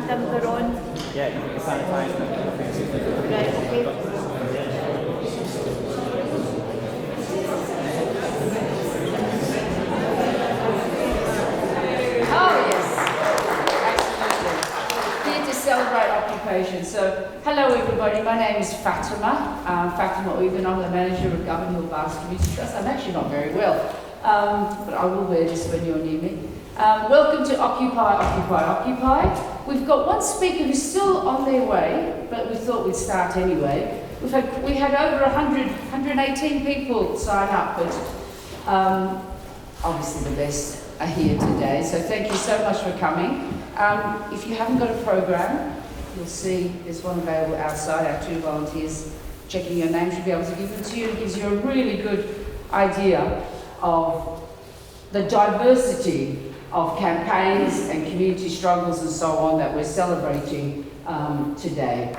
them their own? Yeah, you can sanitize them. Right, okay. Oh yes, absolutely. Here to celebrate occupation. So, hello everybody, my name is Fatima. Fatima Uygun, I'm the manager of Govanhill Baths Community Trust. I'm actually not very well, but I will wear this when you're near me. Welcome to Occupy. We've got one speaker who's still on their way, but we thought we'd start anyway. We had over 118 people sign up, but obviously the best are here today, so thank you so much for coming. If you haven't got a program, you'll see there's one available outside. Our 2 volunteers checking your name should be able to give it to you. It gives you a really good idea of the diversity of campaigns and community struggles and so on that we're celebrating today.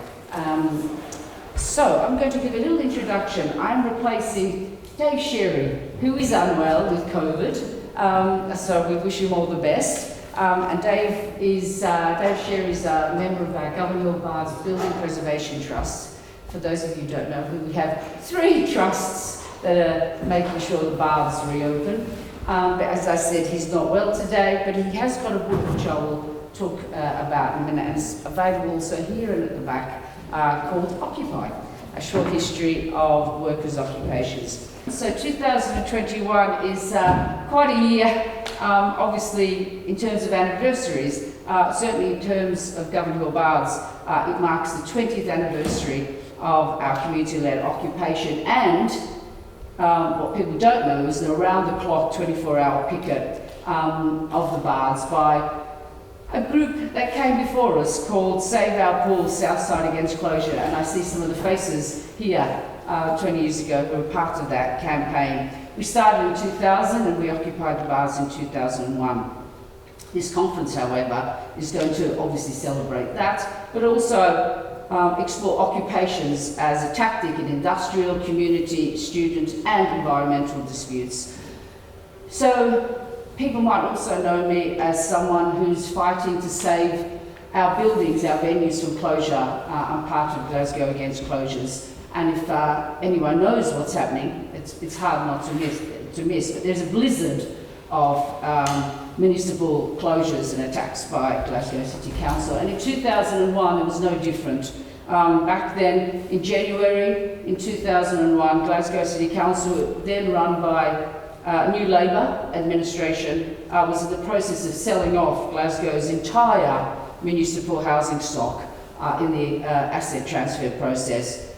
So I'm going to give a little introduction. I'm replacing Dave Sherry, who is unwell with COVID, so we wish him all the best. And Dave Sherry is a member of our Govanhill Baths Building Preservation Trust. For those of you who don't know, we have 3 trusts that are making sure the baths reopen. But as I said, he's not well today, but he has got a book which I will talk about in a minute, and it's available also here and at the back, called Occupy, a short history of workers' occupations. So 2021 is quite a year, obviously in terms of anniversaries, certainly in terms of Govanhill Baths, it marks the 20th anniversary of our community-led occupation, and what people don't know is an around-the-clock 24-hour picket of the baths by a group that came before us called Save Our Pool Southside Against Closure, and I see some of the faces here 20 years ago who were part of that campaign. We started in 2000 and we occupied the baths in 2001. This conference, however, is going to obviously celebrate that, but also explore occupations as a tactic in industrial, community, student and environmental disputes. So people might also know me as someone who's fighting to save our buildings, our venues from closure. I'm part of Glasgow Against Closures, and if anyone knows what's happening, it's hard not to miss, but there's a blizzard of municipal closures and attacks by Glasgow City Council, and in 2001 it was no different. Back then, in January in 2001, Glasgow City Council, then run by New Labour administration, was in the process of selling off Glasgow's entire municipal housing stock in the asset transfer process.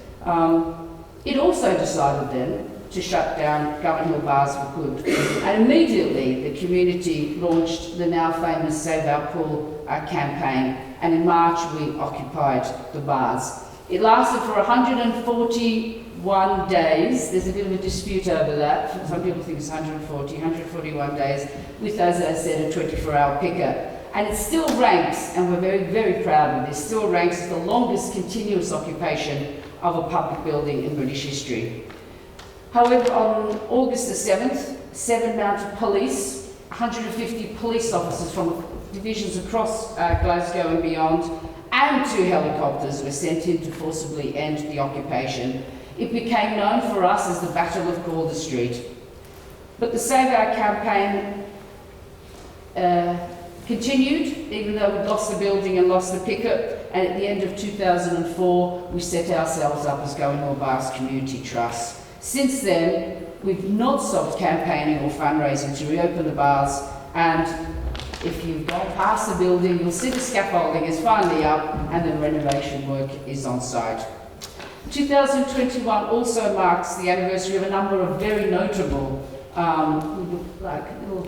It also decided then to shut down Govanhill Baths for good. And immediately the community launched the now famous Save Our Pool campaign, and in March we occupied the baths. It lasted for 141 days. There's a bit of a dispute over that. Some people think it's 141 days, with, as I said, a 24-hour picket. And it still ranks, and we're very, very proud of this, still ranks as the longest continuous occupation of a public building in British history. However, on August the 7th, 7 mounted police, 150 police officers from divisions across Glasgow and beyond, and 2 helicopters were sent in to forcibly end the occupation. It became known for us as the Battle of Calder Street. But the Save Our campaign continued, even though we'd lost the building and lost the picket, and at the end of 2004, we set ourselves up as Govanhill Baths Community Trust. Since then, we've not stopped campaigning or fundraising to reopen the baths, and if you've gone past the building, you'll see the scaffolding is finally up and the renovation work is on site. 2021 also marks the anniversary of a number of very notable, like little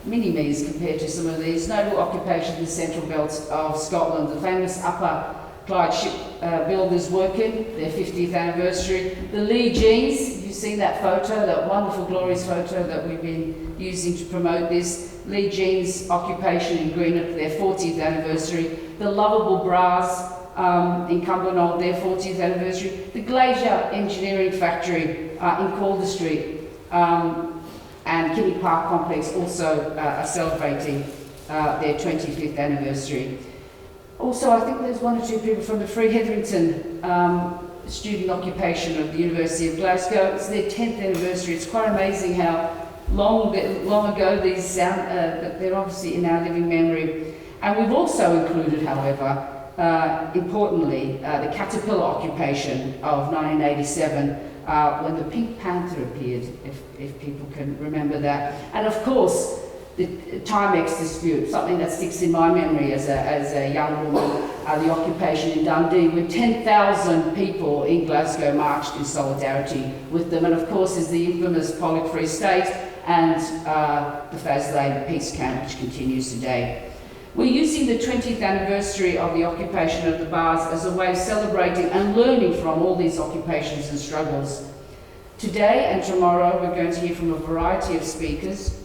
mini-me's compared to some of these, notable occupations in the central belt of Scotland. The famous Upper Clyde Shipbuilders working, their 50th anniversary. The Lee Jeans, you've seen that photo, that wonderful, glorious photo that we've been using to promote this. Lee Jeans occupation in Greenock, their 40th anniversary. The Lovable Bras in Cumbernauld, their 40th anniversary. The Glacier Engineering Factory in Calder Street and Kinney Park Complex also are celebrating their 25th anniversary. Also, I think there's one or two people from the Free Hetherington student occupation of the University of Glasgow. It's their 10th anniversary. It's quite amazing how long ago these sound, but they're obviously in our living memory. And we've also included, however, importantly, the Caterpillar occupation of 1987, when the Pink Panther appeared, if people can remember that. And of course, the Timex dispute, something that sticks in my memory as a young woman, the occupation in Dundee, where 10,000 people in Glasgow marched in solidarity with them. And of course, is the infamous Pollok Free State and the Faslane peace camp, which continues today. We're using the 20th anniversary of the occupation of the baths as a way of celebrating and learning from all these occupations and struggles. Today and tomorrow, we're going to hear from a variety of speakers,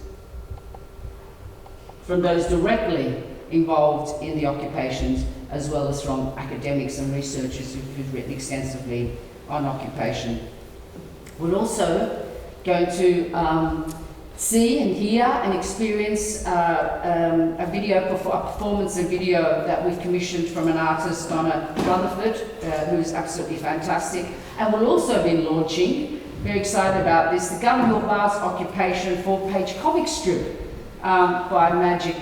from those directly involved in the occupations, as well as from academics and researchers who've written extensively on occupation. We're also going to see and hear and experience a performance and video that we've commissioned from an artist, Donna, Rutherford, who's absolutely fantastic. And we'll also be launching, very excited about this, the Govanhill Baths Occupation 4-page comic strip by Magic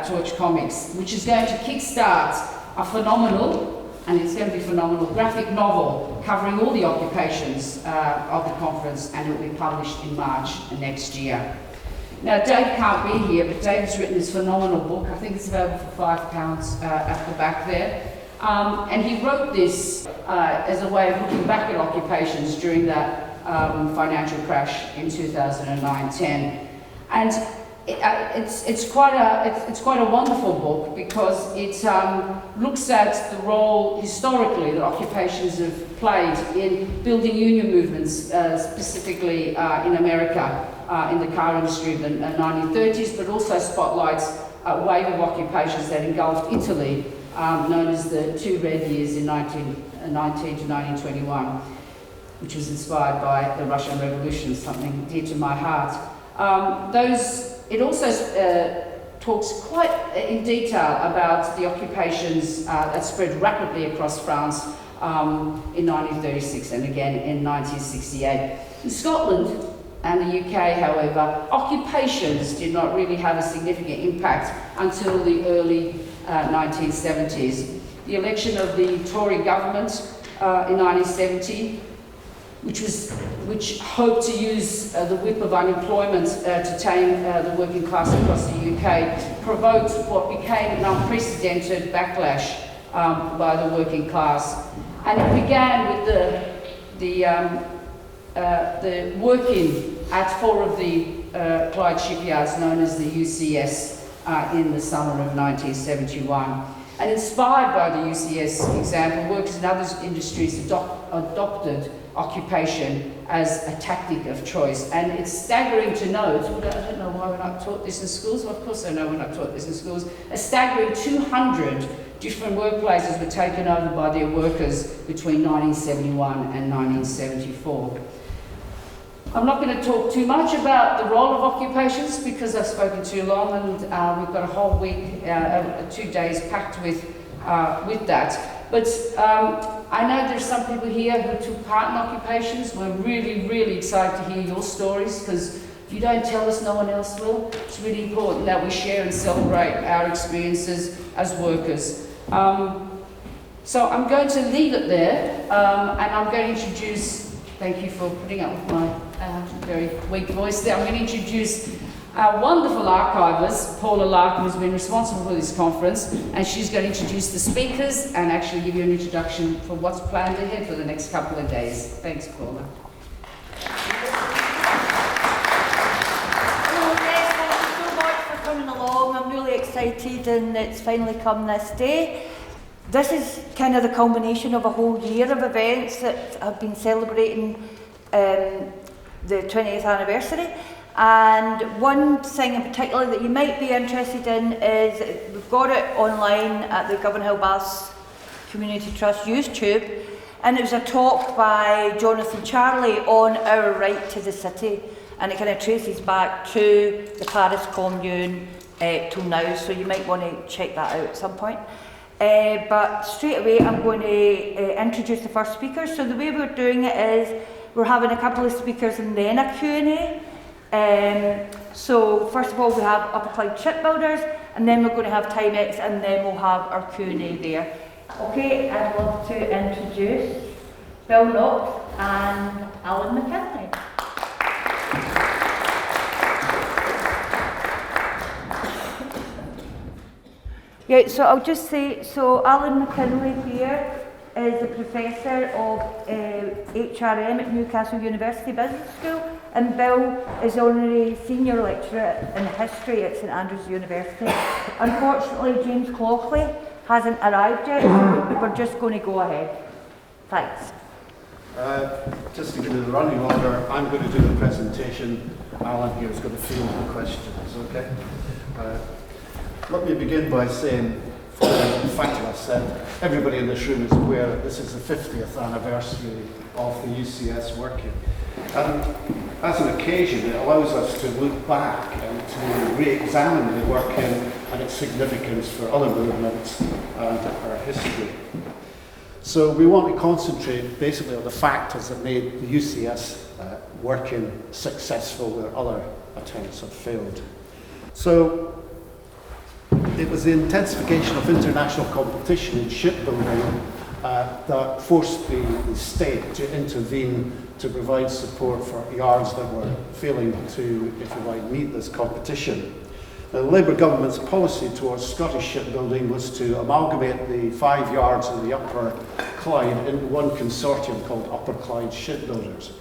Torch Comics, which is going to kickstart a phenomenal, and it's going to be phenomenal, graphic novel covering all the occupations of the conference, and it will be published in March next year. Now, Dave can't be here, but Dave has written this phenomenal book. I think it's available for £5 at the back there. And he wrote this as a way of looking back at occupations during that financial crash in 2009-10. And it's quite a wonderful book because it looks at the role historically that occupations have played in building union movements, specifically in America in the car industry of the 1930s, but also spotlights a wave of occupations that engulfed Italy, known as the Two Red Years in 1919 to 1921, which was inspired by the Russian Revolution, something dear to my heart. It also talks quite in detail about the occupations that spread rapidly across France in 1936 and again in 1968. In Scotland and the UK, however, occupations did not really have a significant impact until the early 1970s. The election of the Tory government in 1970, which hoped to use the whip of unemployment to tame the working class across the UK, provoked what became an unprecedented backlash by the working class. And it began with the working at 4 of the Clyde shipyards known as the UCS in the summer of 1971. And inspired by the UCS example, workers in other industries adopted occupation as a tactic of choice. And it's staggering to note, I don't know why we're not taught this in schools, well, of course I know we're not taught this in schools, a staggering 200 different workplaces were taken over by their workers between 1971 and 1974. I'm not going to talk too much about the role of occupations because I've spoken too long, and we've got a whole week, 2 days packed with that. But I know there's some people here who took part in occupations. We're really, really excited to hear your stories because if you don't tell us, no one else will. It's really important that we share and celebrate our experiences as workers. So I'm going to leave it there, and I'm going to introduce, thank you for putting up with my very weak voice there, I'm going to introduce our wonderful archivist, Paula Larkin, who's been responsible for this conference, and she's going to introduce the speakers and actually give you an introduction for what's planned ahead for the next couple of days. Thanks, Paula. Hello, yes, thank you so much for coming along. I'm really excited and it's finally come this day. This is kind of the culmination of a whole year of events that have been celebrating the 20th anniversary. And one thing in particular that you might be interested in is we've got it online at the Govanhill Baths Community Trust YouTube, and it was a talk by Jonathan Charlie on our right to the city, and it kind of traces back to the Paris Commune till now, so you might want to check that out at some point. But straight away I'm going to introduce the first speaker. So the way we're doing it is we're having a couple of speakers and then a Q&A. So first of all we have Upper Clyde Shipbuilders, and then we're going to have Timex, and then we'll have our Q&A there. Okay, I'd love to introduce Bill Knox and Alan McKinley. Yeah, so I'll just say, so Alan McKinley here is a professor of HRM at Newcastle University Business School, and Bill is honorary senior lecturer in history at St Andrews University. Unfortunately, James Clockley hasn't arrived yet, so we're just going to go ahead. Thanks. Just to give you the running order, I'm going to do the presentation. Alan here is going to field the questions, okay? Let me begin by saying, following what Fatima said, everybody in this room is aware that this is the 50th anniversary of the UCS working. And as an occasion, it allows us to look back and to re-examine the working and its significance for other movements and our history. So we want to concentrate basically on the factors that made the UCS working successful where other attempts have failed. So it was the intensification of international competition in shipbuilding that forced the state to intervene to provide support for yards that were failing to, if you like, meet this competition. The Labour government's policy towards Scottish shipbuilding was to amalgamate the 5 yards in the Upper Clyde into one consortium called Upper Clyde Shipbuilders.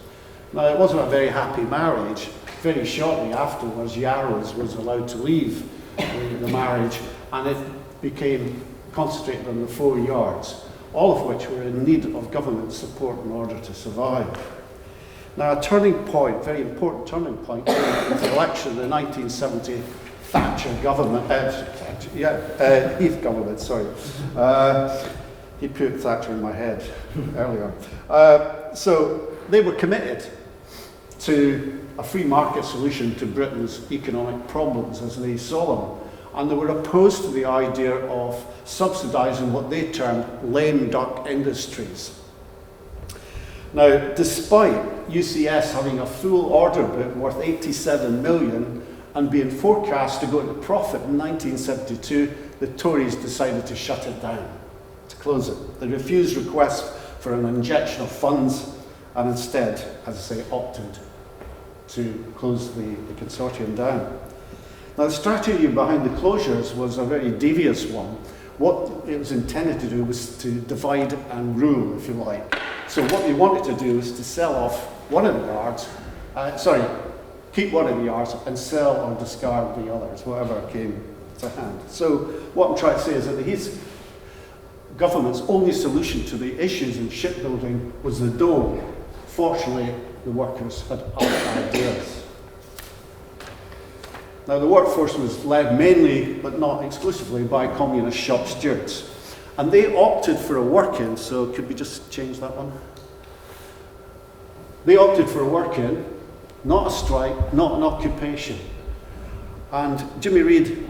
Now, it wasn't a very happy marriage. Very shortly afterwards, Yarrows was allowed to leave the marriage, and it became concentrated on the 4 yards, all of which were in need of government support in order to survive. Now, a turning point, very important turning point, was the election in the 1970 Thatcher government, Heath government, sorry. He put Thatcher in my head earlier. So they were committed to a free market solution to Britain's economic problems as they saw them. And they were opposed to the idea of subsidising what they termed lame duck industries. Now, despite UCS having a full order book worth 87 million and being forecast to go into profit in 1972, the Tories decided to shut it down, to close it. They refused requests for an injection of funds and instead, as I say, opted to close the consortium down. Now, the strategy behind the closures was a very devious one. What it was intended to do was to divide and rule, if you like. So what they wanted to do was to sell off one of the yards, keep one of the yards and sell or discard the others, whatever came to hand. So what I'm trying to say is that his government's only solution to the issues in shipbuilding was the dole. Fortunately, the workers had other ideas. Now, the workforce was led mainly, but not exclusively, by communist shop stewards. And they opted for a work-in, so could we just change that one? They opted for a work-in, not a strike, not an occupation. And Jimmy Reid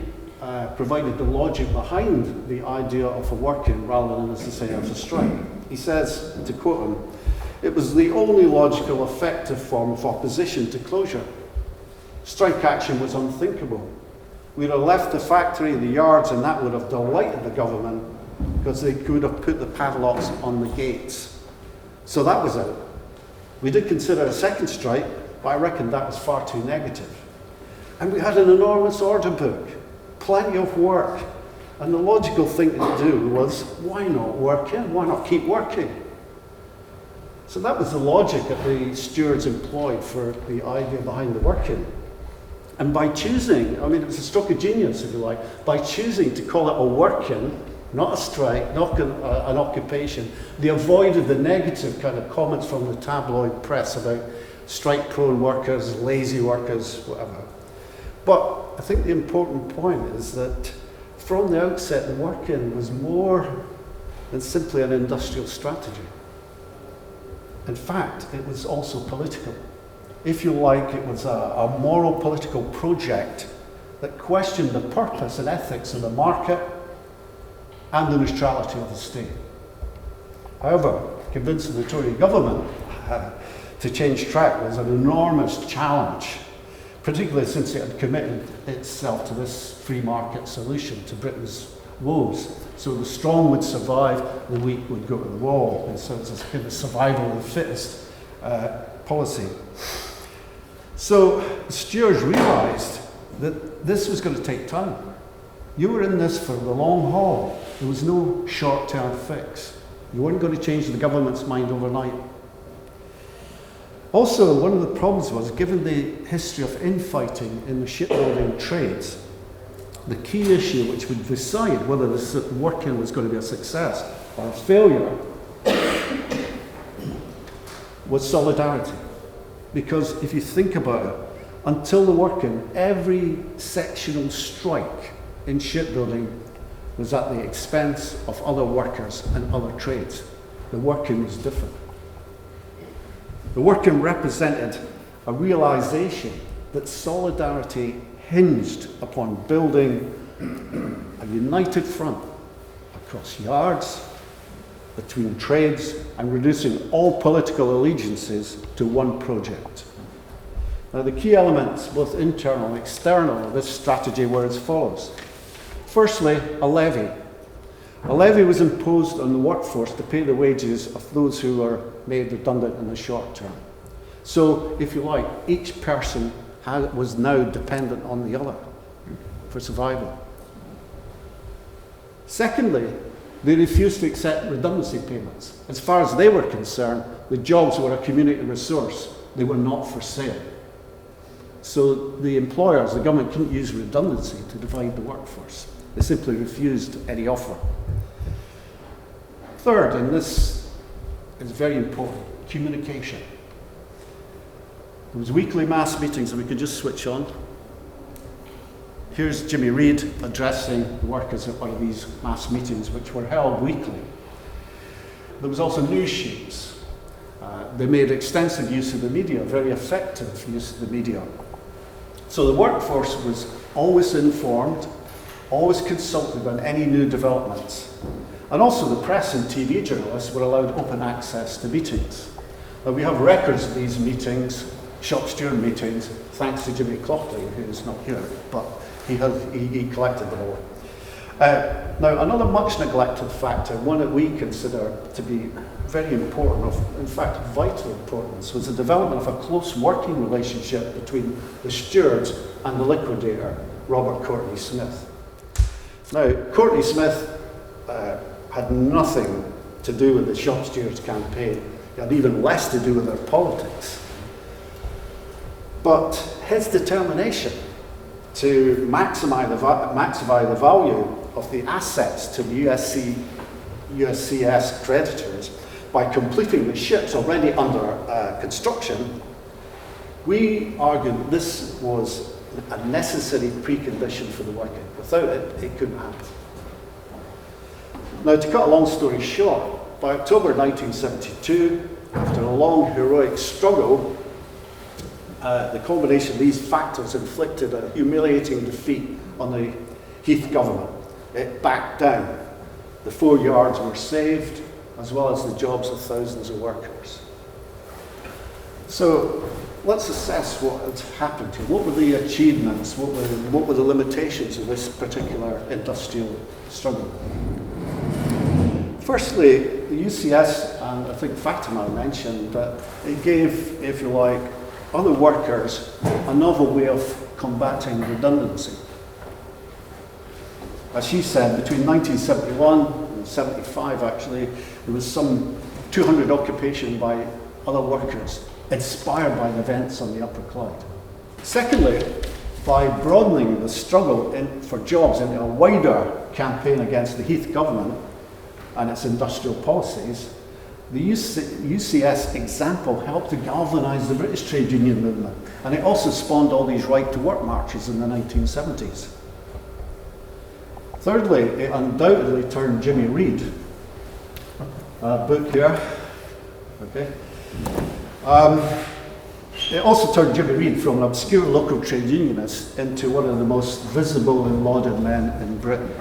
provided the logic behind the idea of a work-in rather than, as I say, as a strike. He says, to quote him, "It was the only logical, effective form of opposition to closure. Strike action was unthinkable. We'd have left the factory, the yards, and that would have delighted the government because they could have put the padlocks on the gates. So that was it. We did consider a second strike, but I reckoned that was far too negative. And we had an enormous order book, plenty of work. And the logical thing to do was, why not work in? Why not keep working? So that was the logic that the stewards employed for the idea behind the work-in. And by choosing, I mean, it was a stroke of genius, if you like, by choosing to call it a work-in, not a strike, not an occupation, they avoided the negative kind of comments from the tabloid press about strike-prone workers, lazy workers, whatever. But I think the important point is that from the outset, the work-in was more than simply an industrial strategy. In fact, it was also political. If you like, it was a moral political project that questioned the purpose and ethics of the market and the neutrality of the state. However, convincing the Tory government to change track was an enormous challenge, particularly since it had committed itself to this free market solution to Britain's woes. So the strong would survive, the weak would go to the wall. And so it's a kind of survival of the fittest policy. So the stewards realised that this was going to take time. You were in this for the long haul. There was no short-term fix. You weren't going to change the government's mind overnight. Also, one of the problems was, given the history of infighting in the shipbuilding trades, the key issue which would decide whether this work-in was going to be a success or a failure was solidarity. Because if you think about it, until the work-in, every sectional strike in shipbuilding was at the expense of other workers and other trades. The work-in was different. The work-in represented a realisation that solidarity hinged upon building a united front across yards, between trades, and reducing all political allegiances to one project. Now, the key elements, both internal and external, of this strategy were as follows. Firstly, a levy. A levy was imposed on the workforce to pay the wages of those who were made redundant in the short term. So, if you like, each person was now dependent on the other for survival. Secondly, they refused to accept redundancy payments. As far as they were concerned, the jobs were a community resource. They were not for sale. So the employers, the government, couldn't use redundancy to divide the workforce. They simply refused any offer. Third, and this is very important, communication. There was weekly mass meetings, and we could just switch on. Here's Jimmy Reid addressing the workers at one of these mass meetings, which were held weekly. There was also news sheets. They made extensive use of the media, very effective use of the media. So the workforce was always informed, always consulted on any new developments. And also the press and TV journalists were allowed open access to meetings. Now, we have records of these meetings, shop steward meetings, thanks to Jimmy Clockley, who's not here, but he collected them all. Now, another much neglected factor, one that we consider to be very important, in fact vital importance, was the development of a close working relationship between the stewards and the liquidator, Robert Courtney Smith. Now, Courtney Smith had nothing to do with the shop stewards campaign. It had even less to do with their politics. But his determination to maximize the value of the assets to the USCS creditors by completing the ships already under construction, we argued this was a necessary precondition for the working. Without it, it couldn't happen. Now, to cut a long story short, by October 1972, after a long heroic struggle, the combination of these factors inflicted a humiliating defeat on the Heath government. It backed down. The 4 yards were saved, as well as the jobs of thousands of workers. So let's assess what had happened here. What were the achievements? What were the limitations of this particular industrial struggle? Firstly, the UCS, and I think Fatima mentioned that it gave, if you like, other workers a novel way of combating redundancy. As she said, between 1971 and 75, actually, there was some 200 occupation by other workers, inspired by the events on the Upper Clyde. Secondly, by broadening the struggle for jobs into a wider campaign against the Heath government and its industrial policies, the UCS example helped to galvanise the British trade union movement, and it also spawned all these right-to-work marches in the 1970s. Thirdly, it undoubtedly turned Jimmy Reid, book here, okay. It also turned Jimmy Reid from an obscure local trade unionist into one of the most visible and lauded men in Britain.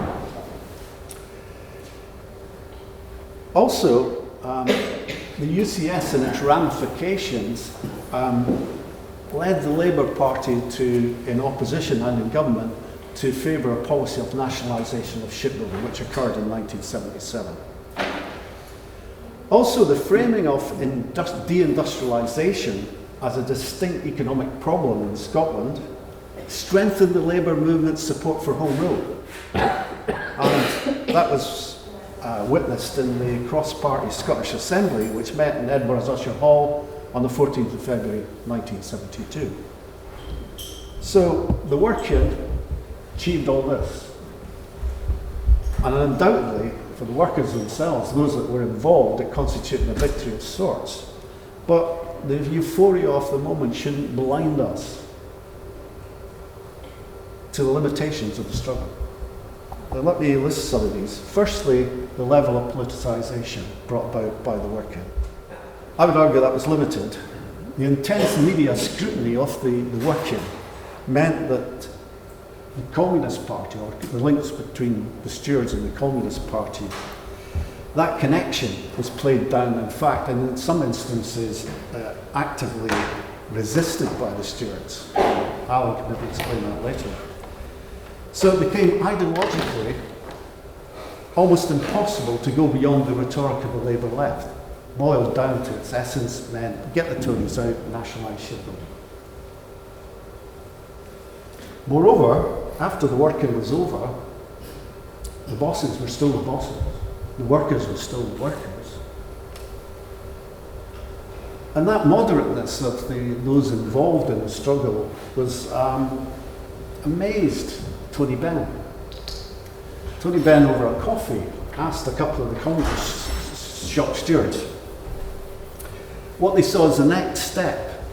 Also, the UCS and its ramifications led the Labour Party to, in opposition and in government, to favour a policy of nationalisation of shipbuilding, which occurred in 1977. Also, the framing of deindustrialisation as a distinct economic problem in Scotland strengthened the Labour movement's support for Home Rule. And that was witnessed in the cross-party Scottish Assembly, which met in Edinburgh's Usher Hall on the 14th of February 1972. So the working achieved all this. And undoubtedly, for the workers themselves, those that were involved, it constituted a victory of sorts. But the euphoria of the moment shouldn't blind us to the limitations of the struggle. Now, let me list some of these. Firstly, the level of politicisation brought about by the working. I would argue that was limited. The intense media scrutiny of the working meant that the Communist Party, or the links between the stewards and the Communist Party, that connection was played down, in fact, and in some instances actively resisted by the stewards. Alan can maybe explain that later. So it became ideologically almost impossible to go beyond the rhetoric of the Labour left. Boiled down to its essence meant get the Tories out, nationalise shipbuilding. Moreover, after the working was over, the bosses were still the bosses. The workers were still the workers. And that moderateness of those involved in the struggle was amazed Tony Benn. Tony Benn, over a coffee, asked a couple of the Communist shop stewards what they saw as the next step.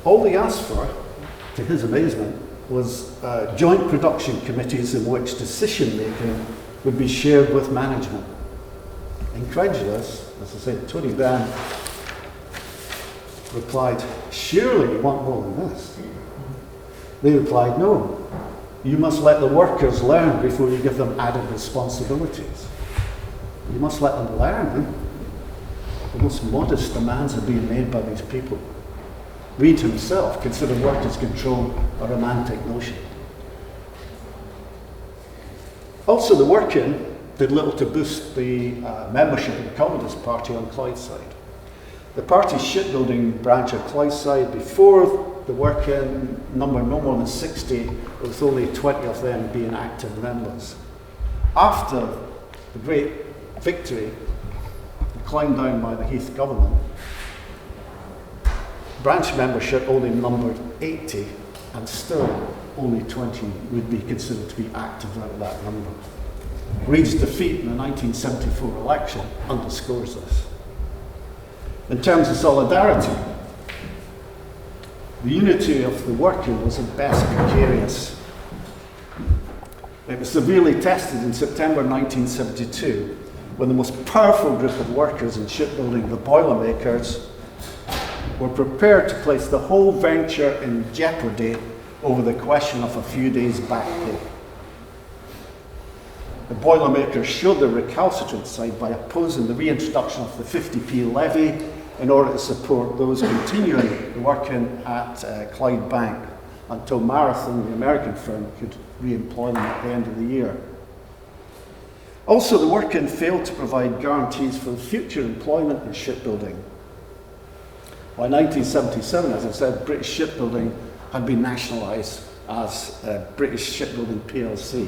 All they asked for, to his amazement, was joint production committees in which decision-making would be shared with management. Incredulous, as I said, Tony Benn replied, "Surely you want more than this?" They replied, "No. You must let the workers learn before you give them added responsibilities. You must let them learn." The most modest demands are being made by these people. Reid himself considered workers' control a romantic notion. Also, the working did little to boost the membership of the Communist Party on Clyde's side. The party's shipbuilding branch of Clydeside, before the working, numbered no more than 60, with only 20 of them being active members. After the great victory, climbed down by the Heath government, branch membership only numbered 80, and still only 20 would be considered to be active out of that number. Reid's defeat in the 1974 election underscores this. In terms of solidarity, the unity of the working was at best precarious. It was severely tested in September 1972, when the most powerful group of workers in shipbuilding, the Boilermakers, were prepared to place the whole venture in jeopardy over the question of a few days' back pay. The Boilermakers showed their recalcitrant side by opposing the reintroduction of the 50p levy in order to support those continuing working at Clyde Bank until Marathon, the American firm, could re-employ them at the end of the year. Also, the working failed to provide guarantees for future employment in shipbuilding. By 1977, as I said, British Shipbuilding had been nationalised as British Shipbuilding PLC.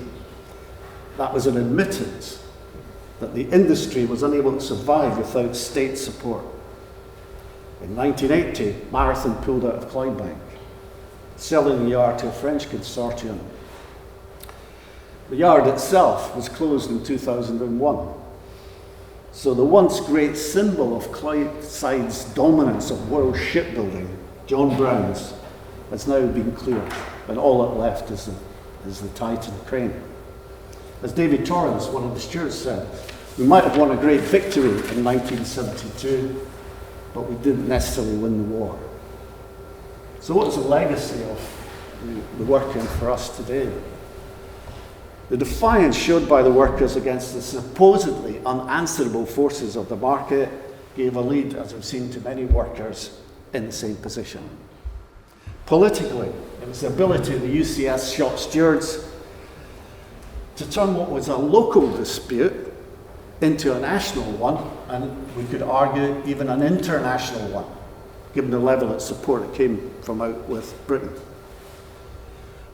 That was an admittance that the industry was unable to survive without state support. In 1980, Marathon pulled out of Clydebank, selling the yard to a French consortium. The yard itself was closed in 2001. So the once great symbol of Clydeside's dominance of world shipbuilding, John Brown's, has now been cleared, and all that left is the Titan crane. As David Torrance, one of the stewards, said, we might have won a great victory in 1972, but we didn't necessarily win the war. So what is the legacy of the working for us today? The defiance showed by the workers against the supposedly unanswerable forces of the market gave a lead, as we've seen, to many workers in the same position. Politically, it was the ability of the UCS shop stewards to turn what was a local dispute into a national one, and we could argue even an international one, given the level of support that came from out with Britain.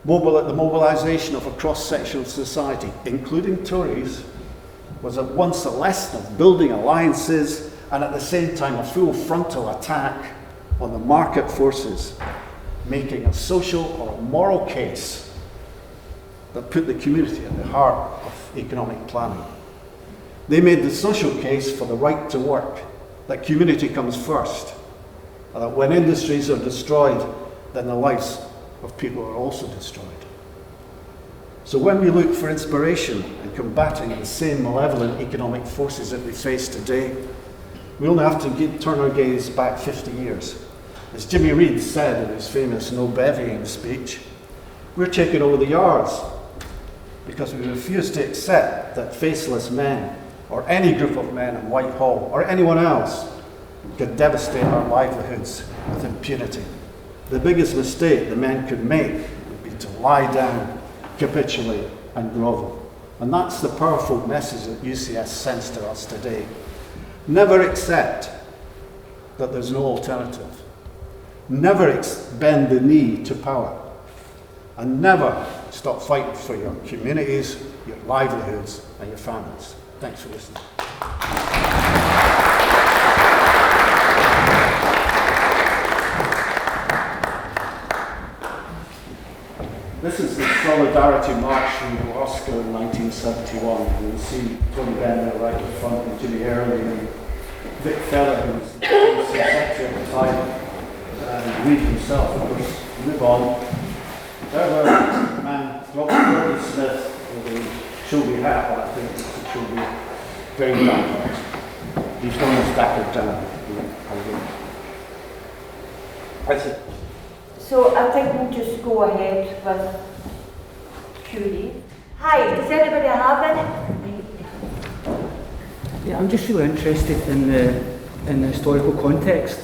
The mobilisation of a cross-section of society, including Tories, was at once a lesson of building alliances and at the same time a full frontal attack on the market forces, making a social or a moral case that put the community at the heart of economic planning. They made the social case for the right to work, that community comes first, and that when industries are destroyed, then the lives of people are also destroyed. So when we look for inspiration in combating the same malevolent economic forces that we face today, we only have to turn our gaze back 50 years. As Jimmy Reed said in his famous no bevying speech, we're taking over the yards because we refuse to accept that faceless men or any group of men in Whitehall or anyone else could devastate our livelihoods with impunity. The biggest mistake the men could make would be to lie down, capitulate and grovel. And that's the powerful message that UCS sends to us today. Never accept that there's no alternative. Never bend the knee to power. And never stop fighting for your communities, your livelihoods and your families. Thanks for listening. This is the Solidarity March from Glasgow in 1971. And you see Tony Bender right in front, and Jimmy Early, and Vic Feller, who was the secretary at the time, and Reed himself, of course. Move on. There were a man, Robert Smith, with a shoulder hat, but I think it should be very dark. He's known as Dapper Dan. That's it. So I think we'll just go ahead with Q&A. Hi, does anybody have any? Yeah, I'm just really interested in the historical context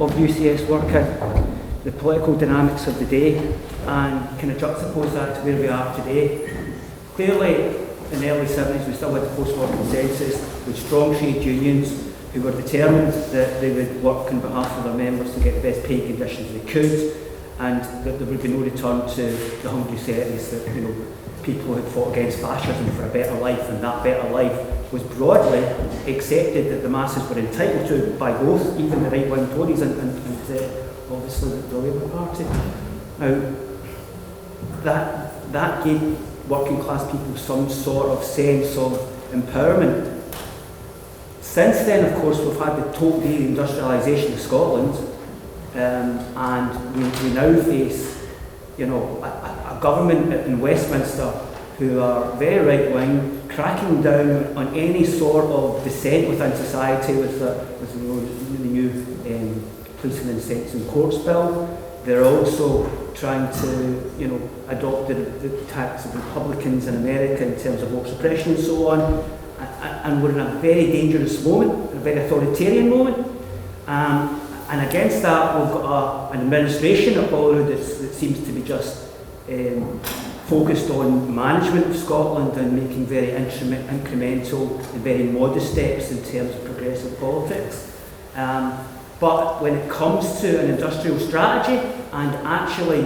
of UCS work and the political dynamics of the day, and kind of juxtapose that to where we are today. Clearly, in the early 70s, we still had the post-war consensus with strong trade unions who were determined that they would work on behalf of their members to get the best pay conditions they could, and that there would be no return to the hungry settings, that people who had fought against fascism for a better life, and that better life was broadly accepted that the masses were entitled to by both, even the right-wing Tories and obviously the Labour Party. Now, that gave working class people some sort of sense of empowerment. Since then, of course, we've had the total deindustrialisation of Scotland, and we now face, a government in Westminster who are very right-wing, cracking down on any sort of dissent within society with the new Policing and Sentencing Courts bill. They're also trying to, adopt the tactics of Republicans in America in terms of vote suppression and so on. And we're in a very dangerous moment, a very authoritarian moment. And against that, we've got an administration at Pollok that seems to be just focused on management of Scotland and making very incremental and very modest steps in terms of progressive politics. But when it comes to an industrial strategy and actually,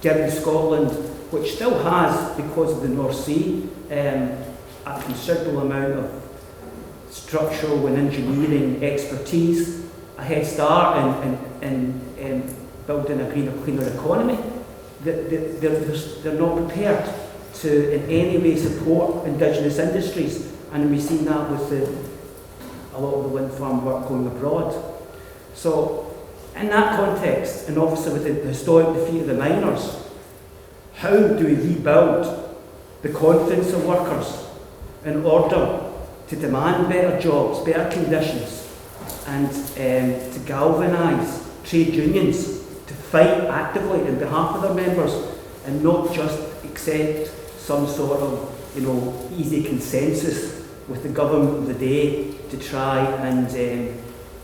giving Scotland, which still has, because of the North Sea, a considerable amount of structural and engineering expertise, a head start in building a greener, cleaner economy, they're not prepared to in any way support indigenous industries, and we've seen that with a lot of the wind farm work going abroad. So in that context, and obviously with the historic defeat of the miners, how do we rebuild the confidence of workers in order to demand better jobs, better conditions, and to galvanise trade unions to fight actively on behalf of their members and not just accept some sort of, easy consensus with the government of the day to try and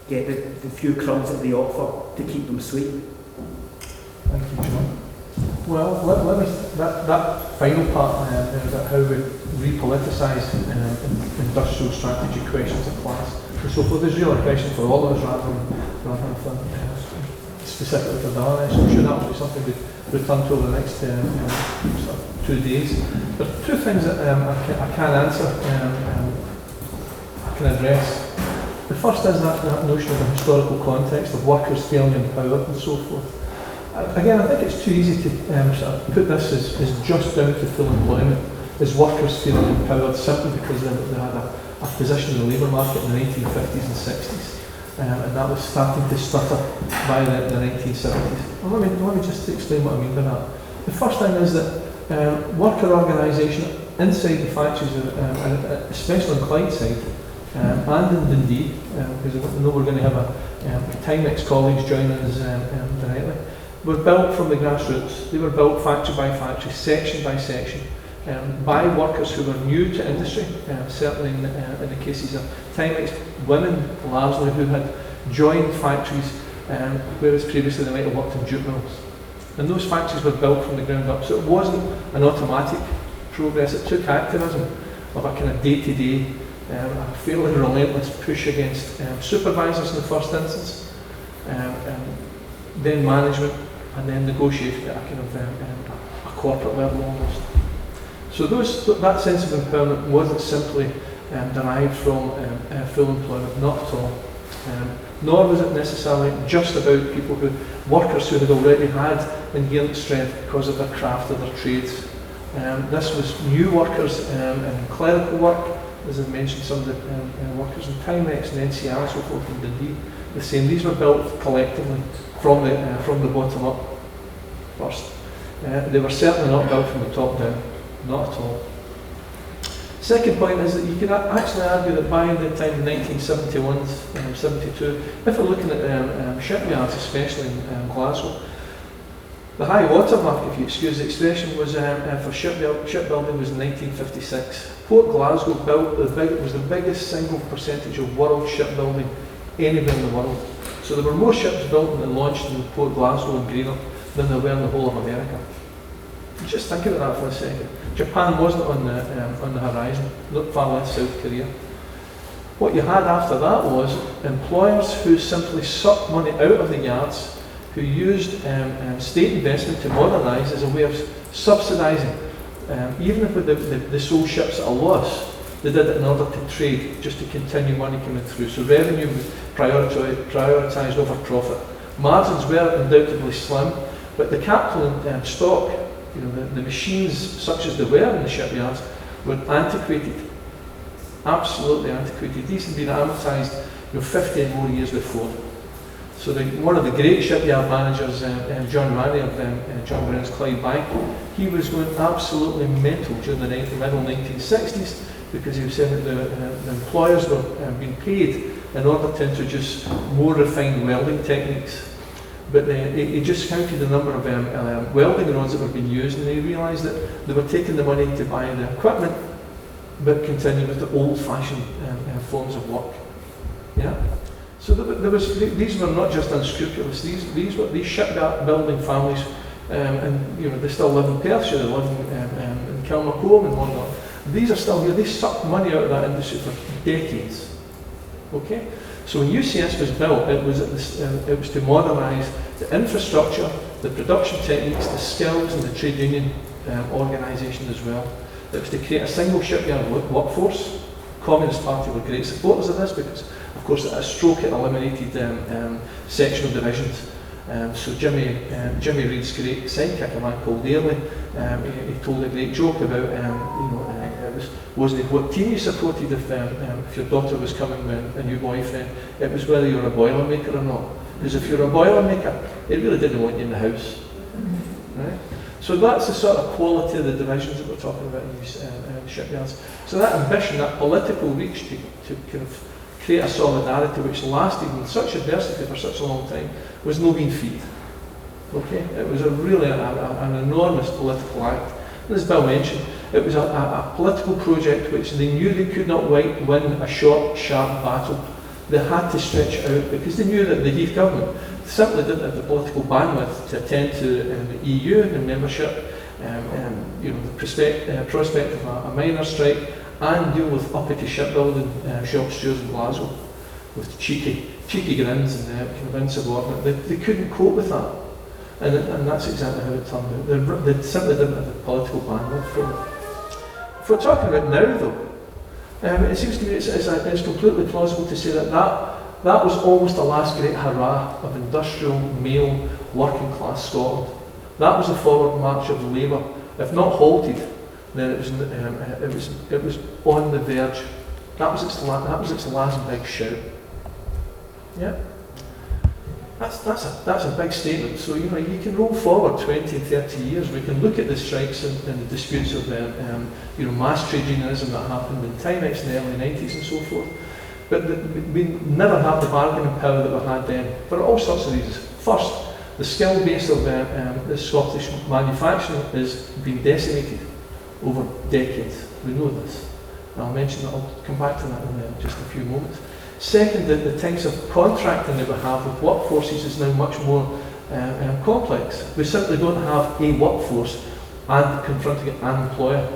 get the few crumbs that they offer to keep them sweet. Thank you, John. Well, let me, that final part about how we repoliticise industrial strategy questions at class and so forth is really a question for all of us rather than for, specifically for Donna. So I'm sure that will be something we return to over the next sort of 2 days. There are two things that I can answer, I can address. The first is that notion of the historical context of workers feeling empowered and so forth. Again, I think it's too easy to sort of put this as just down to full employment, as workers feeling empowered simply because they had a position in the labour market in the 1950s and 60s, and that was starting to stutter by the 1970s. Well, let me just explain what I mean by that. The first thing is that worker organisation inside the factories, especially on Clyde side, and in Dundee, because I know we're going to have a Timex colleagues joining us directly, were built from the grassroots. They were built factory by factory, section by section, by workers who were new to industry, certainly in the cases of Timex, women largely who had joined factories, whereas previously they might have worked in jute mills. And those factories were built from the ground up, so it wasn't an automatic progress. It took activism of a kind of day-to-day, a fairly relentless push against supervisors in the first instance, then management, and then negotiation at a kind of a corporate level almost. So that sense of empowerment wasn't simply derived from full employment, not at all. Nor was it necessarily just about workers who had already had inherent strength because of their craft or their trades. This was new workers in clerical work, as I mentioned, some of the workers in Timex and NCR and so forth in Dundee. The same. These were built collectively from the bottom up first. They were certainly not built from the top down, not at all. Second point is that you can actually argue that by the time 1971, 72, if we're looking at shipyards, especially in Glasgow, the high water mark, if you excuse the expression, was for shipbuilding was in 1956. Port Glasgow was the biggest single percentage of world shipbuilding anywhere in the world. So there were more ships built and launched in Port Glasgow and Greenock than there were in the whole of America. Just think about that for a second. Japan wasn't on the horizon, not far less South Korea. What you had after that was employers who simply sucked money out of the yards, who used state investment to modernise as a way of subsidising. Even if they sold ships at a loss, they did it in order to trade, just to continue money coming through. So revenue was prioritised over profit. Margins were undoubtedly slim, but the capital and stock, the machines such as they were in the shipyards, were antiquated, absolutely antiquated. These had been amortised 50 and more years before. So one of the great shipyard managers, John Ranney of John Brown's Clyde Bank, he was going absolutely mental during the middle 1960s because he was saying that the employers were being paid in order to introduce more refined welding techniques. But he just counted the number of welding rods that were being used, and he realised that they were taking the money to buy the equipment, but continuing with the old-fashioned forms of work. Yeah. So these were not just unscrupulous. These shipbuilding families, and they still live in Perthshire, they live in Kilmacombe and whatnot. These are still here. They sucked money out of that industry for decades. Okay. So when UCS was built, it was to modernise the infrastructure, the production techniques, the skills, and the trade union organisation as well. It was to create a single shipyard workforce. The Communist Party were great supporters of this because, of course, at a stroke it eliminated sectional divisions. So Jimmy Reid's great sidekick, a man called Airlie, he told a great joke about wasn't it what team you supported if your daughter was coming with a new boyfriend? It was whether you were a boilermaker or not. Because if you're a boilermaker, they really didn't want you in the house. Right? So that's the sort of quality of the divisions that we're talking about in these shipyards. So that ambition, that political reach to kind of create a solidarity which lasted in such adversity for such a long time was no mean feat. Okay? It was really an enormous political act. And as Bill mentioned, It was a political project which they knew they could not win a short, sharp battle. They had to stretch out because they knew that the Heath government simply didn't have the political bandwidth to attend to the EU and membership, the prospect of a miners' strike, and deal with uppity shipbuilding shop stewards in Glasgow with cheeky grins and kind of insubordinate. They couldn't cope with that, and that's exactly how it turned out. They simply didn't have the political bandwidth for it. If we're talking about now, though, it seems to me it's completely plausible to say that was almost the last great hurrah of industrial, male, working class Scotland. That was the forward march of Labour. If not halted, then it was on the verge. That was its last big shout. Yeah, that's a big statement. So you can roll forward 20 and 30 years. We can look at the strikes and the disputes of mass trade unionism that happened in Timex in the early 90s and so forth. But we never have the bargaining power that we had then for all sorts of reasons. First, the skill base of the Scottish manufacturing has been decimated over decades. We know this. And I'll mention that. I'll come back to that in just a few moments. Second, the types of contracting that we have with workforces is now much more complex. We simply don't have a workforce and confronting an employer.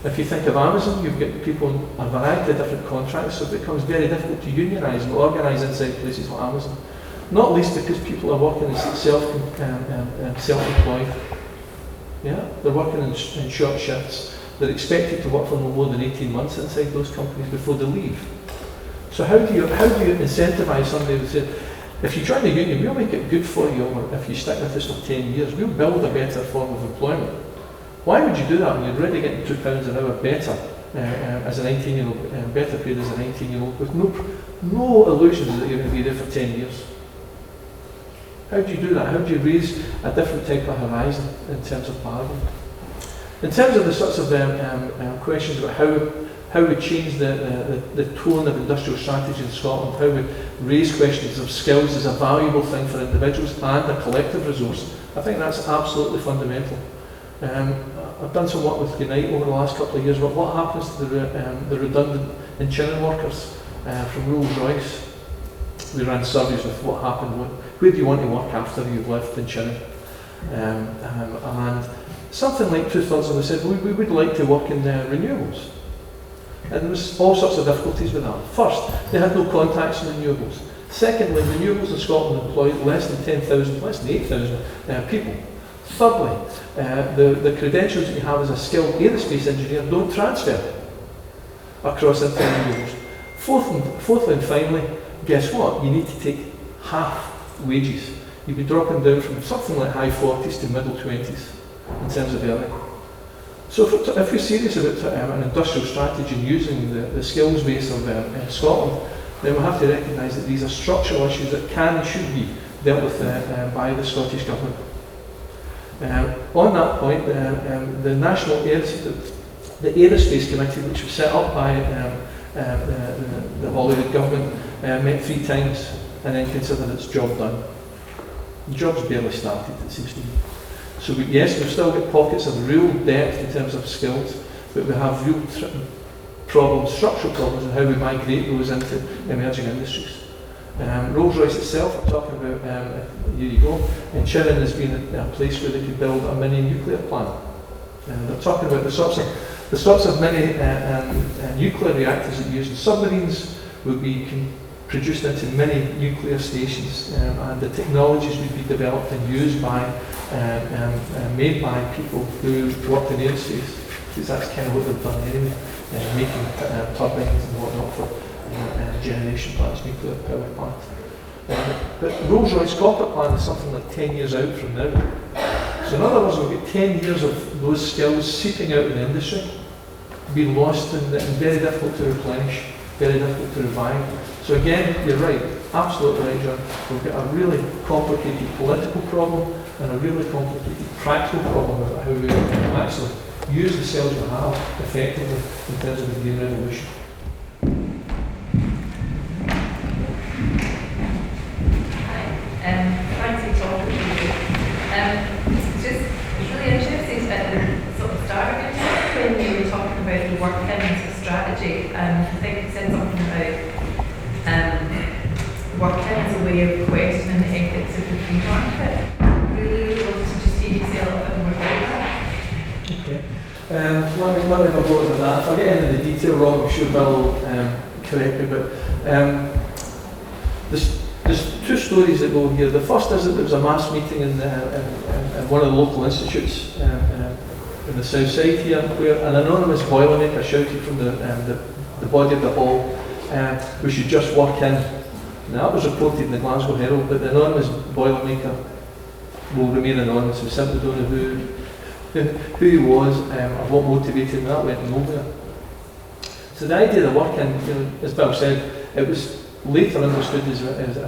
If you think of Amazon, you've got people in a variety of different contracts, so it becomes very difficult to unionise and organise inside places like Amazon. Not least because people are working as self-employed. Yeah, they're working in short shifts. They're expected to work for no more than 18 months inside those companies before they leave. So how do you incentivise somebody to say, if you join the union, we'll make it good for you, or if you stick with us for 10 years, we'll build a better form of employment. Why would you do that when you're already getting £2 an hour better as a 19-year-old, better paid as a 19-year-old, with no illusions that you're going to be there for 10 years? How do you do that? How do you raise a different type of horizon in terms of bargaining? In terms of the sorts of questions about how we change the tone of industrial strategy in Scotland, how we raise questions of skills as a valuable thing for individuals and a collective resource, I think that's absolutely fundamental. I've done some work with Unite over the last couple of years, but what happens to the redundant engineering workers from Rolls-Royce? We ran surveys with what happened, where do you want to work after you've left engineering? And something like 2/3 of them said, we would like to work in renewables. And there was all sorts of difficulties with that. First, they had no contacts in renewables. Secondly, renewables in Scotland employ less than 10,000, less than 8,000 people. Thirdly, the credentials that you have as a skilled aerospace engineer don't transfer across into renewables. Fourthly and finally, guess what? You need to take half wages. You'd be dropping down from something like high 40s to middle 20s in terms of earning. So if we're serious about an industrial strategy and using the skills base of Scotland, then we have to recognise that these are structural issues that can and should be dealt with by the Scottish Government. On that point, the National the Aerospace Committee, which was set up by the Holyrood Government, met 3 times and then considered its job done. The job's barely started, it seems to me. So yes, we've still got pockets of real depth in terms of skills, but we have real problems, structural problems, in how we migrate those into emerging industries. Rolls-Royce itself, I'm talking about a year ago, in Chirin has been a place where they could build a mini nuclear plant. They're talking about the sorts of mini nuclear reactors that use in submarines would be produced into mini nuclear stations, and the technologies would be developed and used by, made by people who worked in aerospace, because that's kind of what they've done anyway, making turbines and whatnot for generation plants, nuclear power plants. But Rolls-Royce corporate plan is something like 10 years out from now. So in other words, we've got 10 years of those skills seeping out of the industry, being lost and very difficult to replenish, very difficult to revive. So again, you're right, absolutely right, John. We've got a really complicated political problem and a really complicated practical problem about how we actually use the skills we have effectively in terms of the Green Revolution. Fancy talking to you. It's really interesting at the sort of start of your talk when work-in as a strategy. I think you said something about work-in as a way of questioning the ethics of the free market. Really love to just hear you say a little bit more about that. Okay. Let me have a word on that. If I get into the detail wrong, I'm sure Bill will correct me, but there's two stories that go here. The first is that there was a mass meeting in one of the local institutes in the south side here, where an anonymous boilermaker shouted from the body of the hall, we should just work in. Now that was reported in the Glasgow Herald, but the anonymous boilermaker will remain anonymous. We simply don't know who he was or what motivated him. That went nowhere. So the idea of the work in, as Bill said, it was later understood as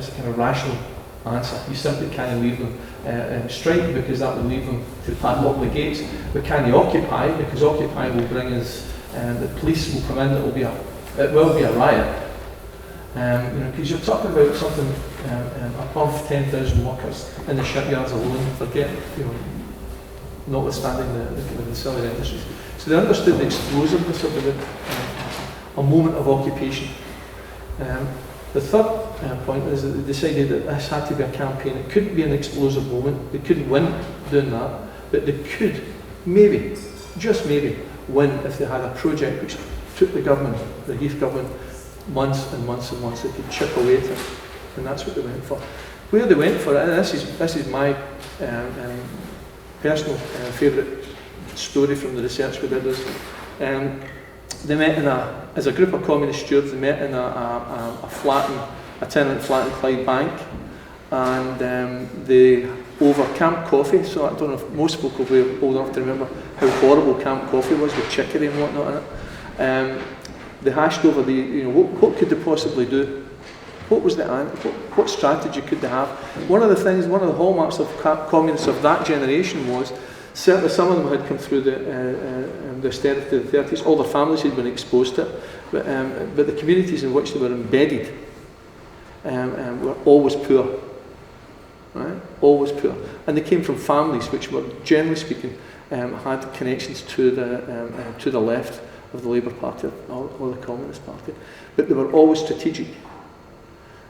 a kind of rational answer. You simply can't leave them strike because that would leave them to padlock the gates. But can you occupy? Because occupy will bring us, the police will come in. It will be a riot. Because you're talking about something above 10,000 workers in the shipyards alone. Forget, notwithstanding the ancillary industries. So they understood the explosiveness of a moment of occupation. The third point is that they decided that this had to be a campaign. It couldn't be an explosive moment. They couldn't win doing that, but they could maybe, just maybe, win if they had a project which took the government, the youth government, months and months and months. They could chip away at it, and that's what they went for. Where they went for it, and this is my personal favourite story from the research we did, is they met as a group of communist stewards. They met in a tenement flat in Clyde Bank, and they over camp coffee. So I don't know if most folk will be old enough to remember how horrible camp coffee was with chicory and whatnot in it. They hashed over what could they possibly do? What was what strategy could they have? One of the hallmarks of communists of that generation was, certainly some of them had come through the austerity of the 30s, all their families had been exposed to it, but the communities in which they were embedded were always poor, right? Always poor. And they came from families which were, generally speaking, had connections to the left of the Labour Party or the Communist Party, but they were always strategic.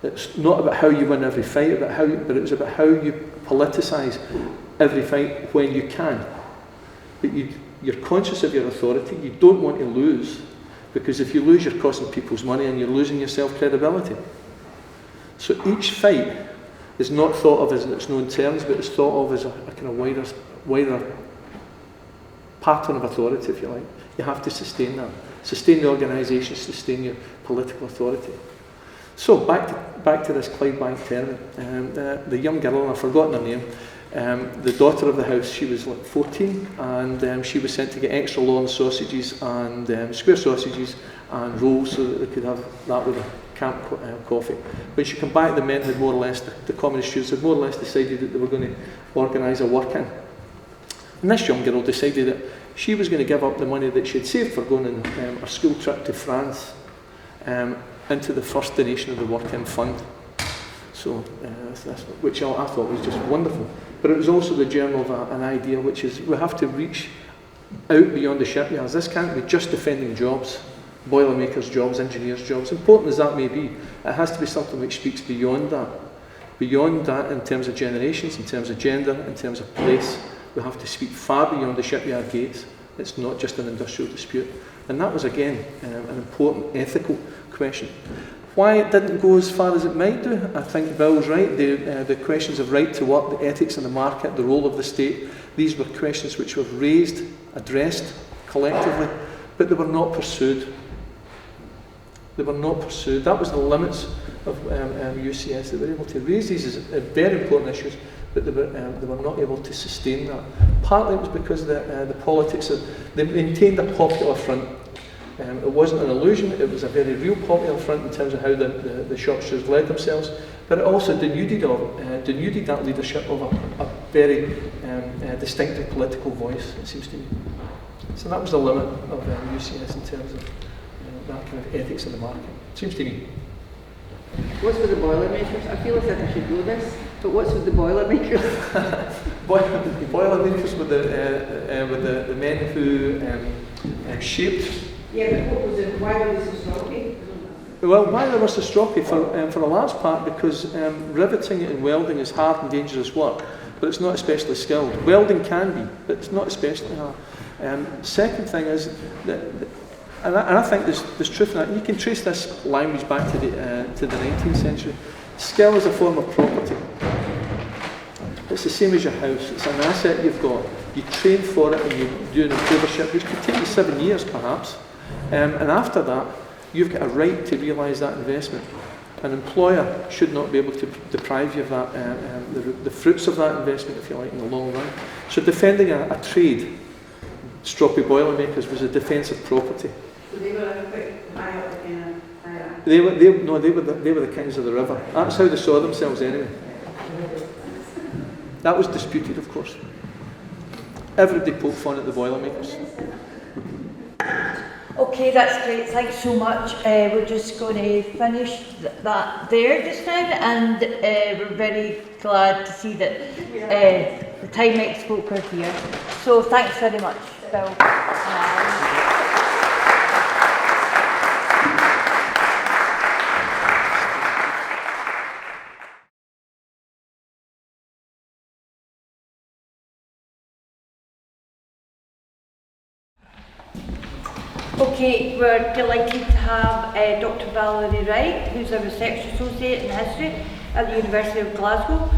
It's not about how you win every fight, but it was about how you politicise every fight when you can. But you're conscious of your authority. You don't want to lose, because if you lose, you're costing people's money and you're losing your self-credibility. So each fight is not thought of as in its own terms, but it's thought of as a kind of wider pattern of authority, if you like. You have to sustain that. Sustain the organisation, sustain your political authority. So back to this Clyde Bank tenement. The young girl, and I've forgotten her name, the daughter of the house, she was like 14, and she was sent to get extra long sausages and square sausages and rolls so that they could have that with a camp coffee. When she came back, the men had more or less, the communist students had more or less decided that they were going to organise a work-in. And this young girl decided that she was going to give up the money that she had saved for going on a school trip to France into the first donation of the work-in fund. So, which I thought was just wonderful. But it was also the germ of an idea, which is we have to reach out beyond the shipyards. This can't be just defending jobs, boilermakers' jobs, engineers' jobs. Important as that may be, it has to be something which speaks beyond that. Beyond that, in terms of generations, in terms of gender, in terms of place, we have to speak far beyond the shipyard gates. It's not just an industrial dispute. And that was, again, an important ethical question. Why it didn't go as far as it might do, I think Bill's right. The questions of right to work, the ethics in the market, the role of the state, these were questions which were raised, addressed collectively, but they were not pursued. They were not pursued. That was the limits of UCS. They were able to raise these as very important issues, but they were not able to sustain that. Partly it was because the politics, they maintained a popular front. It wasn't an illusion, it was a very real popular front in terms of how the shopstewards led themselves, but it also denuded that leadership of a very distinctive political voice, it seems to me. So that was the limit of UCS in terms of that kind of ethics in the market, it seems to me. What's with the Boilermakers? I feel as if I should know this, but what's with the Boilermakers? The Boilermakers were the men who shaped Yeah, but why were they so stroppy? Well, why they were so stroppy? For a large part because riveting and welding is hard and dangerous work, but it's not especially skilled. Welding can be, but it's not especially hard. Second thing is that, and I think there's truth in that. You can trace this language back to the 19th century. Skill is a form of property. It's the same as your house. It's an asset you've got. You train for it and you do an improvership, which could take you 7 years perhaps. And after that, you've got a right to realise that investment. An employer should not be able to deprive you of that, the fruits of that investment, if you like, in the long run. So defending a trade, stroppy boilermakers, was a defence of property. So they were a bit high up in a They were the kings of the river. That's how they saw themselves anyway. That was disputed, of course. Everybody poked fun at the Boilermakers. Okay, that's great. Thanks so much. We're just going to finish that there just now, and we're very glad to see that the Timex folk are here. So thanks very much, Bill. Okay, we're delighted to have Dr. Valerie Wright, who's a research associate in history at the University of Glasgow.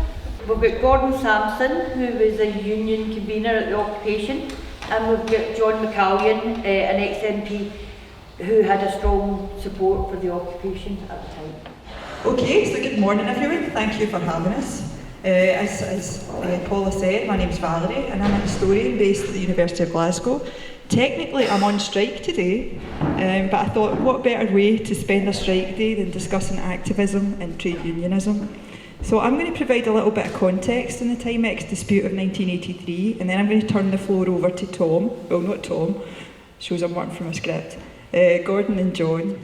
We've got Gordon Sampson, who is a union convener at the occupation, and we've got John McCallion, an ex-MP, who had a strong support for the occupation at the time. Okay, so good morning everyone, thank you for having us. As Paula said, my name is Valerie and I'm a historian based at the University of Glasgow. Technically I'm on strike today, but I thought what better way to spend a strike day than discussing activism and trade unionism. So I'm going to provide a little bit of context in the Timex dispute of 1983, and then I'm going to turn the floor over to Tom, well not Tom, shows I'm working from a script, Gordon and John.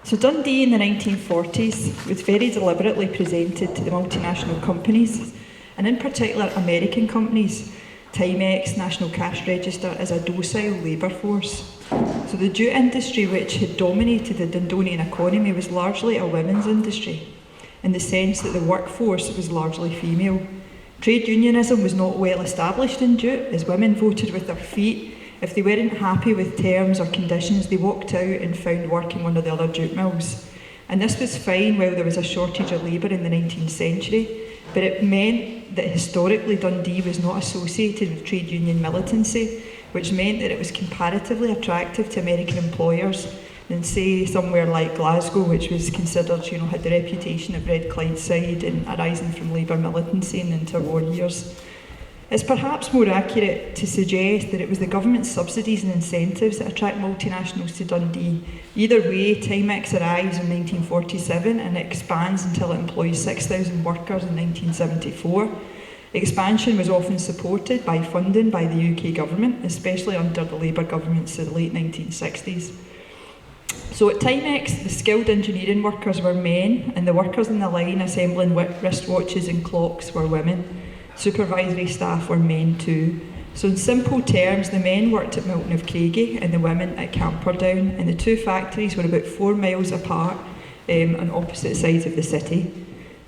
So Dundee in the 1940s was very deliberately presented to the multinational companies, and in particular American companies, Timex, National Cash Register, as a docile labour force. So the jute industry, which had dominated the Dundonian economy, was largely a women's industry, in the sense that the workforce was largely female. Trade unionism was not well established in jute, as women voted with their feet. If they weren't happy with terms or conditions, they walked out and found work in one of the other jute mills. And this was fine while there was a shortage of labour in the 19th century, but it meant that historically Dundee was not associated with trade union militancy, which meant that it was comparatively attractive to American employers than, say, somewhere like Glasgow, which was considered, had the reputation of Red Clyde side and arising from labour militancy in the interwar years. It's perhaps more accurate to suggest that it was the government's subsidies and incentives that attract multinationals to Dundee. Either way, Timex arrives in 1947 and it expands until it employs 6,000 workers in 1974. Expansion was often supported by funding by the UK government, especially under the Labour governments of the late 1960s. So at Timex, the skilled engineering workers were men, and the workers in the line assembling wristwatches and clocks were women. Supervisory staff were men too. So in simple terms, the men worked at Milton of Craigie and the women at Camperdown, and the two factories were about 4 miles apart on opposite sides of the city.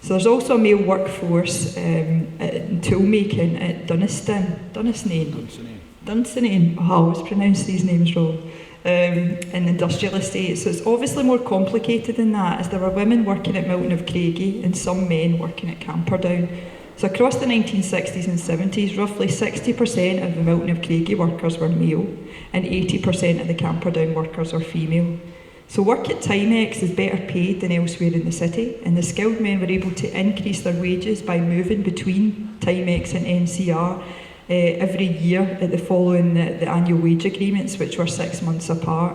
So there's also a male workforce in toolmaking at Dunsany. Oh, I always pronounce these names wrong. In industrial estates. So it's obviously more complicated than that, as there were women working at Milton of Craigie and some men working at Camperdown. So across the 1960s and 70s, roughly 60% of the Milton of Craigie workers were male and 80% of the Camperdown workers were female. So work at Timex is better paid than elsewhere in the city, and the skilled men were able to increase their wages by moving between Timex and NCR every year following the annual wage agreements, which were 6 months apart.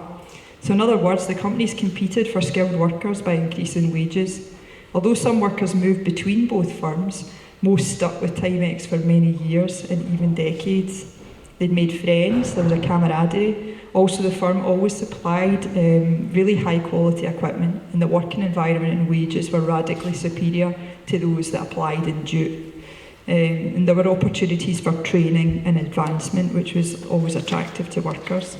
So in other words, the companies competed for skilled workers by increasing wages. Although some workers moved between both firms, most stuck with Timex for many years and even decades. They'd made friends, there was a camaraderie. Also, the firm always supplied really high quality equipment, and the working environment and wages were radically superior to those that applied in jute. And there were opportunities for training and advancement, which was always attractive to workers.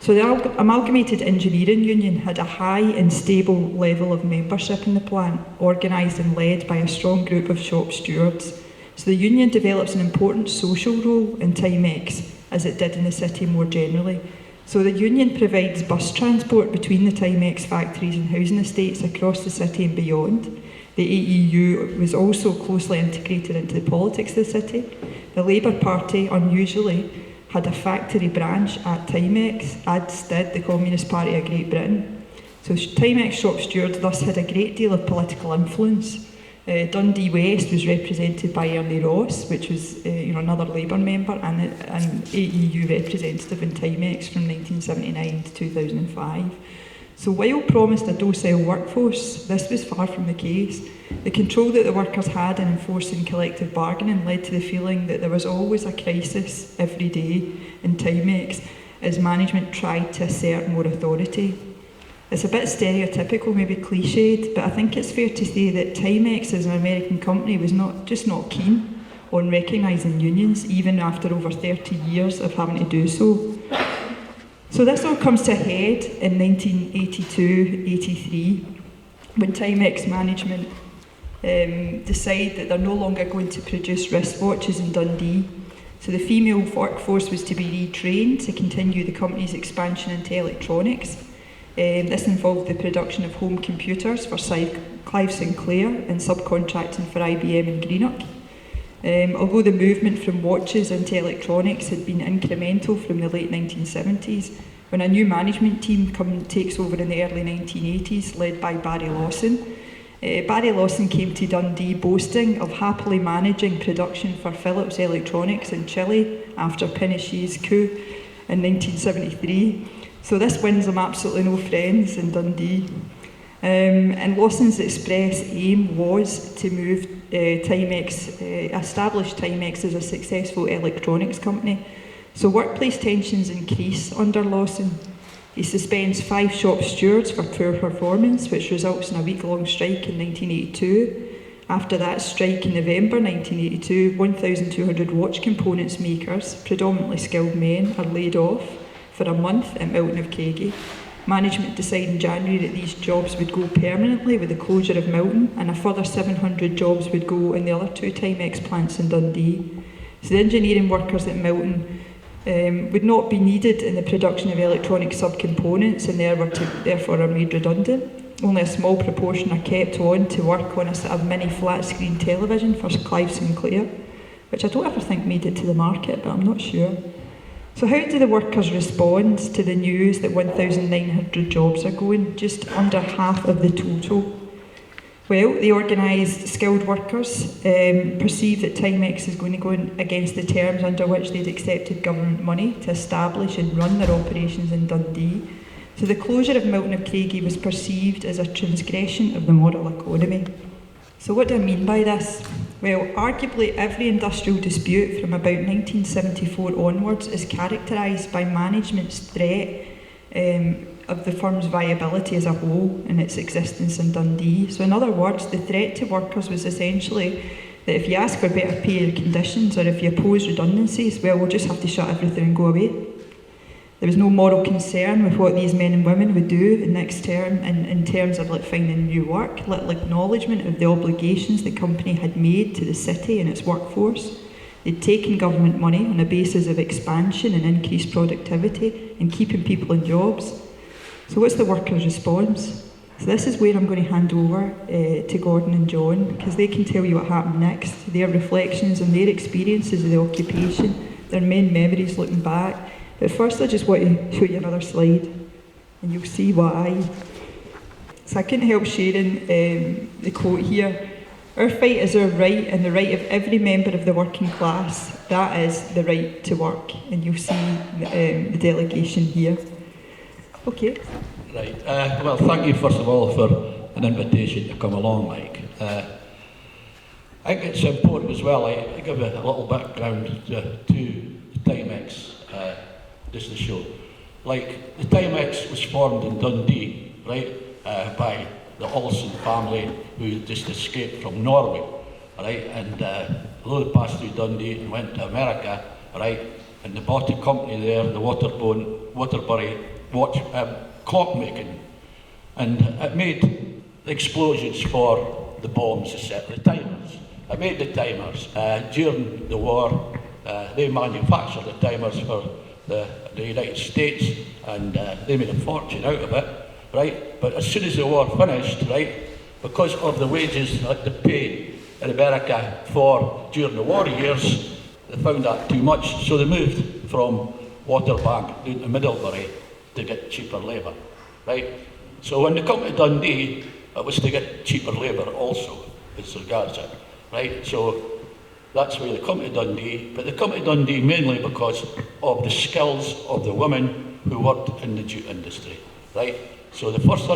So the Amalgamated Engineering Union had a high and stable level of membership in the plant, organised and led by a strong group of shop stewards. So the union develops an important social role in Timex, as it did in the city more generally. So the union provides bus transport between the Timex factories and housing estates across the city and beyond. The AEU was also closely integrated into the politics of the city. The Labour Party, unusually, had a factory branch at Timex, as did the Communist Party of Great Britain. So Timex shop stewards thus had a great deal of political influence. Dundee West was represented by Ernie Ross, which was another Labour member, and an AEU representative in Timex from 1979 to 2005. So while promised a docile workforce, this was far from the case. The control that the workers had in enforcing collective bargaining led to the feeling that there was always a crisis every day in Timex as management tried to assert more authority. It's a bit stereotypical, maybe cliched, but I think it's fair to say that Timex as an American company was not keen on recognising unions, even after over 30 years of having to do so. So this all comes to a head in 1982-83, when Timex management decide that they're no longer going to produce wristwatches in Dundee. So the female workforce was to be retrained to continue the company's expansion into electronics. This involved the production of home computers for Clyde Sinclair and subcontracting for IBM in Greenock. Although the movement from watches into electronics had been incremental from the late 1970s, when a new management team takes over in the early 1980s, led by Barry Lawson. Barry Lawson came to Dundee boasting of happily managing production for Philips Electronics in Chile after Pinochet's coup in 1973. So this wins him absolutely no friends in Dundee. And Lawson's express aim was to move establish Timex as a successful electronics company. So workplace tensions increase under Lawson. He suspends 5 shop stewards for poor performance, which results in a week-long strike in 1982. After that strike in November 1982, 1,200 watch components makers, predominantly skilled men, are laid off for a month at Milton of Craigie. Management decided in January that these jobs would go permanently with the closure of Milton, and a further 700 jobs would go in the other 2 Timex plants in Dundee. So the engineering workers at Milton would not be needed in the production of electronic subcomponents, and therefore are made redundant. Only a small proportion are kept on to work on a sort of mini flat screen television for Clyde Sinclair, which I don't ever think made it to the market, but I'm not sure. So how do the workers respond to the news that 1,900 jobs are going, just under half of the total? Well, the organised skilled workers perceive that Timex is going to go against the terms under which they'd accepted government money to establish and run their operations in Dundee. So the closure of Milton of Craigie was perceived as a transgression of the model economy. So what do I mean by this? Well, arguably every industrial dispute from about 1974 onwards is characterised by management's threat of the firm's viability as a whole and its existence in Dundee. So in other words, the threat to workers was essentially that if you ask for better pay or conditions, or if you oppose redundancies, well, we'll just have to shut everything and go away. There was no moral concern with what these men and women would do next term in terms of finding new work, little acknowledgement of the obligations the company had made to the city and its workforce. They'd taken government money on a basis of expansion and increased productivity and keeping people in jobs. So what's the workers' response? So this is where I'm going to hand over to Gordon and John, because they can tell you what happened next, their reflections and their experiences of the occupation, their main memories looking back. But first I just want to show you another slide, and you'll see why. So I couldn't help sharing the quote here. Our fight is our right and the right of every member of the working class. That is the right to work. And you'll see the delegation here. Okay. Right. Well, thank you first of all for an invitation to come along, Mike. I think it's important as well. I give a little background to Timex, just to show. Like, the Timex was formed in Dundee, right, by the Olsen family who just escaped from Norway, right, and although they passed through Dundee and went to America, right, and they bought a company there, the Waterborne Waterbury watch clock making, and it made explosions for the bombs, etc. The timers. It made the timers. During the war, they manufactured the timers for the United States, and they made a fortune out of it, right? But as soon as the war finished, right, because of the wages that they paid in America for during the war years, they found that too much, so they moved from Waterbank down to Middlebury to get cheaper labour, right? So when they come to Dundee, it was to get cheaper labour also, as regards it, right? So that's why they come to Dundee, but they come to Dundee mainly because of the skills of the women who worked in the jute industry, right? So the first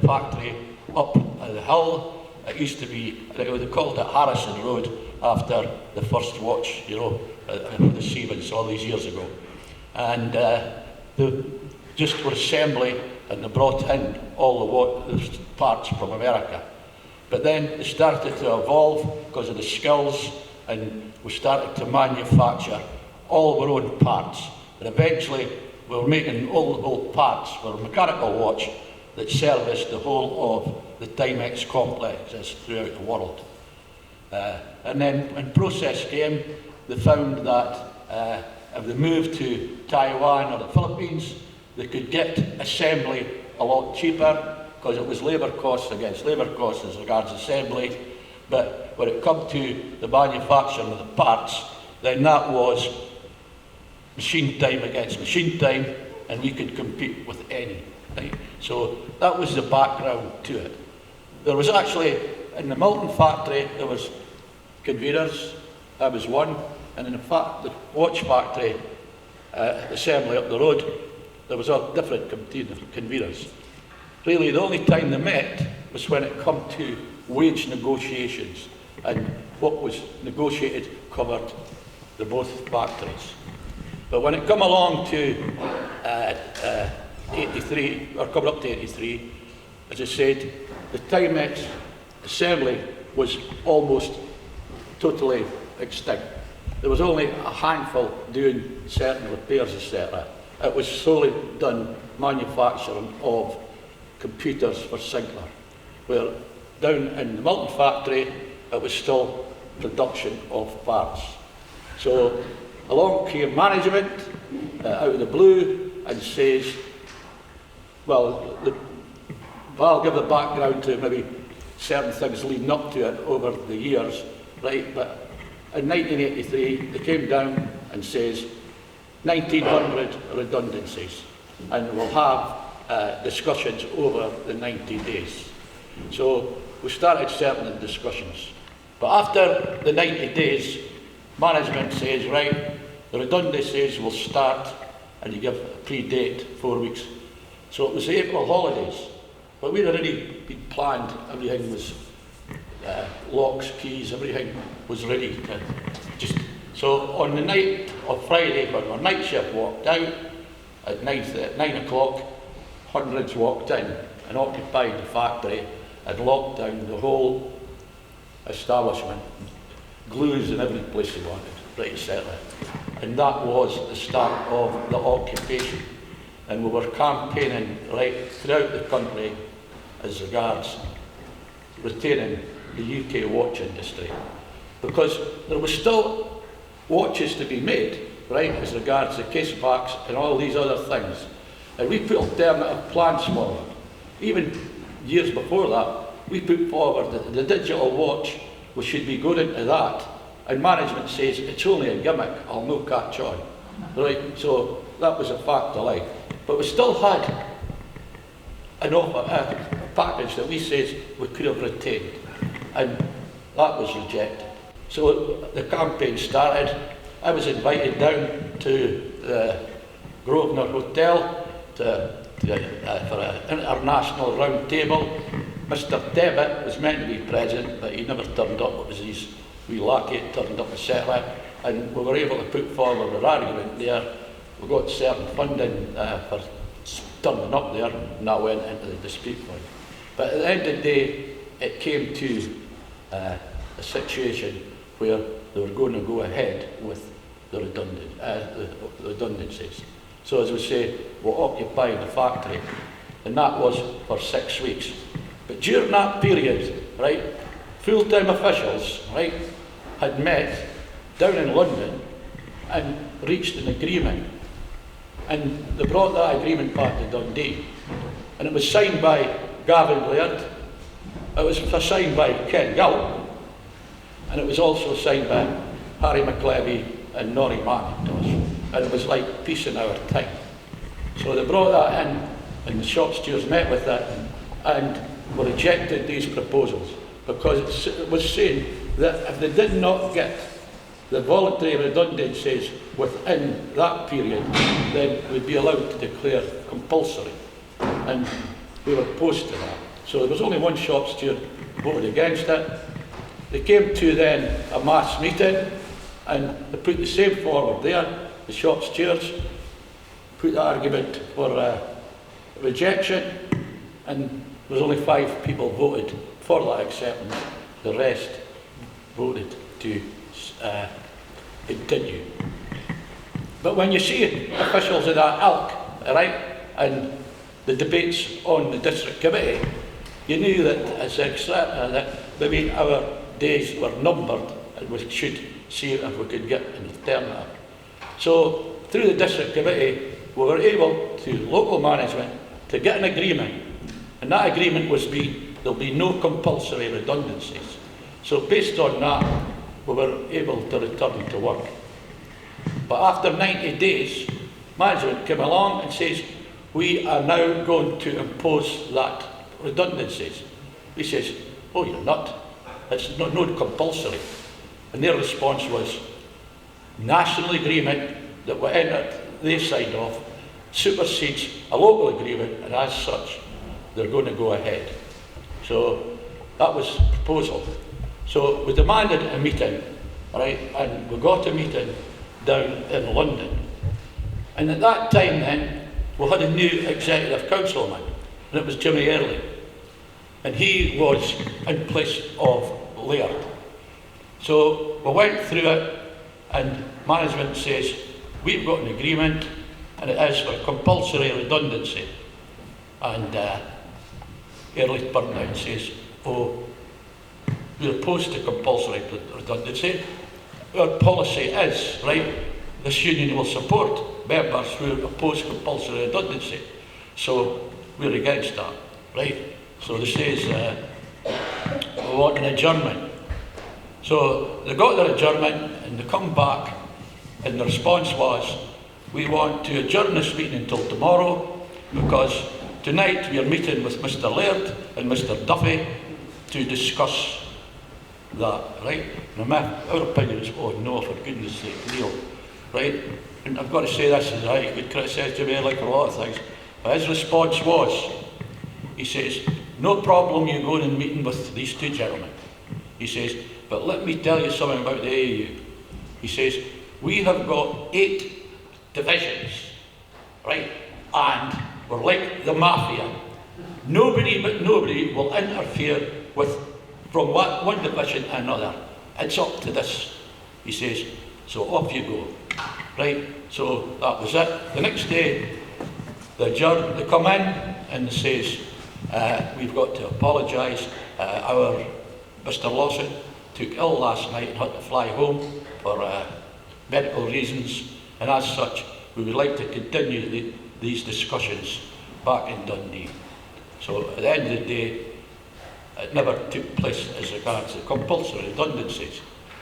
factory up at the hill, it used to be, they called it Harrison Road after the first watch, you know, the Siemens all these years ago. And they just were assembly, and they brought in all the parts from America. But then they started to evolve because of the skills, and we started to manufacture all our own parts. And eventually we were making all parts for a mechanical watch that serviced the whole of the Timex complexes throughout the world. And then when process came, they found that if they moved to Taiwan or the Philippines, they could get assembly a lot cheaper because it was labour costs against labour costs as regards assembly. But when it come to the manufacturing of the parts, then that was machine time against machine time, and we could compete with any. Right? So that was the background to it. There was actually, in the Milton factory, there was conveyors, that was one, and in the watch factory, assembly up the road, there was all different conveyors. Really, the only time they met was when it come to wage negotiations, and what was negotiated covered the both factories. But when it come along to 83, or coming up to 83, as I said, the Timex assembly was almost totally extinct. There was only a handful doing certain repairs, etc. It was solely done manufacturing of computers for Sinclair, where down in the Milton factory, it was still production of parts. So along came management out of the blue and says, well, I'll give the background to maybe certain things leading up to it over the years, right? But in 1983, they came down and says 1,900 redundancies, and we'll have discussions over the 90 days. So we started certain discussions. But after the 90 days, management says, right, the redundancies will start, and you give a pre-date, 4 weeks. So it was the April holidays, but we'd already been planned, everything was locks, keys, everything was ready to just. So on the night of Friday, when our night shift walked out, at 9 o'clock, hundreds walked in and occupied the factory and locked down the whole establishment, glues in every place they wanted, right, etc. And that was the start of the occupation. And we were campaigning right throughout the country as regards retaining the UK watch industry, because there was still watches to be made, right, as regards the case backs and all these other things. And we put alternative plans forward. Even years before that, we put forward that the digital watch, we should be going into that. And management says, it's only a gimmick, I'll no catch on. Right, so that was a fact of life. But we still had an offer, a package that we says we could have retained. And that was rejected. So the campaign started. I was invited down to the Grosvenor Hotel for an international round table. Mr. Devitt was meant to be present, but he never turned up. It was his wee lackey that turned up, etc. And we were able to put forward an argument there. We got certain funding for turning up there, and that went into the dispute point. But at the end of the day, it came to a situation where they were going to go ahead with the redundancies. So as we say, we'll occupy the factory. And that was for 6 weeks. But during that period, right, full-time officials, right, had met down in London and reached an agreement. And they brought that agreement back to Dundee. And it was signed by Gavin Laird, it was signed by Ken Gill, and it was also signed by Harry McLevy and Norrie McIntosh. And it was like peace in our time. So they brought that in, and the shop stewards met with it and rejected these proposals because it was saying that if they did not get the voluntary redundancies within that period, then we'd be allowed to declare compulsory. And we were opposed to that. So there was only one shop steward who voted against it. They came to then a mass meeting and they put the same forward there. The shop stewards put the argument for rejection, and there was only 5 people voted for that acceptance. The rest voted to continue. But when you see officials of that ilk, right, and the debates on the district committee, you knew that maybe our days were numbered and we should see if we could get an alternative. So through the district committee, we were able to local management to get an agreement, and that agreement was there'll be no compulsory redundancies. So based on that, we were able to return to work. But after 90 days, management came along and says, we are now going to impose that redundancies. He says, oh, you're not. It's not compulsory. And their response was, national agreement that we entered, they signed off, supersedes a local agreement, and as such, they're going to go ahead. So that was the proposal. So we demanded a meeting, right, and we got a meeting down in London. And at that time then, we had a new executive councilman, and it was Jimmy Early. And he was in place of Laird. So we went through it, and management says, we've got an agreement, and it is for compulsory redundancy. And Early turned down and says, oh, we're opposed to compulsory redundancy. Our policy is, right, this union will support members who oppose compulsory redundancy. So we're against that, right? So they says, we want an adjournment. So they got their adjournment and they come back, and the response was, we want to adjourn this meeting until tomorrow because tonight we are meeting with Mr. Laird and Mr. Duffy to discuss that, right? And our opinion is, oh no, for goodness sake, Neil, right? And I've got to say this, is right, you could criticise Jimmy like a lot of things, but his response was, he says, no problem you going and meeting with these two gentlemen. He says, but let me tell you something about the AAU. He says, we have got 8 divisions, right? And we're like the mafia. Nobody but nobody will interfere from one division to another. It's up to this. He says, so off you go. Right? So that was it. The next day, they come in and they says, we've got to apologise. Our Mr. Lawson took ill last night and had to fly home for medical reasons, and as such, we would like to continue these discussions back in Dundee. So at the end of the day, it never took place as regards the compulsory redundancies.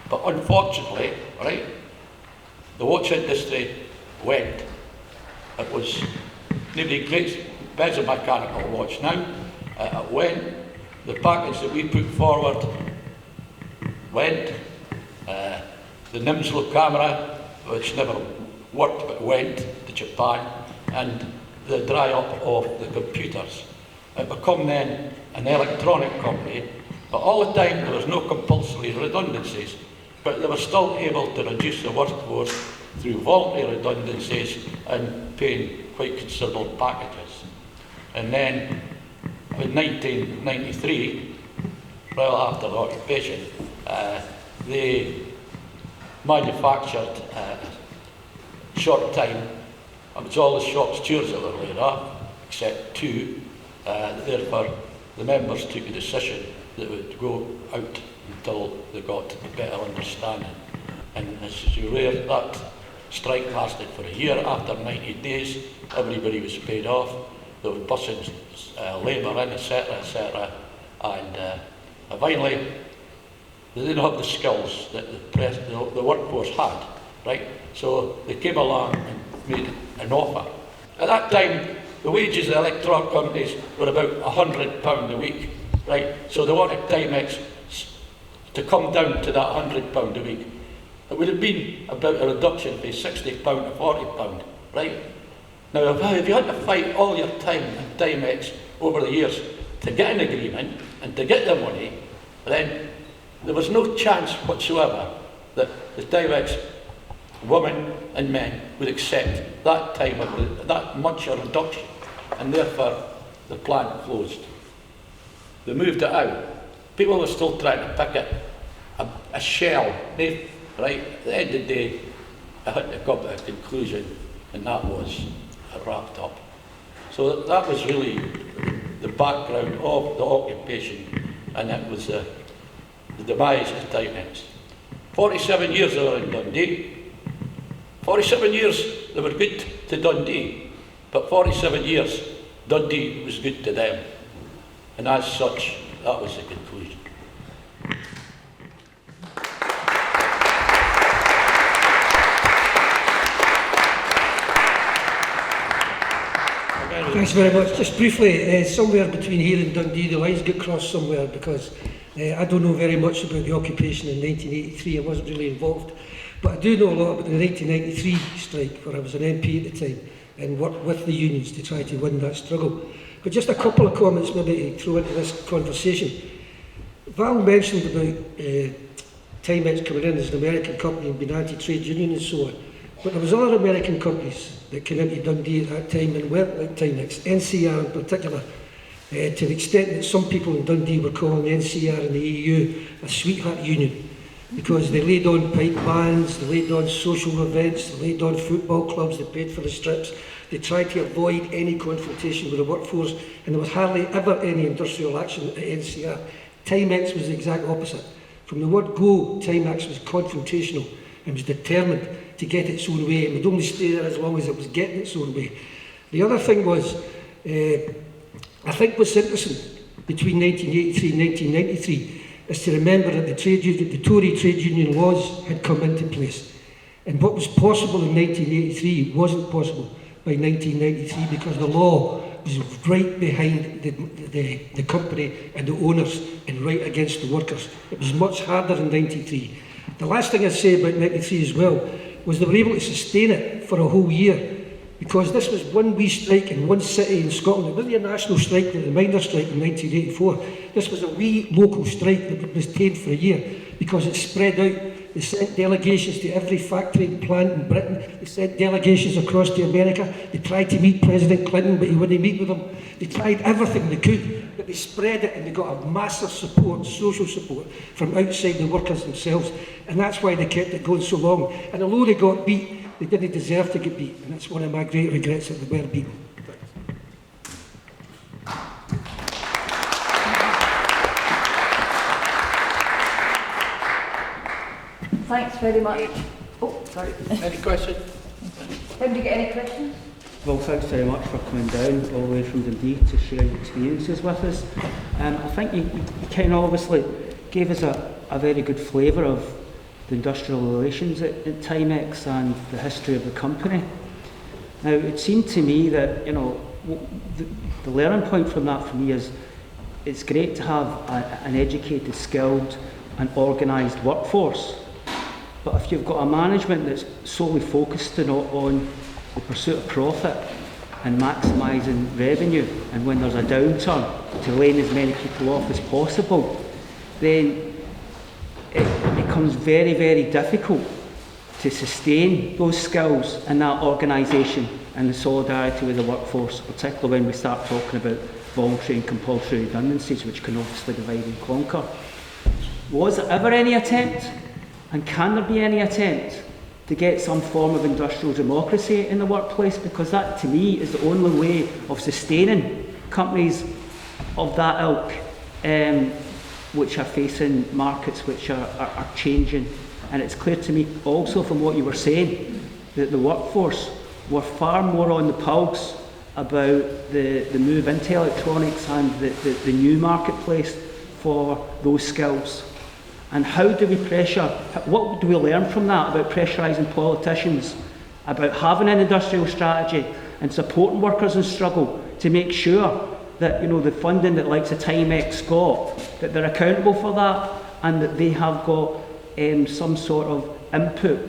But unfortunately, right, the watch industry went. It was nearly great, better mechanical watch now. It went. The package that we put forward went. The Nimslow camera, which never worked but went to Japan, and the dry up of the computers. It became then an electronic company, but all the time there was no compulsory redundancies, but they were still able to reduce the workforce through voluntary redundancies and paying quite considerable packages. And then in 1993, well after the occupation, they manufactured short time It was all the shop stewards that were laid off, except 2. Therefore, the members took a decision that would go out until they got a better understanding. And as you're aware, that strike lasted for a year. After 90 days, everybody was paid off. There was bussing labour in, etc. And finally, they didn't have the skills that the workforce had, right? So they came along and made an offer. At that time, the wages of the electronic companies were about £100 a week, right? So they wanted Timex to come down to that £100 a week. It would have been about a reduction from £60 to £40, right? Now, if you had to fight all your time in Timex over the years to get an agreement and to get the money, then there was no chance whatsoever that the Timex women and men would accept that time of that much a reduction, and therefore the plant closed. They moved it out. People were still trying to picket a shell, right? At the end of the day, I had to come to a conclusion, and that was wrapped up. So that was really the background of the occupation, and it was the demise of Timex. 47 years they were in Dundee. 47 years they were good to Dundee, but 47 years Dundee was good to them. And as such, that was the conclusion. Thanks very much. Just briefly, somewhere between here and Dundee, the lines get crossed somewhere because I don't know very much about the occupation in 1983. I wasn't really involved. But I do know a lot about the 1993 strike, where I was an MP at the time and worked with the unions to try to win that struggle. But just a couple of comments maybe to throw into this conversation. Val mentioned about Timex coming in as an American company and being anti-trade union and so on. But there was other American companies that came into Dundee at that time and weren't like Timex, NCR in particular, to the extent that some people in Dundee were calling the NCR and the EU a sweetheart union, because they laid on pipe bands, they laid on social events, they laid on football clubs, they paid for the strips, they tried to avoid any confrontation with the workforce, and there was hardly ever any industrial action at NCR. Timex was the exact opposite. From the word go, Timex was confrontational and was determined to get its own way, and would only stay there as long as it was getting its own way. The other thing was, I think what's interesting between 1983 and 1993 is to remember that the Tory trade union laws had come into place. And what was possible in 1983 wasn't possible by 1993 because the law was right behind the company and the owners and right against the workers. It was much harder in 93. The last thing I'd say about 93 as well was they were able to sustain it for a whole year, because this was one wee strike in one city in Scotland. It wasn't a national strike like the miners' strike in 1984. This was a wee local strike that was tamed for a year because it spread out. They sent delegations to every factory and plant in Britain. They sent delegations across to America. They tried to meet President Clinton, but he wouldn't meet with them. They tried everything they could, but they spread it, and they got a massive support, social support, from outside the workers themselves. And that's why they kept it going so long. And although they got beat, they didn't deserve to get beat, and that's one of my great regrets, that they were beaten. Thanks very much. Oh, sorry. Any questions? Did you get any questions? Well, thanks very much for coming down all the way from Dundee to share your experiences with us. I think you kind of obviously gave us a very good flavour of the industrial relations at Timex and the history of the company. Now, it seemed to me that, you know, the learning point from that for me is it's great to have an educated, skilled and organised workforce. But if you've got a management that's solely focused on the pursuit of profit and maximising revenue, and when there's a downturn, to laying as many people off as possible, then it becomes very, very difficult to sustain those skills and that organisation and the solidarity with the workforce, particularly when we start talking about voluntary and compulsory redundancies, which can obviously divide and conquer. Was there ever any attempt, and can there be any attempt, to get some form of industrial democracy in the workplace, because that to me is the only way of sustaining companies of that ilk, which are facing markets which are changing. And it's clear to me also from what you were saying that the workforce were far more on the pulse about the move into electronics and the new marketplace for those skills. And how do we pressure, what do we learn from that about pressurising politicians, about having an industrial strategy and supporting workers in struggle to make sure that, you know, the funding that likes of Timex got, that they're accountable for that, and that they have got some sort of input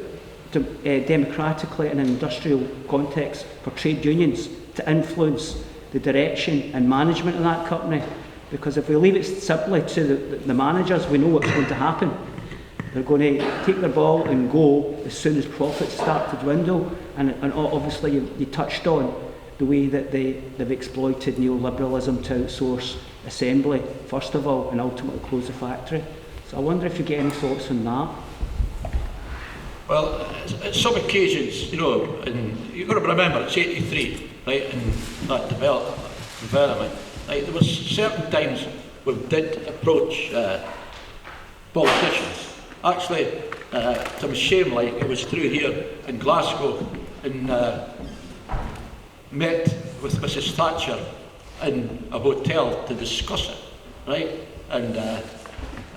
to, democratically in an industrial context for trade unions to influence the direction and management of that company. Because if we leave it simply to the managers, we know what's going to happen. They're going to take their ball and go as soon as profits start to dwindle. And obviously you touched on the way that they've exploited neoliberalism to outsource assembly, first of all, and ultimately close the factory. So I wonder if you get any thoughts on that. Well, at some occasions, you know, and you've got to remember, it's 83, right, and that development. Right, there was certain times we did approach politicians. Actually, to my shame, like, it was through here in Glasgow and met with Mrs. Thatcher in a hotel to discuss it, right? And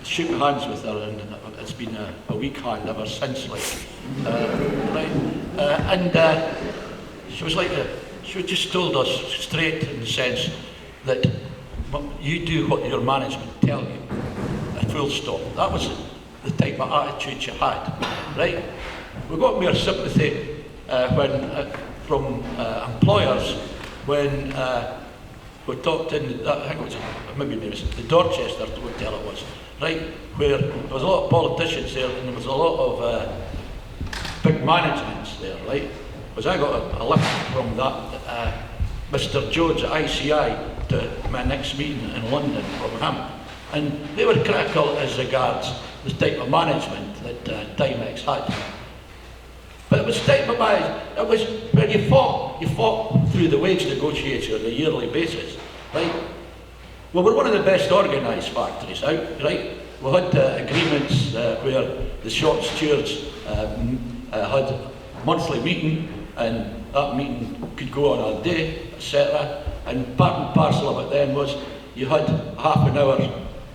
shook hands with her, and it's been a weak hand ever since, like, right? And she was like, she just told us straight in the sense that you do what your management tell you, a full stop. That was the type of attitude she had, right? We got more sympathy from employers when we talked in, I think it was, maybe it was the Dorchester hotel it was, right, where there was a lot of politicians there and there was a lot of big managements there, right? Because I got a lift from that Mr. Jones at ICI to my next meeting in London from him, and they were critical as regards the type of management that Timex had. But it was type of management, it was when you fought through the wage negotiation on a yearly basis, right? Well, we're one of the best organised factories out, right? We had agreements where the shop stewards had a monthly meeting, and that meeting could go on all day, etc. And part and parcel of it then was you had a half an hour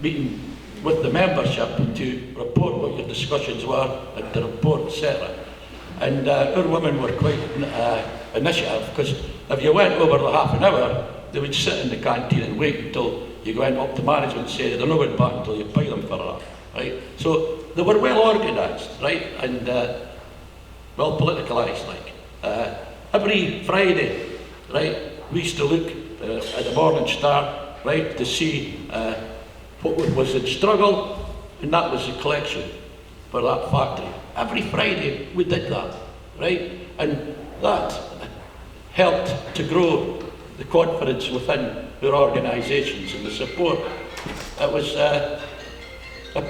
meeting with the membership to report what your discussions were and to report, etc. And our women were quite initiative, because if you went over the half an hour, they would sit in the canteen and wait until you went up to management and say they're not going back until you pay them for that, right? So they were well organised, right, and well politicalised, like. Every Friday, right, we used to look at the Morning Star, right, to see what was in struggle, and that was the collection for that factory. Every Friday we did that, right, and that helped to grow the confidence within our organisations and the support. It was a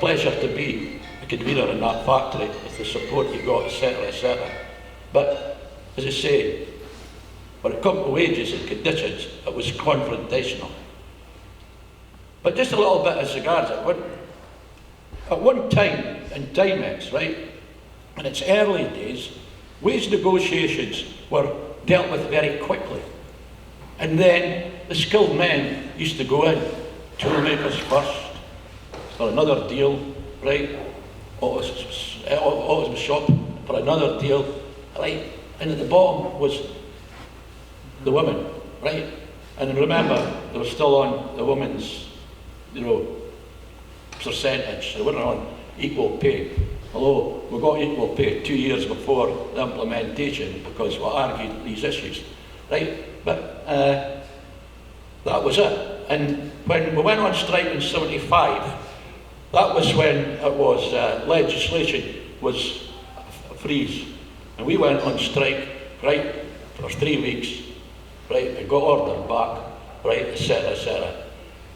pleasure to be a convener in that factory with the support you got, etc., etc. But as I say, when it comes to wages and conditions, it was confrontational. But just a little bit as regards it. At one time in Timex, right, in its early days, wage negotiations were dealt with very quickly. And then the skilled men used to go in, toolmakers first, for another deal, right, auto shop for another deal, right, and at the bottom was the women, right? And remember, they were still on the women's, you know, percentage. They weren't on equal pay. Although we got equal pay 2 years before the implementation because we argued these issues, right? But that was it. And when we went on strike in '75, that was when it was legislation was a freeze. And we went on strike, right, for 3 weeks, right, and got ordered back, right, etc., etc.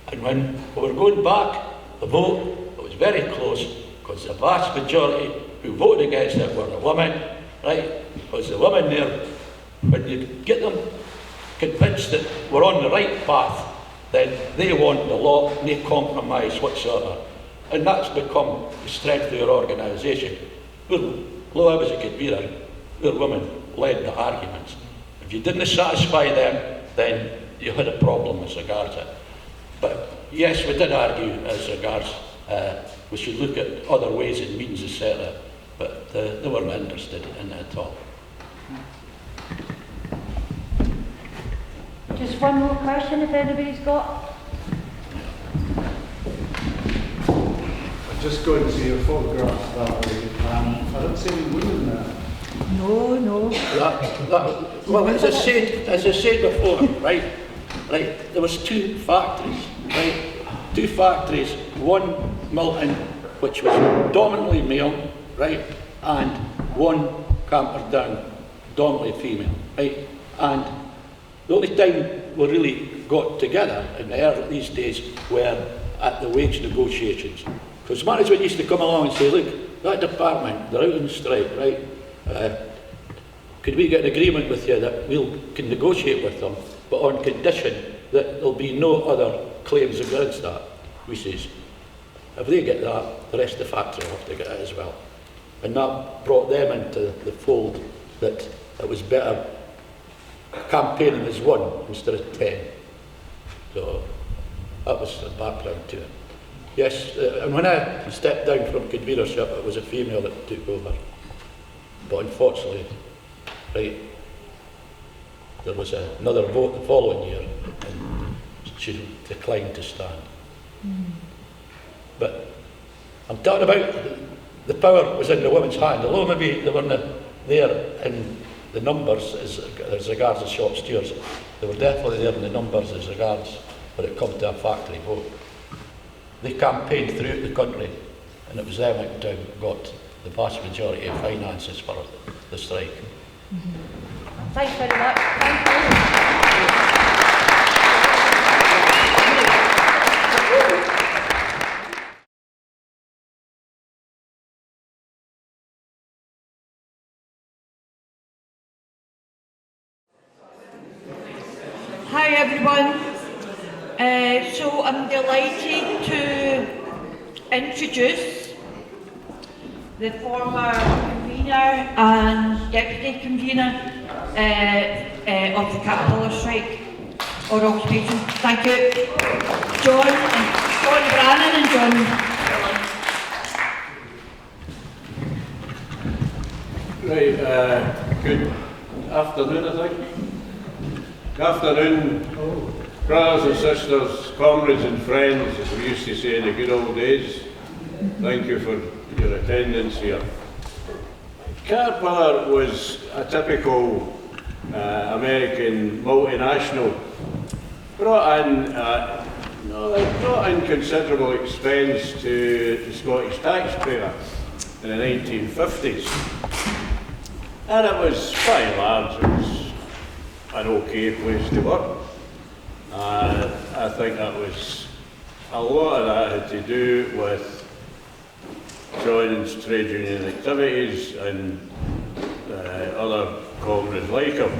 And when we were going back, the vote, it was very close, because the vast majority who voted against it were the women, right? Because the women there, when you get them convinced that we're on the right path, then they want the law, no compromise whatsoever. And that's become the strength of your organisation. Though I was a convener, our women led the arguments. If you didn't satisfy them, then you had a problem as regards it. But yes, we did argue as regards we should look at other ways and means, etc. But they weren't interested in it at all. Just one more question if anybody's got. I'm just going to see your photograph that way. I don't see any women there. No. Well, as I said before, right, there was two factories, right? Two factories, one Milton, which was dominantly male, right, and one Camperdown, dominantly female, right? And the only time we really got together in these days were at the wage negotiations. Because management used to come along and say, look, that department, they're out on strike, right? Could we get an agreement with you that we can negotiate with them, but on condition that there'll be no other claims against that? We says, if they get that, the rest of the factory will have to get it as well. And that brought them into the fold that it was better campaigning as one instead of 10. So that was the background to it. Yes, and when I stepped down from convenership, it was a female that took over. But unfortunately, right, there was another vote the following year, and she declined to stand. But I'm talking about the power was in the women's hand. Although maybe they weren't there in the numbers as regards the shop stewards, they were definitely there in the numbers as regards when it come to a factory vote. They campaigned throughout the country, and it was them that got the vast majority of finances for the strike. Thanks very much. Thank you. Hi everyone. So I'm delighted to introduce the former convener and deputy convener of the Caterpillar strike or occupation. Thank you, John Brannan and John. Right, good afternoon, I think. Good afternoon, brothers and sisters, comrades and friends, as we used to say in the good old days. Thank you for your attendance here. Caterpillar was a typical American multinational, brought in considerable expense to the Scottish taxpayer in the 1950s. And it was, by and large, it was an okay place to work. I think that was, a lot of that had to do with joining trade union activities and other comrades like him.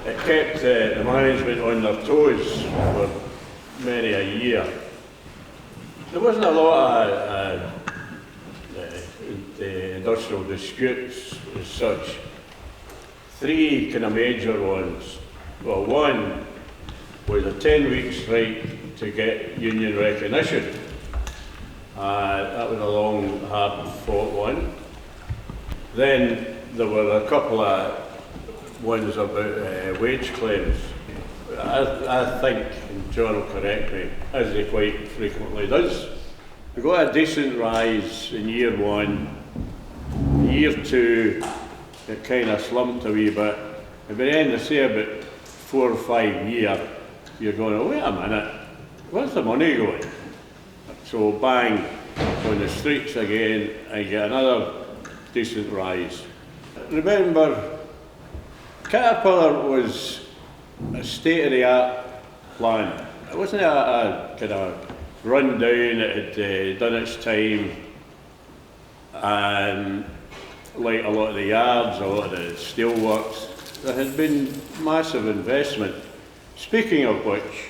It kept the management on their toes for many a year. There wasn't a lot of industrial disputes as such. Three kind of major ones. Well, one was a 10-week strike to get union recognition. That was a long, hard-fought one. Then there were a couple of ones about wage claims. I think, and John will correct me, as he quite frequently does, we got a decent rise in year one. Year two, it kind of slumped a wee bit. And by the end of, say, about 4 or 5 years, you're going, oh, wait a minute, where's the money going? So bang, on the streets again, I get another decent rise. Remember, Caterpillar was a state-of-the-art plant. It wasn't a kind of run down, it had done its time. like a lot of the yards, a lot of the steelworks, there had been massive investment. Speaking of which,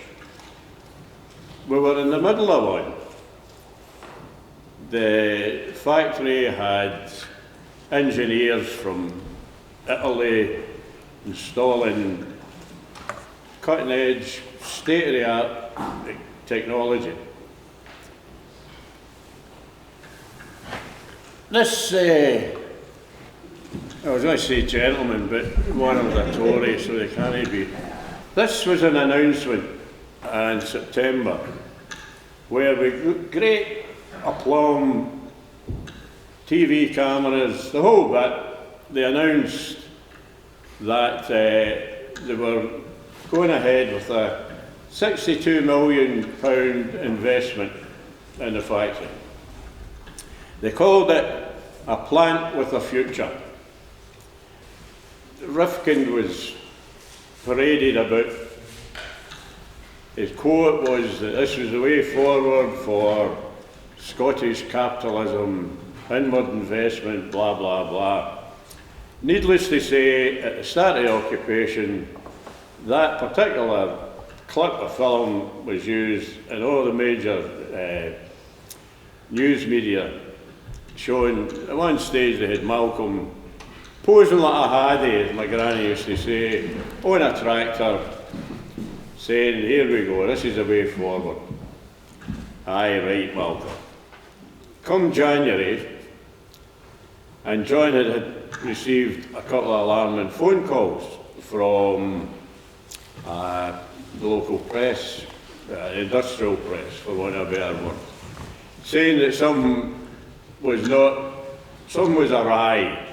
we were in the middle of one. The factory had engineers from Italy installing cutting-edge, state-of-the-art technology. This, I was going to say gentleman, but one of the Tories, so they can't be. This was an announcement in September where with great aplomb, TV cameras, the whole bit, they announced that they were going ahead with a £62 million investment in the factory. They called it a plant with a future. Rifkind was paraded about. His quote was that this was the way forward for Scottish capitalism, inward investment, blah, blah, blah. Needless to say, at the start of the occupation, that particular clip of film was used in all the major news media, showing at one stage they had Malcolm posing like a haddy, as my granny used to say, on a tractor, saying, here we go, this is the way forward. Aye, right, Malcolm. Come January, and John had received a couple of alarming phone calls from the local press, industrial press, for want of a better word, saying that something was awry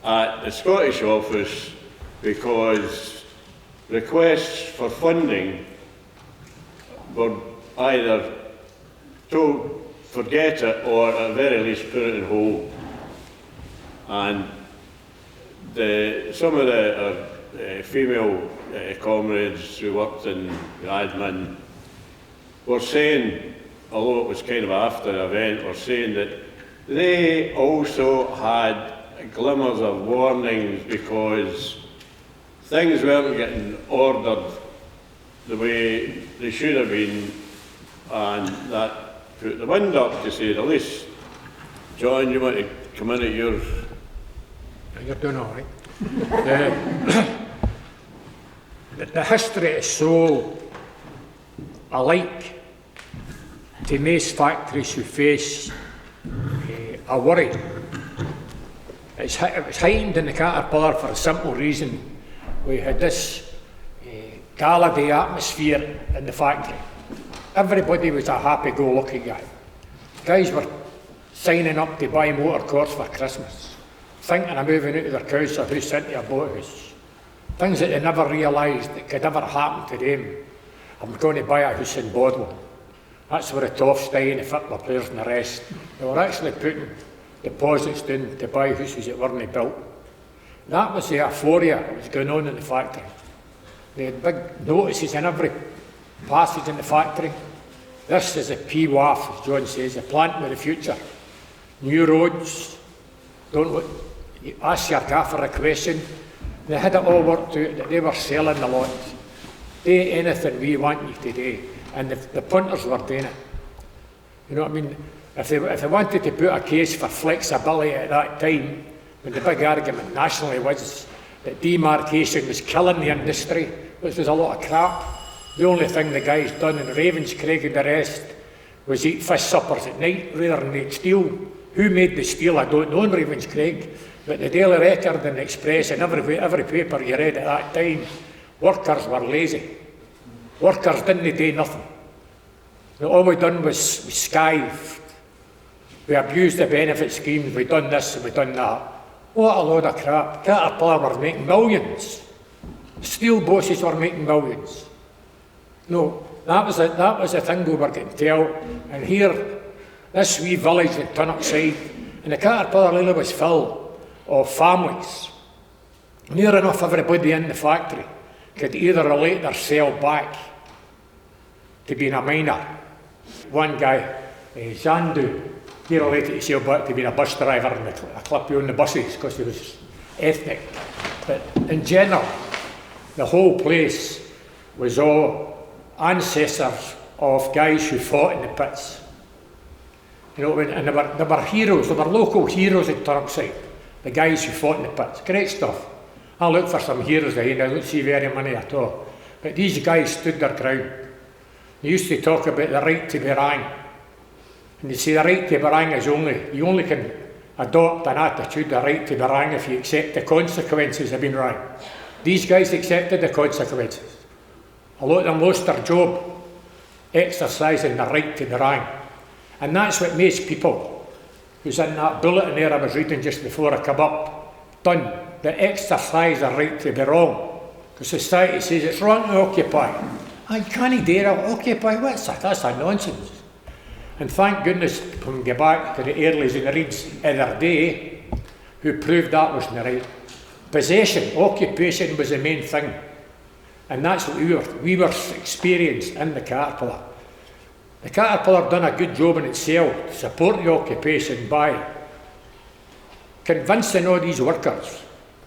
at the Scottish office because requests for funding were either told forget it or at the very least put it in hold. And some of the female comrades who worked in admin were saying, although it was kind of after the event, were saying that they also had glimmers of warnings because things weren't getting ordered the way they should have been, and that put the wind up, to say the least. John, you want to come in at yours? You're doing all right. The history is so alike to most factories who face a worry. It was heightened in the Caterpillar for a simple reason. We had this gala day atmosphere in the factory. Everybody was a happy-go-lucky guy. Guys were signing up to buy motor cars for Christmas, thinking of moving out of their house or house into a boat house. Things that they never realised that could ever happen to them. I'm going to buy a house in Bodwell. That's where the Toffs die and the football players and the rest. They were actually putting deposits down to buy houses that weren't built. That was the euphoria that was going on in the factory. They had big notices in every passage in the factory. This is a PWAF, as John says, a plant with the future. New roads, you ask your gaffer a question. They had it all worked out that they were selling the lot. Do anything we want you to do. And the punters were doing it. You know what I mean? If they wanted to put a case for flexibility at that time, when the big argument nationally was that demarcation was killing the industry, which was a lot of crap. The only thing the guys done in Ravenscraig and the rest was eat fish suppers at night rather than make steel. Who made the steel? I don't know in Ravenscraig, but the Daily Record and the Express and every paper you read at that time, workers were lazy. Workers didn't do nothing. All we done was skive. We abused the benefit schemes, we done this and we done that. What a load of crap. Caterpillar were making millions. Steel bosses were making millions. No, that was the thing we were getting told. And here, this wee village in Tunnockside, and the Caterpillar really was full of families. Near enough everybody in the factory could either relate themselves back to being a miner. One guy, Zandu, He related to sail back to being a bus driver and a clippy on the buses because he was ethnic. But in general, the whole place was all ancestors of guys who fought in the pits. You know, and there were heroes, there were local heroes in Turkside, the guys who fought in the pits. Great stuff. I look for some heroes there, and I don't see very many at all. But these guys stood their ground. They used to talk about the right to be wrong. And they say the right to be wrong is you only can adopt an attitude, the right to be wrong, if you accept the consequences of being wrong. These guys accepted the consequences. A lot of them lost their job exercising the right to be wrong. And that's what most people who's in that bulletin there I was reading just before I come up done. They exercise the right to be wrong. Because society says it's wrong to occupy. I can't dare occupy, what's that? That's a nonsense. And thank goodness we can go back to the Earleys and the Reeds the other day who proved that wasn't right. Possession, occupation was the main thing. And that's what we were experienced in the Caterpillar. The Caterpillar done a good job in itself to support the occupation by convincing all these workers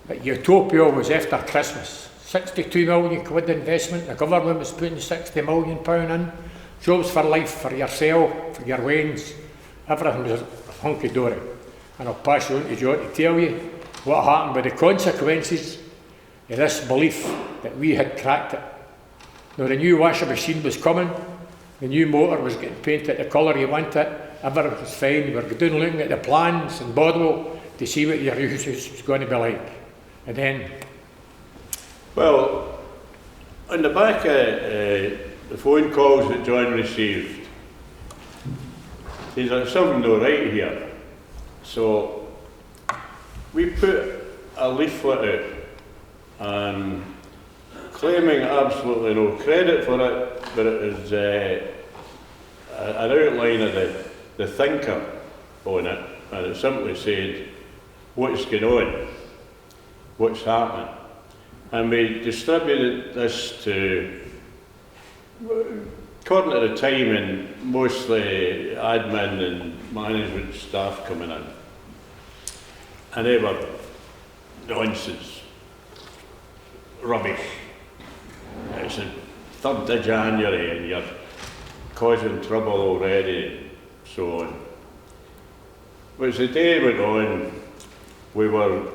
that utopia was after Christmas. 62 million quid investment, the government was putting 60 million pound in, jobs for life, for yourself, for your wains, everything was hunky-dory. And I'll pass you on to John to tell you what happened with the consequences of this belief that we had cracked it. Now the new washing machine was coming, the new motor was getting painted the colour you wanted, everything was fine. We were doing looking at the plans in Bodwell to see what your usage was going to be like. And then... Well, on the back of the phone calls that John received, there's something no right here. So we put a leaflet out claiming absolutely no credit for it, but it was an outline of the thinker on it, and it simply said what's going on, what's happening. And we distributed this to, according to the time, and mostly admin and management staff coming in. And they were nonsense, rubbish. It's the 3rd of January and you're causing trouble already, and so on. But as the day went on, we were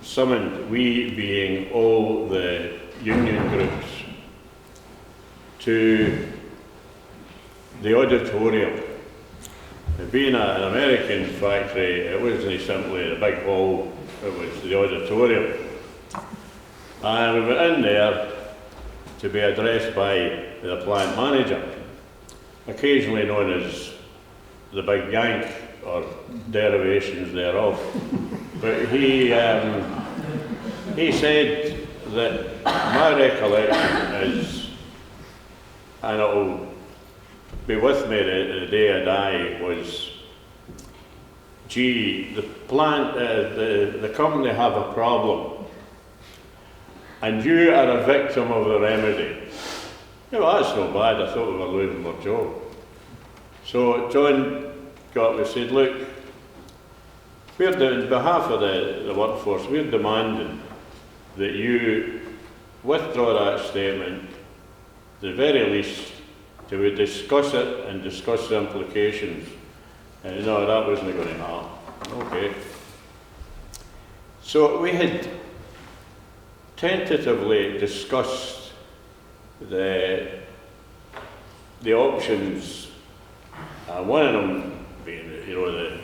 summoned, we being all the union groups, to the auditorium. Being an American factory, it wasn't simply the big hall, it was the auditorium. And we went in there to be addressed by the plant manager, occasionally known as the Big Yank, or derivations thereof. But he said that my recollection is, and it'll be with me the day I die, was, gee, the plant, the company have a problem, and you are a victim of the remedy. Yeah, well, that's no bad. I thought we were losing our job. So John got me and said, look, on behalf of the workforce, we're demanding that you withdraw that statement, at the very least, till we discuss it and discuss the implications. And no, that wasn't going to happen. Okay. So we had tentatively discussed the options, one of them being, the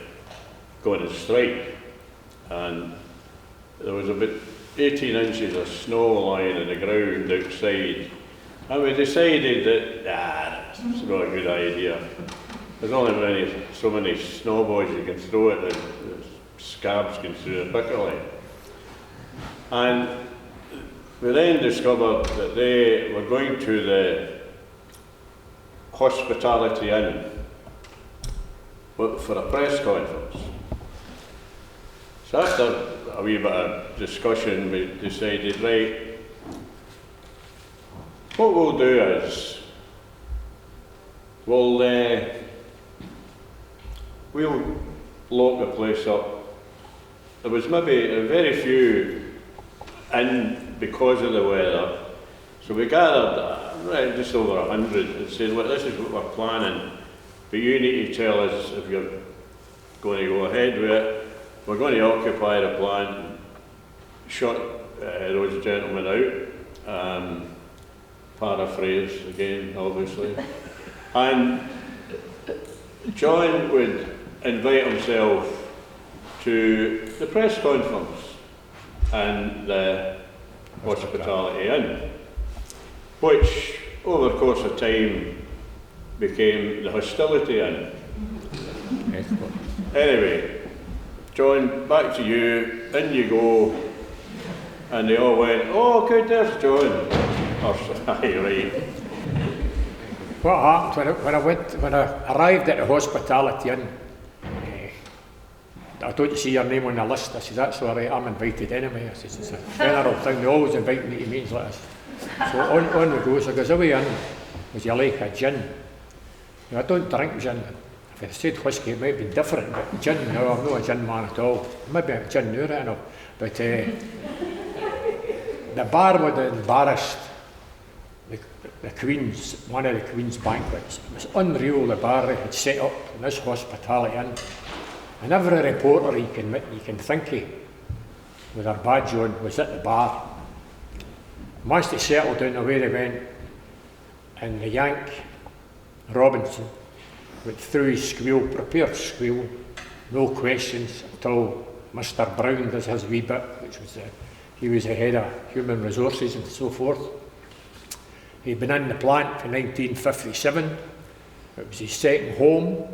going to strike, and there was about 18 inches of snow lying on the ground outside, and we decided that, that's not a good idea. There's only so many snowballs you can throw at the scabs can through the picket line. And we then discovered that they were going to the Hospitality Inn for a press conference. So after a wee bit of discussion, we decided, right, what we'll do is, we'll we'll lock the place up. There was maybe a very few in because of the weather, so we gathered just over 100 and said, look, this is what we're planning, but you need to tell us if you're going to go ahead with it. We're going to occupy the plant, shut those gentlemen out, paraphrase again, obviously. And John would invite himself to the press conference and the Hospitality Inn, which over the course of time became the Hostility Inn. Anyway, John, back to you, in you go. And they all went, oh good, there's John. Aye, right. What happened when I arrived at the Hospitality Inn, I don't see your name on the list. I said, that's all right, I'm invited anyway. I said, it's a general thing, they always invite me to meetings like this. So on we go, so I goes away in, would you like a gin? Now, I don't drink gin. If I said whiskey, it might be different, but gin, no, I'm not a gin man at all. Maybe I'm a gin now, I know. But the bar would have embarrassed the Queen's, one of the Queen's banquets. It was unreal, the bar they had set up in this Hospitality Inn. And every reporter you can think of with their badge on was at the bar. Once they settled down, away they went, and the Yank, Robinson, went through his squeal, prepared squeal, no questions until Mr. Brown does his wee bit, which was he was the head of human resources and so forth. He'd been in the plant for 1957. It was his second home.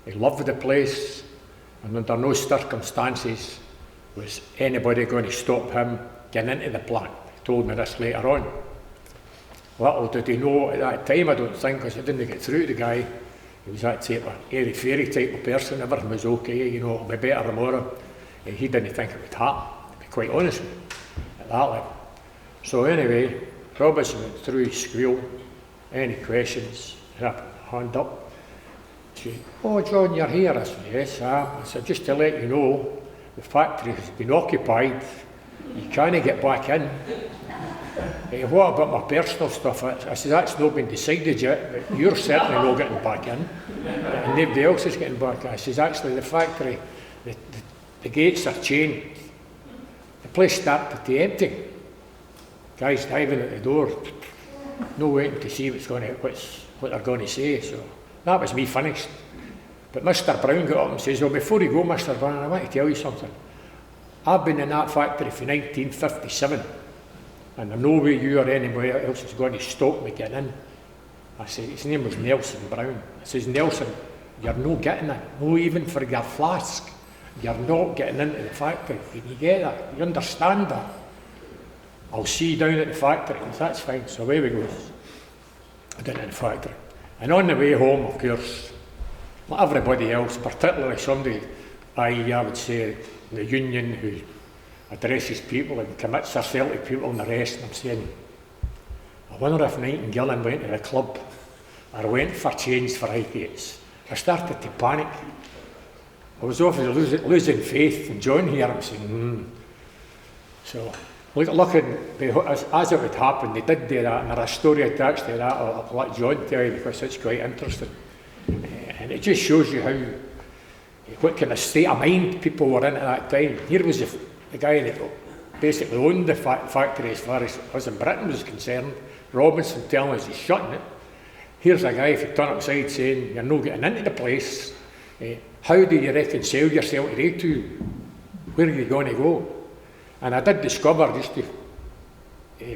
He loved the place. And under no circumstances was anybody going to stop him getting into the plant. He told me this later on. Little did he know at that time, I don't think, because I didn't get through to the guy. He was that type of airy-fairy type of person, everything was okay, you know, it'll be better tomorrow. And he didn't think it would happen, to be quite honest with you, at that level. So anyway, Robinson went through his squeal. Any questions? Hand up. She said, oh John, you're here. I said, yes, I said, just to let you know, the factory has been occupied. You can't get back in. What about my personal stuff? I said, that's not been decided yet, but you're certainly not getting back in. And nobody else is getting back in. I said, actually, the factory, the gates are chained. The place started to empty. Guys diving at the door, no waiting to see what they're going to say. So that was me finished. But Mr. Brown got up and says, well, before you go, Mr. Brown, I want to tell you something. I've been in that factory for 1957, and there's no way you or anybody else is going to stop me getting in. I said, his name was Nelson Brown. I says, Nelson, you're not getting in, no even for your flask. You're not getting into the factory. Can you get that? You understand that? I'll see you down at the factory. Says, that's fine. So away we go. Down at the factory. And on the way home, of course, like everybody else, particularly somebody, I would say, the union who addresses people and commits herself to people and the rest, and I'm saying, I wonder if Nightingale went to the club or went for change for Highgates. I started to panic. I was obviously losing faith in John here. I'm saying, So, looking, as it would happen, they did do that, and there's a story attached to that. I'll let John tell you because it's quite interesting. And it just shows you what kind of state of mind people were in at that time. Here was the guy that basically owned the factory as far as us in Britain was concerned. Robinson telling us he's shutting it. Here's a guy, if you turn upside, saying you're not getting into the place. How do you reconcile yourself to the two? Where are you going to go? And I did discover, just to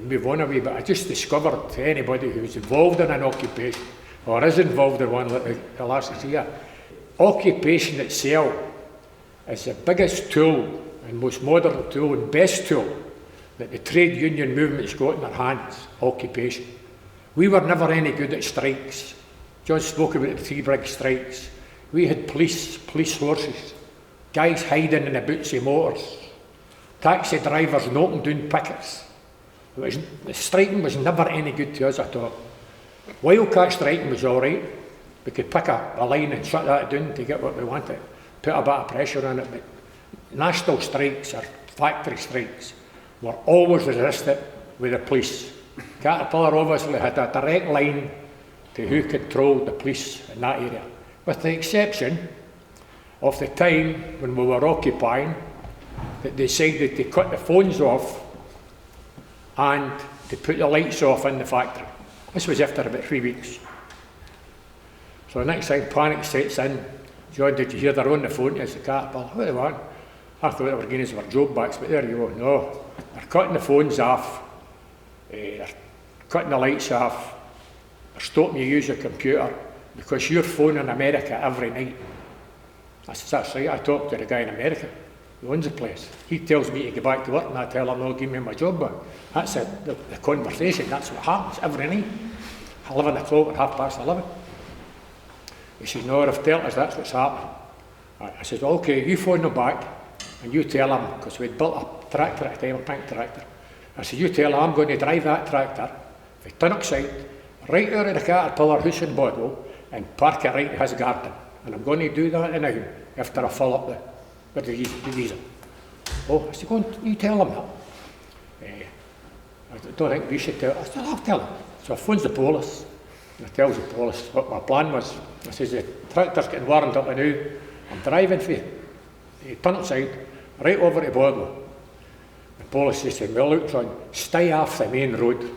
move on a wee bit, I just discovered to anybody who's involved in an occupation, or is involved in one like the last year, occupation itself is the biggest tool and most modern tool and best tool that the trade union movement's got in their hands, occupation. We were never any good at strikes. John spoke about the 3 big strikes. We had police horses, guys hiding in the boots of motors, taxi drivers knocking down pickets. The striking was never any good to us at all. Wildcat striking was all right, we could pick a line and shut that down to get what we wanted, put a bit of pressure on it. But national strikes or factory strikes were always resisted with the police. Caterpillar obviously had a direct line to who controlled the police in that area, with the exception of the time when we were occupying, that they decided to cut the phones off and to put the lights off in the factory. This was after about 3 weeks. So the next thing, panic sets in. John, did you hear they're on the phone? It's the Caterpillar. What do they want? I thought they were giving us our job backs, but there you go. No, they're cutting the phones off, they're cutting the lights off, they're stopping you use your computer because you're phoning America every night. I said, that's right. I talked to the guy in America who owns the place. He tells me to go back to work and I tell him, no, give me my job back. That's the conversation. That's what happens every night. 11 o'clock or 11:30. He said, no, they've told us that's what's happening. I said, well, okay, you phone them back and you tell them, because we'd built a tractor at the time, a pink tractor. I said, you tell them I'm going to drive that tractor from Timex right out of the Caterpillar house in Bodwell and park it right in his garden. And I'm going to do that now after I fill up the diesel. Oh, I said, go and you tell them that. I don't think we should tell. I said, I'll tell them. So I phones the police. And I tells the police what my plan was. I says, the tractor's getting warmed up now. I'm driving for Timex right over to Bodwell. The police says to me, well, look, son, stay off the main road.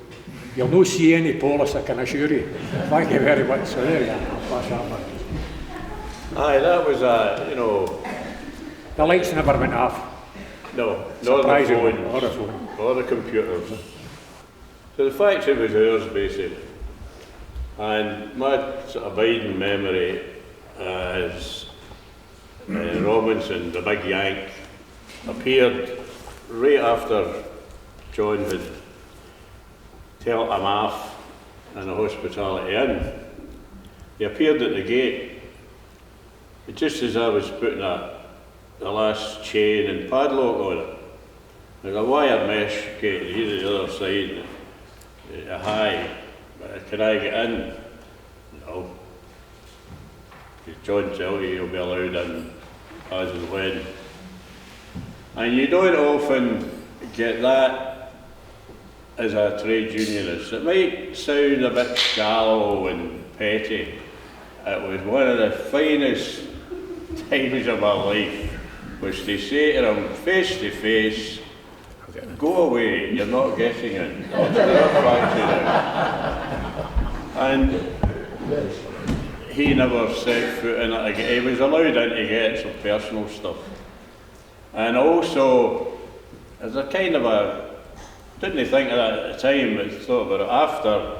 You'll not see any police, I can assure you. Thank you very much. So there you are. I'll pass that back. Aye, that was you know... The lights never went off. No, not the phones, or the computers. So the factory was ours, basically. And my sort of abiding memory is Robinson, the big Yank, appeared right after John had told him off in the Hospitality Inn. He appeared at the gate, just as I was putting the last chain and padlock on it. There's a wire mesh gate, he's at the other side. Hi, can I get in? No. John tells you you'll be allowed in as and when. And you don't often get that as a trade unionist. It might sound a bit shallow and petty. It was one of the finest times of my life, was to say to them face to face, go away, you're not getting in. And he never set foot in it again. He was allowed in to get some personal stuff. And also, as a kind of a, didn't think of that at the time, but thought about it after,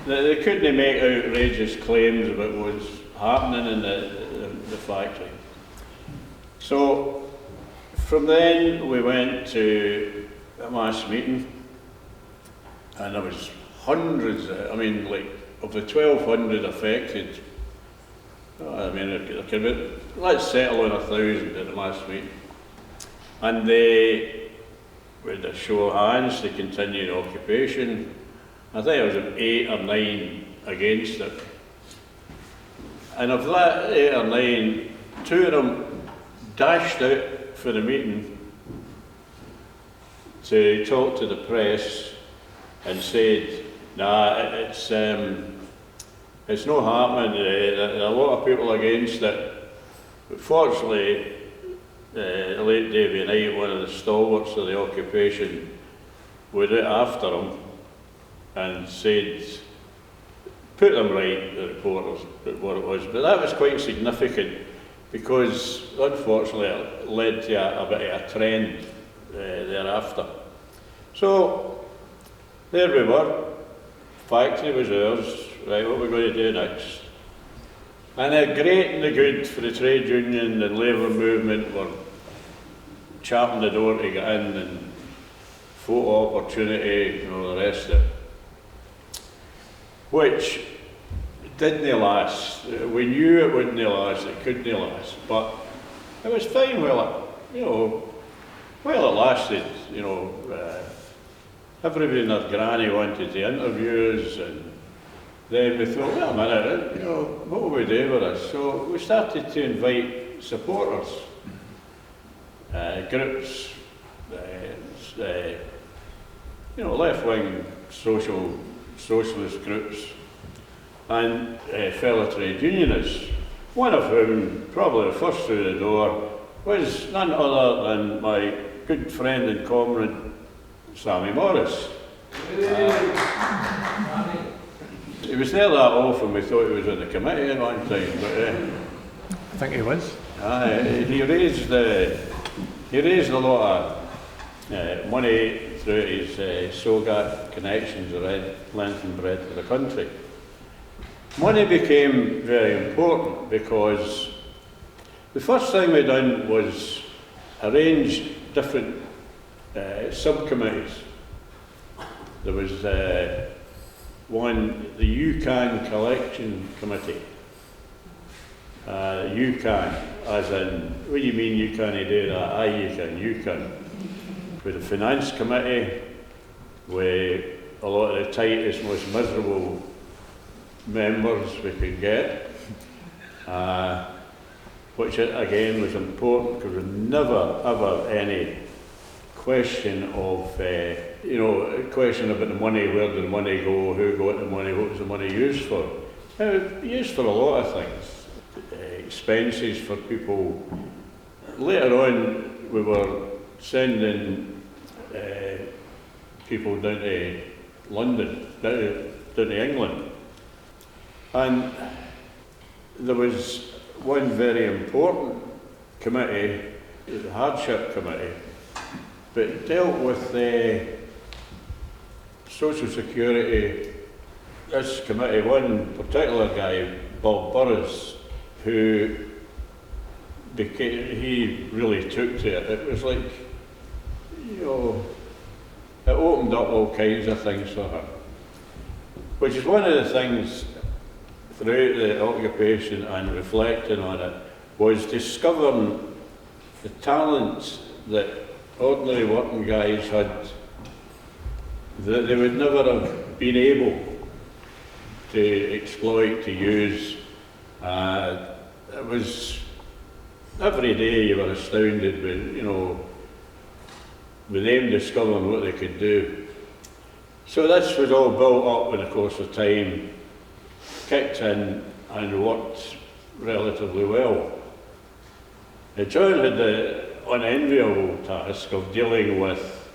they couldn't make outrageous claims about what was happening in the factory. So, from then we went to a mass meeting, and there was hundreds, I mean, like, of the 1,200 affected, I mean, there could be, let's settle on 1,000 at the mass meeting. And they, with a show of hands, to continue the occupation. I think it was 8 or 9 against it. And of that 8 or 9, 2 of them dashed out for the meeting to talk to the press and said, nah, it's not happening, there are a lot of people against it. But fortunately, the late Davy Knight, one of the stalwarts of the occupation, went out after him and said, put them right, the reporters, what it was. But that was quite significant because, unfortunately, it led to a bit of a trend thereafter. So, there we were. Factory was ours. Right, what are we going to do next? And the great and the good for the trade union and labour movement were chapping the door to get in and photo opportunity and all the rest of it. Which didn't last. We knew it wouldn't last, it couldn't last, but it was fine while it lasted, everybody and their granny wanted to interview us, and then we thought, well, a minute, what will we do with us. So we started to invite supporters, groups, left-wing socialist groups, and fellow trade unionists. One of whom, probably the first through the door, was none other than my good friend and comrade, Sammy Morris. He was there that often we thought he was in the committee at one time, but I think he was. he raised a lot of money through his SOGAT connections around length and breadth of the country. Money became very important because the first thing we done was arrange different subcommittees. There was one, the Uygun Collection Committee. Uygun, as in, what do you mean you can't do that? You can. With the Finance Committee, with a lot of the tightest, most miserable members we could get, which again was important because there was never ever any question of, question about the money, where did the money go, who got the money, what was the money used for. It was used for a lot of things, expenses for people. Later on, we were sending people down to London, down to England. And there was one very important committee, the Hardship Committee, that dealt with Social Security. This committee, one particular guy, Bob Burrows, who he really took to it. It was like, it opened up all kinds of things for her. Which is one of the things throughout the occupation and reflecting on it, was discovering the talents that ordinary working guys had, that they would never have been able to exploit, to use. It was, every day you were astounded with them discovering what they could do. So this was all built up in the course of time, kicked in and worked relatively well. John had the unenviable task of dealing with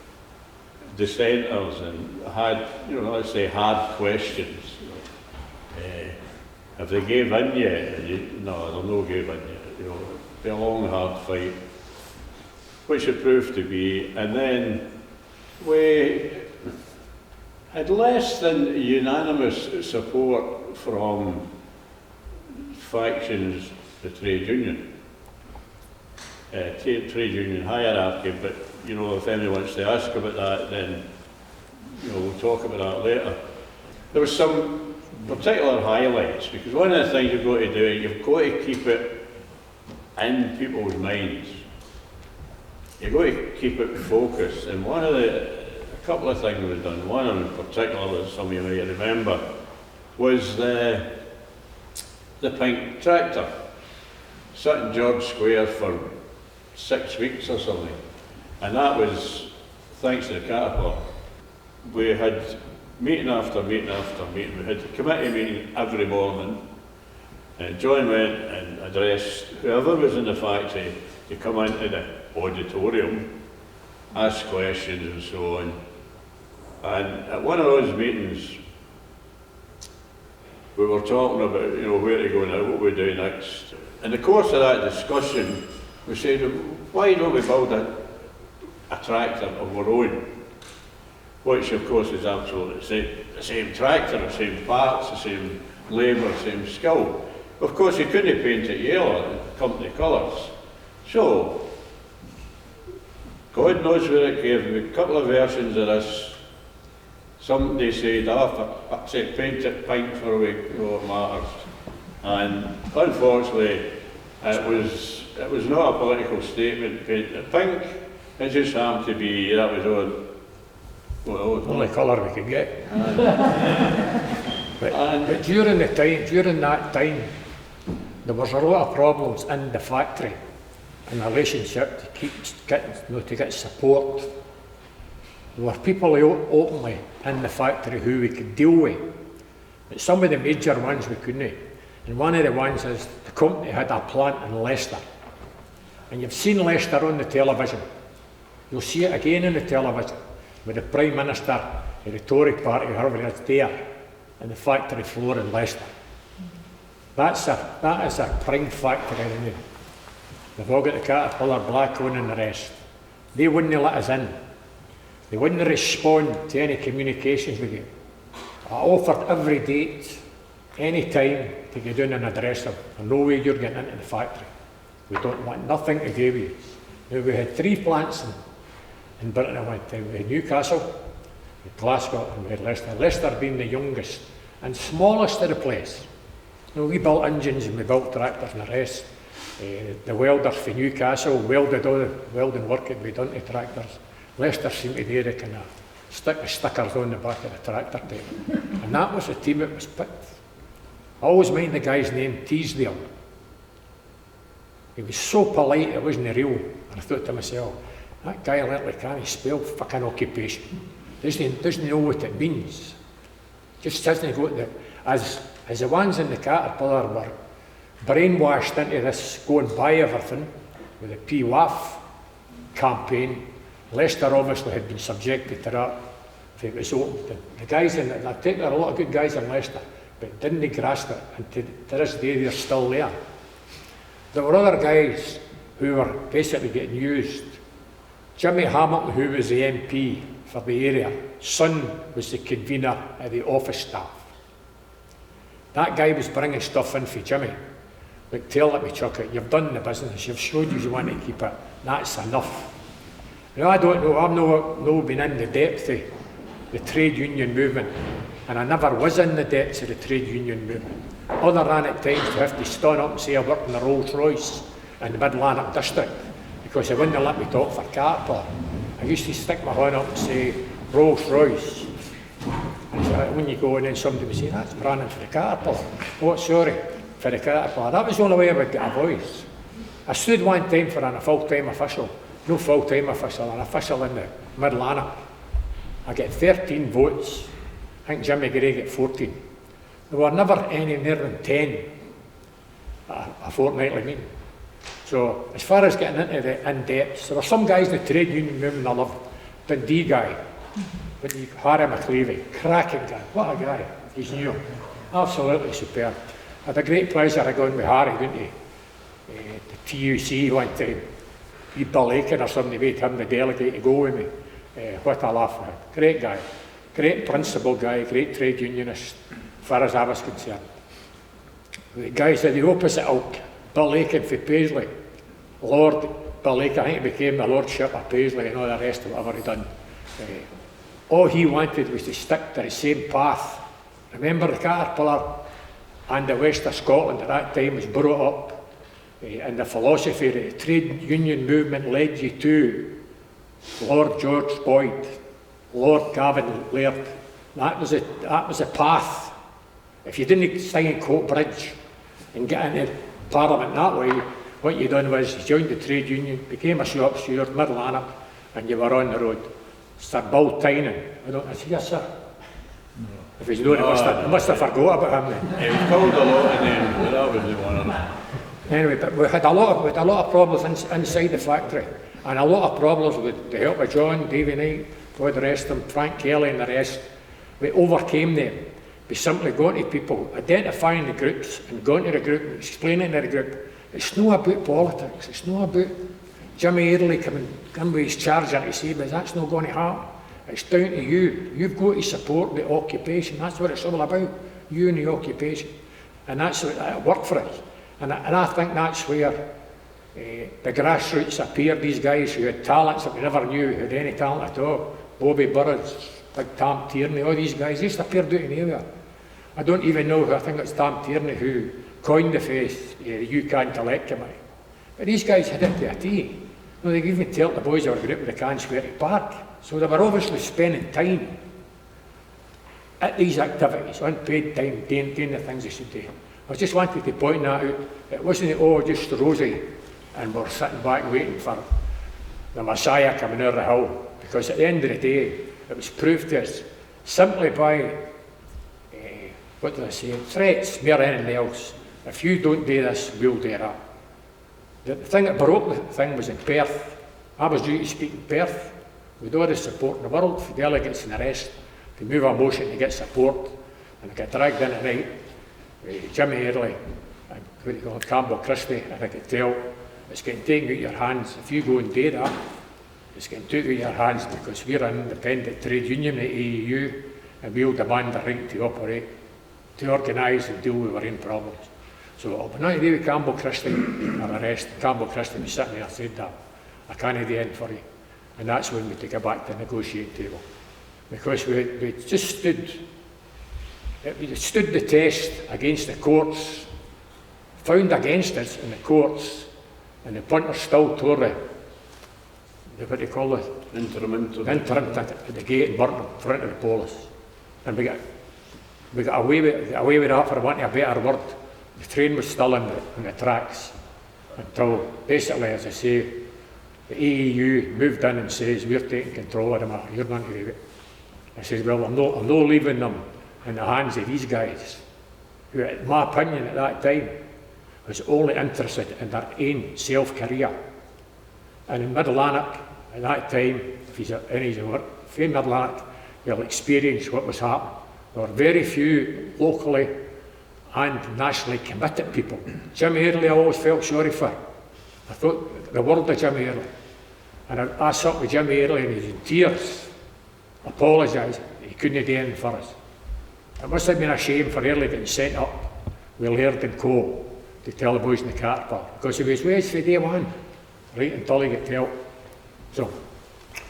dissenters and had, let's say, hard questions. If they gave in yet, no, they'll no give in yet. It'll be a long, hard fight, which it proved to be. And then we had less than unanimous support from factions, the trade union, trade union hierarchy. But if anyone wants to ask about that, then we'll talk about that later. There were some particular highlights, because one of the things you've got to do, you've got to keep it in people's minds. You've got to keep it focused. And a couple of things we've done. One in particular, as some of you may remember, was the pink tractor. Sat in George Square for 6 weeks or something. And that was thanks to the catapult. We had meeting after meeting after meeting. We had a committee meeting every morning. John went and addressed whoever was in the factory to come into the auditorium, ask questions and so on. And at one of those meetings, we were talking about, where to go now, what we do next. In the course of that discussion, we said, why don't we build a tractor of our own? Which, of course, is absolutely the same tractor, the same parts, the same labour, the same skill. Of course, you couldn't paint it yellow, company colours. So, God knows where it came. We had a couple of versions of this. Somebody said, paint it pink for a week, what matters. And unfortunately, it was not a political statement, paint it pink. It just happened to be, that was on. Only colour we could get. But during that time, there was a lot of problems in the factory in relationship to to get support. There were people openly in the factory who we could deal with, but some of the major ones we couldn't. And one of the ones is the company had a plant in Leicester. And you've seen Leicester on the television. You'll see it again on the television with the Prime Minister of the Tory Party, whoever is there, in the factory floor in Leicester. That is a prime factory, isn't it? They've all got the Caterpillar, Blackone and the rest. They wouldn't let us in. They wouldn't respond to any communications with you. I offered every date, any time, to go down and address them. There's no way you're getting into the factory. We don't want nothing to do with you. Now, we had 3 plants in Britain at one time. We had Newcastle, we had Glasgow and we had Leicester. Leicester being the youngest and smallest of the place. You know, we built engines and we built tractors and the rest. The welders for Newcastle welded all the welding work that we done to tractors. Leicester seemed to do the kind of stick the stickers on the back of the tractor tape. And that was the team that was picked. I always mind the guy's name, Teasdale. He was so polite it wasn't real. And I thought to myself, that guy literally can't spell fucking occupation. Doesn't know what it means. Just doesn't go to the... As the ones in the Caterpillar were brainwashed into this go and buy everything with the PWAF campaign, Leicester obviously had been subjected to that if it was open. The guys in it, I think there are a lot of good guys in Leicester, but didn't grasp it, and to this day they're still there. There were other guys who were basically getting used. Jimmy Hamilton, who was the MP for the area, son was the convener of the office staff. That guy was bringing stuff in for Jimmy. Like, let me chuck it, you've done the business, you've showed you want to keep it, that's enough. Now, I don't know, I've no been in the depth of the trade union movement, and I never was in the depths of the trade union movement. Other than at times to have to stand up and say I worked in the Rolls Royce in the Mid-Atlantic District, because they wouldn't let me talk for Caterpillar. I used to stick my hand up and say, Rolls Royce. And so when you go in and somebody would say, that's branding for the Caterpillar. Oh, sorry, for the Caterpillar. That was the only way I would get a voice. I stood one time for a full-time official, no full-time official, an official in the Mid-Atlantic. I get 13 votes. I think Jimmy Gray got 14. There were never any near than 10 a fortnightly meeting. So as far as getting into the in-depths, there were some guys in the trade union movement I loved. Dundee guy, Harry McLeavy, cracking guy, what a guy, he's new, absolutely superb. I had a great pleasure of going with Harry, didn't he? The TUC one time. Bill Aiken or somebody made him the delegate to go with me. What a laugh, man. Great guy, great principled guy, great trade unionist, as far as I was concerned. The guys of the opposite ilk, Bill Aiken for Paisley, Lord Bill Aiken, I think he became the Lordship of Paisley and all the rest of whatever he done. All he wanted was to stick to the same path. Remember the Caterpillar and the West of Scotland at that time was brought up and the philosophy of the trade union movement led you to Lord George Boyd, Lord Gavin Laird. That was a path. If you didn't stay in Coatbridge and get into Parliament that way, what you done was you joined the trade union, became a shop steward, Mid-Atlantic, and you were on the road. Sir Bill Tynan, I said, yes sir. No. If he's known, I must have forgot about him then. He was called a lot of names, but that was the one of them. Anyway, but we had a lot of problems inside the factory, and a lot of problems with the help of John, Davy Knight, all the rest of them, Frank Kelly and the rest. We overcame them by simply going to people, identifying the groups and going to the group and explaining to the group, it's not about politics, it's not about Jimmy Earley coming with his charger to say, but that's not going to happen. It's down to you. You've got to support the occupation. That's what it's all about, you and the occupation. And that's what it worked for us. And I think that's where the grassroots appeared, these guys who had talents that we never knew had any talent at all. Bobby Burroughs, Big Tam Tierney, all these guys, they just appeared out in the area. I don't even know who, I think it's Tam Tierney who coined the phrase, the UK Intellect Committee. But these guys had it to a T. No, they even tell the boys they were going out with the cans where to park. So they were obviously spending time at these activities, unpaid time, doing the things they should do. I just wanted to point that out. It wasn't all just rosy and we're sitting back waiting for the Messiah coming over the hill, because at the end of the day, it was proved to us simply by, what did I say, threats, more than anything else. If you don't do this, we'll do that. The thing that broke the thing was in Perth. I was due to speak in Perth with all the support in the world for delegates and the rest to move a motion to get support, and I got dragged in at night with Jimmy Earley and what do you call it, Campbell Christie, and I could tell it's getting taken out of your hands. If you go and do that, it's getting taken out of your hands, because we're an independent trade union at AEU and we'll demand the right to operate, to organise and deal with our own problems. So I'll be nothing to do with Campbell Christie or the rest. Campbell Christie was sitting there and said that. I can't do anything for you. And that's when we take it back to the negotiating table. Because we just stood the test against the courts, found against us in the courts, and the punters still tore the what do you call it? Interim at the gate and burnt them in front of the police. And we got away with that, for want of a better word. The train was still in the tracks until basically, as I say, the AEU moved in and says, we're taking control of the matter, you're not to do it. I said, well, I'm not leaving them in the hands of these guys, who, in my opinion at that time, was only interested in their own self-career. And in Mid-Atlantic, at that time, if he's any work, in Mid-Atlantic, you'll experience what was happening. There were very few locally and nationally committed people. Jimmy Earley I always felt sorry for. I thought the world of Jimmy Earley. And I sat with Jimmy Earley and he was in tears, apologising. He couldn't do anything for us. It must have been a shame for Earley getting sent up with Laird and Co to tell the boys in the car park, because he was ways for day one, right until he got help. So,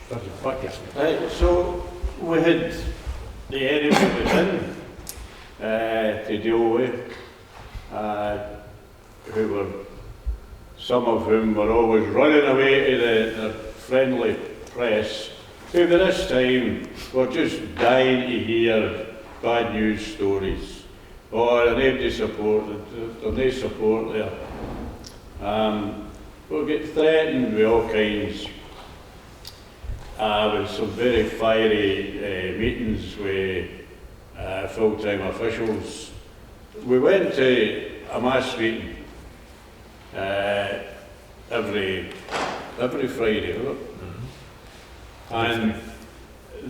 back to you. Right, so we had the enemy within to deal with, some of whom were always running away to the friendly press, who by this time were just dying to hear bad news stories. Oh, they're no support, there's no support there. We'll get threatened with all kinds. With some very fiery meetings with full-time officials. We went to a mass meeting every Friday, wasn't it? And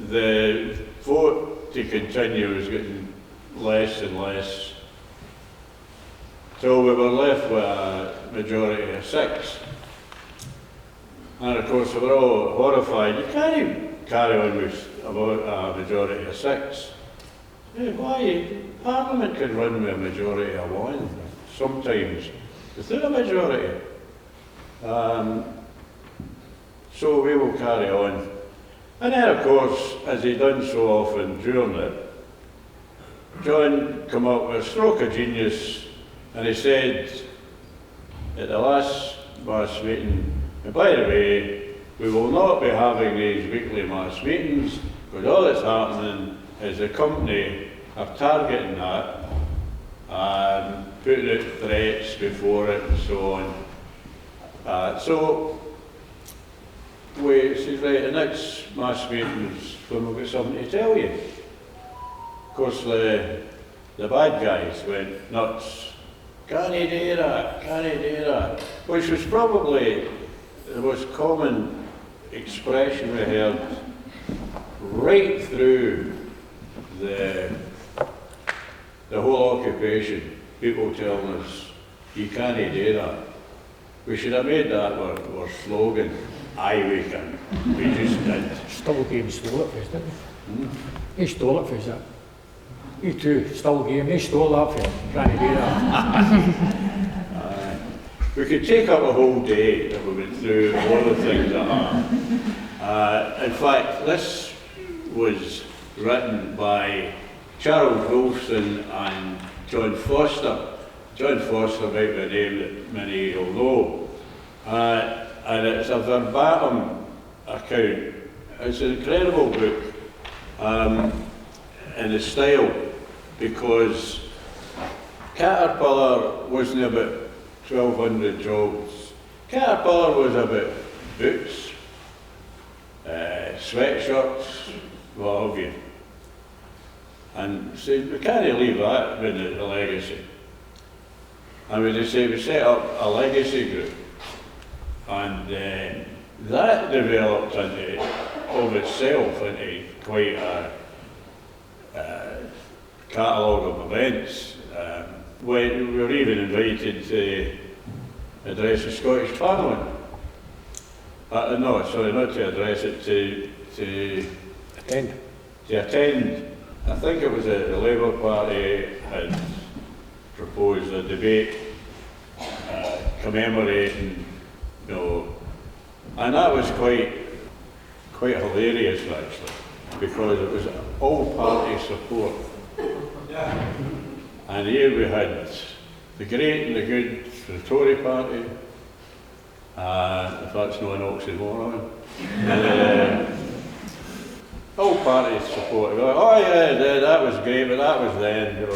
the vote to continue was getting less and less, till we were left with a majority of 6. And of course, we were all horrified. You can't even carry on with about a majority of 6. Why? Parliament can run with a majority of 1, sometimes without a majority. So we will carry on. And then, of course, as he done so often during it, John came up with a stroke of genius, and he said at the last mass meeting, and by the way, we will not be having these weekly mass meetings, because all that's happening is the company are targeting that and putting out threats before it and so on. So we said, right, the next mass meeting's when we've got something to tell you. Of course, the bad guys went nuts. Can he do that? Can he do that? Which was probably the most common expression we heard right through the whole occupation. People telling us, you can't do that. We should have made that our slogan. Aye, we can. We just did. Still game stole it for us, didn't he? He stole it for us, that. You too, still game, he stole that for you. Can't do that. We could take up a whole day if we went through all the things that happened. In fact, this was written by Charles Wilson and John Foster. John Foster might be a name that many will know. And it's a verbatim account. It's an incredible book in the style, because Caterpillar wasn't about 1,200 jobs. Caterpillar was about boots, sweatshirts, what have you. And so we can't leave that with the legacy. And we set up a legacy group, and that developed of itself into quite a catalogue of events. We were even invited to address the Scottish Parliament. No, sorry, not to address it, to Attend. To attend. I think it was the Labour Party had proposed a debate commemorating, and that was quite hilarious actually, because it was all party support. Yeah. And here we had the great and the good for the Tory party, if that's not an oxymoron. All parties support. Oh yeah, that was great, but that was then.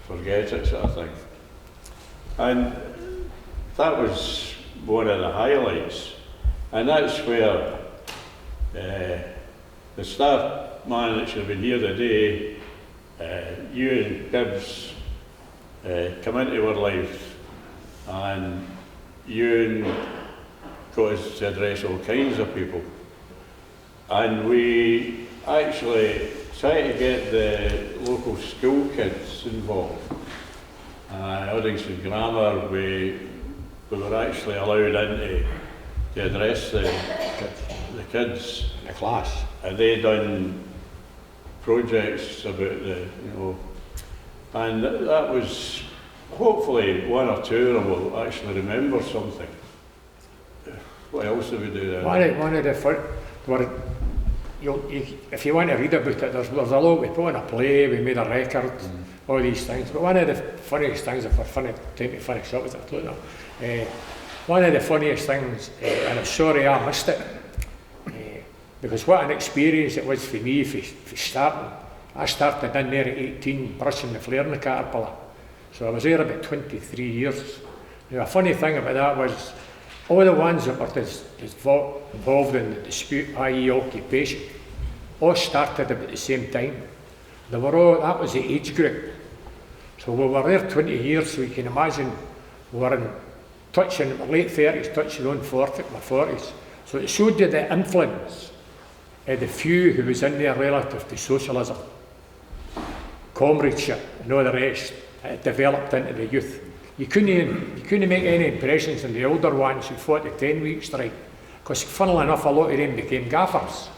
Forget it, sort of thing. And that was one of the highlights. And that's where the staff man that should have been here today, Uygun Gibbs, come into our life, and Uygun got us to address all kinds of people. And we actually tried to get the local school kids involved. Uddingston Grammar, we were actually allowed in to address the kids. The class. And they done projects about and that was, hopefully one or two of them will actually remember something. What else did we do there? One of the fun, if you want to read about it, there's a lot. We put on a play, we made a record, all these things. But one of the funniest things, if we're funny, time to finish up with it, I don't know. One of the funniest things, and I'm sorry I missed it, because what an experience it was for me for starting. I started in there at 18, brushing the flare in the Caterpillar. So I was there about 23 years. Now, a funny thing about that was, all the ones that were involved in the dispute, i.e. occupation, all started about the same time. They were all, that was the age group. So we were there 20 years, so you can imagine we were in touching late 30s, touching on 40s. So it showed you the influence of the few who was in there relative to socialism, comradeship and all the rest. It developed into the youth. You couldn't make any impressions on the older ones who fought the 10-week strike, because funnily enough a lot of them became gaffers.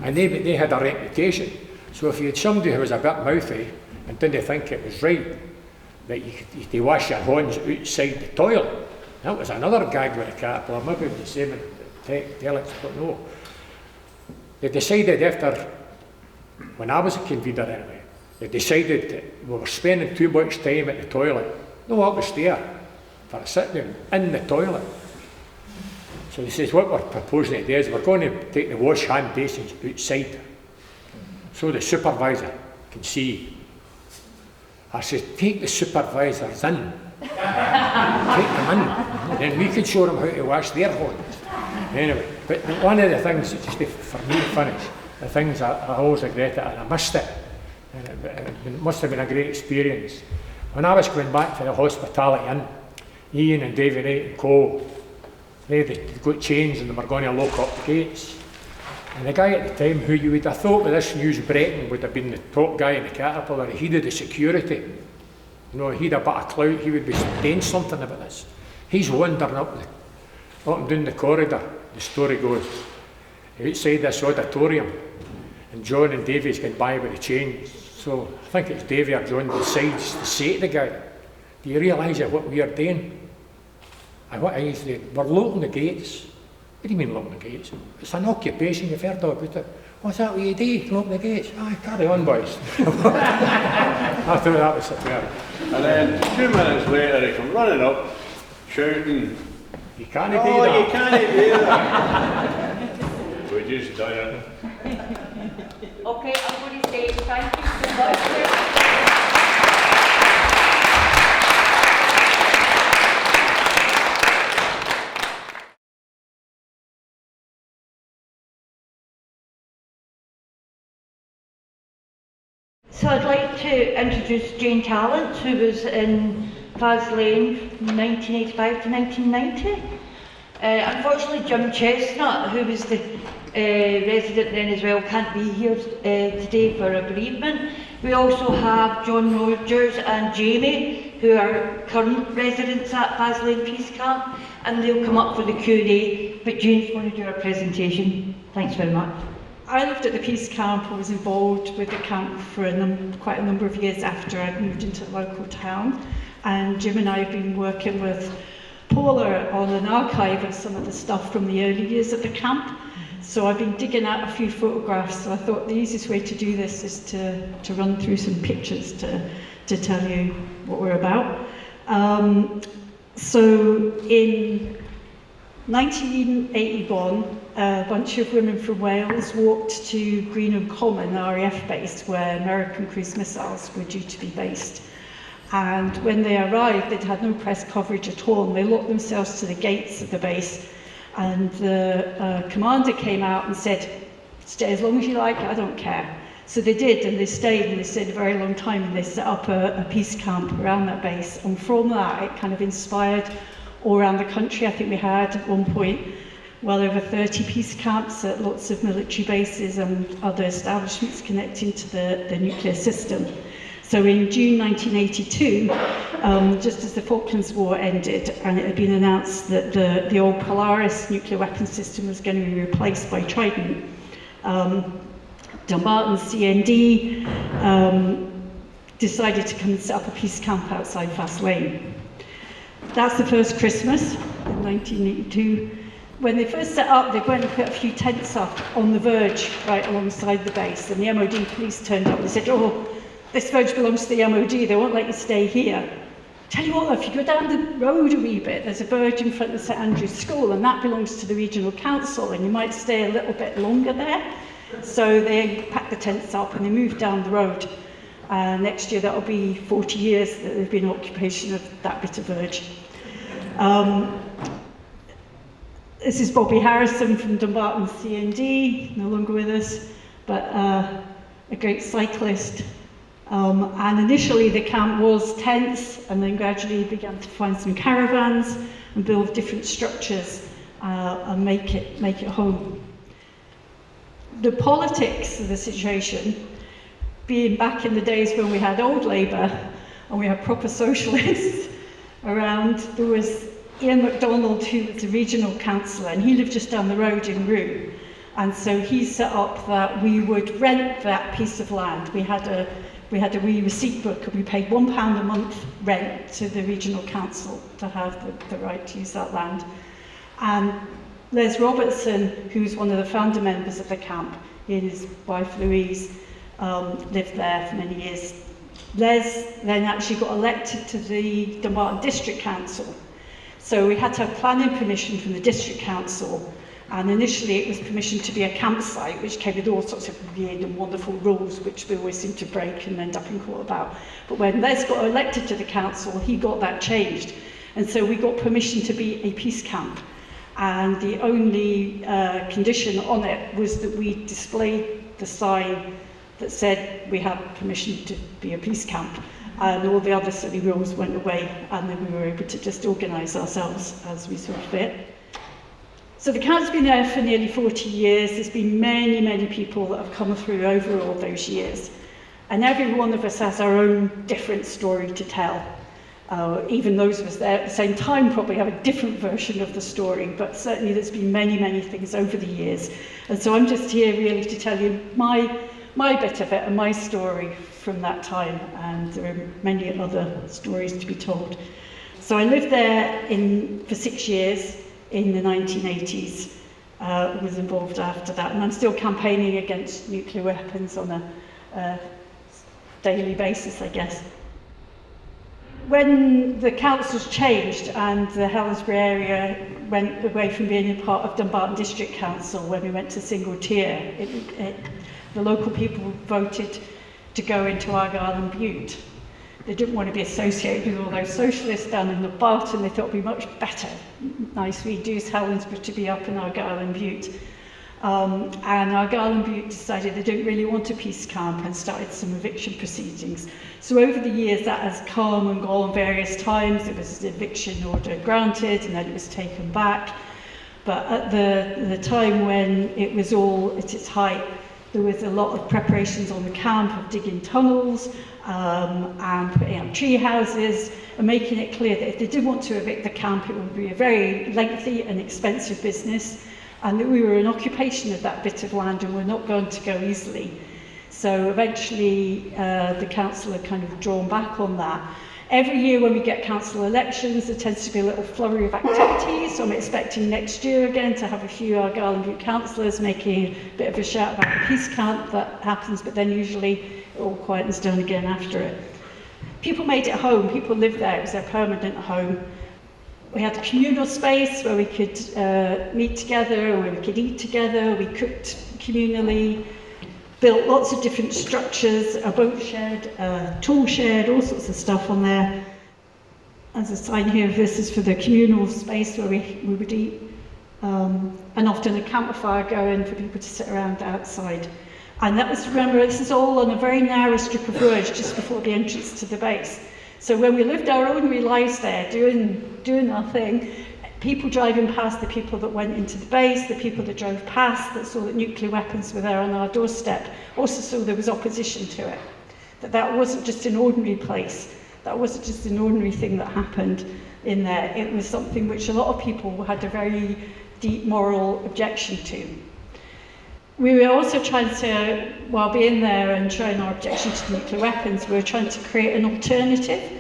And they had a reputation. So if you had somebody who was a bit mouthy and didn't think it was right, that you could wash your hands outside the toilet, that was another gag with the Caterpillar. Maybe it was the same with the Telex, but no. They decided after, when I was a convener anyway, they decided that we were spending too much time at the toilet. No, I was there for a sit down in the toilet. So they says, what we're proposing to do is we're going to take the wash hand basins outside so the supervisor can see. I said, take the supervisors in, take them in, then we can show them how to wash their hands. Anyway, but one of the things, just for me to finish, the things I always regret it, and I missed it, and it must have been a great experience. When I was going back to the hospitality inn, Ian and David Knight and Co, they'd got changed and they were going to lock up the gates. And the guy at the time, who you would have thought with this news breaking would have been the top guy in the Caterpillar, he did the security. You know, he'd a bit of clout, he would be saying something about this. He's wandering up and down the corridor, the story goes, outside this auditorium, and John and Davy's going by with the chains. So I think it's Davy or John decides to say to the guy, do you realise what we are doing? And what he said, we're locking the gates. What do you mean locking the gates? It's an occupation, you've heard about it. What's that what you do, lock the gates? Ah, carry on, boys. I thought that was superb. And then 2 minutes later, he come running up, shouting, you can't do that. Oh, you can't do that. We just done it. Okay, I'm going to say thank you so much. to introduce Jane Talent, who was in Faslane from 1985 to 1990. Unfortunately, Jim Chestnut, who was the resident then as well, can't be here today for a bereavement. We also have John Rogers and Jamie, who are current residents at Faslane Peace Camp, and they'll come up for the Q&A, but Jane's going to do our presentation. Thanks very much. I lived at the Peace Camp. I was involved with the camp for quite a number of years after I'd moved into the local town, and Jim and I have been working with Paula on an archive of some of the stuff from the early years at the camp. So I've been digging out a few photographs, so I thought the easiest way to do this is to run through some pictures to tell you what we're about. So in 1981, a bunch of women from Wales walked to Greenham Common, RAF base, where American cruise missiles were due to be based. And when they arrived, they'd had no press coverage at all, and they locked themselves to the gates of the base. And the commander came out and said, "Stay as long as you like, I don't care." So they did, and they stayed a very long time, and they set up a peace camp around that base. And from that, it kind of inspired all around the country. I think we had at one point well over 30 peace camps at lots of military bases and other establishments connecting to the nuclear system. So in June 1982, just as the Falklands War ended, and it had been announced that the old Polaris nuclear weapons system was going to be replaced by Trident, Dumbarton CND decided to come and set up a peace camp outside Faslane. That's the first Christmas in 1982. When they first set up, they went and put a few tents up on the verge right alongside the base, and the MOD police turned up and said, "Oh, this verge belongs to the MOD, they won't let you stay here." Tell you what, if you go down the road a wee bit, there's a verge in front of St Andrew's School, and that belongs to the regional council, and you might stay a little bit longer there. So they packed the tents up and they moved down the road. Next year that'll be 40 years that there's been occupation of that bit of verge. This is Bobby Harrison from Dumbarton CND, no longer with us, but a great cyclist. And initially the camp was tents, and then gradually began to find some caravans and build different structures and make it home. The politics of the situation, being back in the days when we had old Labour and we had proper socialists around, there was Ian MacDonald, who was the regional councillor, and he lived just down the road in Rue. And so he set up that we would rent that piece of land. We had a wee receipt book, and we paid £1 a month rent to the regional council to have the right to use that land. And Les Robertson, who's one of the founder members of the camp, he and his wife Louise lived there for many years. Les then actually got elected to the Dumbarton District Council. So we had to have planning permission from the District Council, and initially it was permission to be a campsite, which came with all sorts of weird and wonderful rules, which we always seem to break and end up in court about. But when Les got elected to the council, he got that changed. And so we got permission to be a peace camp. And the only condition on it was that we displayed the sign that said we have permission to be a peace camp. And all the other silly rules went away, and then we were able to just organise ourselves as we saw fit. So the camp's been there for nearly 40 years. There's been many, many people that have come through over all those years. And every one of us has our own different story to tell. Even those of us there at the same time probably have a different version of the story, but certainly there's been many, many things over the years. And so I'm just here really to tell you my bit of it and my story from that time, and there are many other stories to be told. So I lived there for 6 years in the 1980s, was involved after that, and I'm still campaigning against nuclear weapons on a daily basis, I guess. When the councils changed and the Helensbury area went away from being a part of Dumbarton District Council, when we went to single tier, the local people voted to go into Argyll and Bute. They didn't want to be associated with all those socialists down in the bottom. They thought it would be much better, nice reduced Helensbury to be up in Argyll and Bute. And our Garland Butte decided they didn't really want a peace camp and started some eviction proceedings. So over the years that has come and gone various times. There was an eviction order granted and then it was taken back. But at the time when it was all at its height, there was a lot of preparations on the camp of digging tunnels and putting up tree houses and making it clear that if they did want to evict the camp, it would be a very lengthy and expensive business, and that we were in occupation of that bit of land and we're not going to go easily. So eventually the council had kind of drawn back on that. Every year when we get council elections, there tends to be a little flurry of activities. So I'm expecting next year again to have a few Garland Butte councillors making a bit of a shout about the peace camp that happens, but then usually it all quietens down again after it. People made it home, people lived there, it was their permanent home. We had a communal space where we could meet together, where we could eat together, we cooked communally, built lots of different structures, a boat shed, a tool shed, all sorts of stuff on there. As a sign here, this is for the communal space where we would eat, and often a campfire going for people to sit around outside. And that was, remember, this is all on a very narrow strip of road just before the entrance to the base. So when we lived our ordinary lives there, doing our thing, people driving past, the people that went into the base, the people that drove past, that saw that nuclear weapons were there on our doorstep, also saw there was opposition to it. That wasn't just an ordinary place. That wasn't just an ordinary thing that happened in there. It was something which a lot of people had a very deep moral objection to. We were also trying to, while being there and showing our objection to nuclear weapons, we were trying to create an alternative.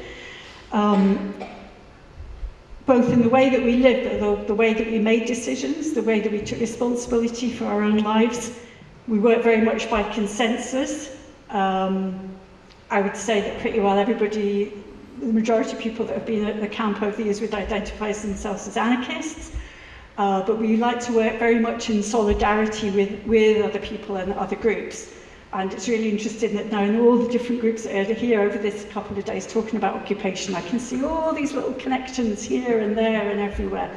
Both in the way that we lived, but the way that we made decisions, the way that we took responsibility for our own lives. We worked very much by consensus. I would say that pretty well everybody, the majority of people that have been at the camp over the years would identify themselves as anarchists. But we like to work very much in solidarity with other people and other groups. And it's really interesting that now in all the different groups that are here over this couple of days talking about occupation, I can see all these little connections here and there and everywhere.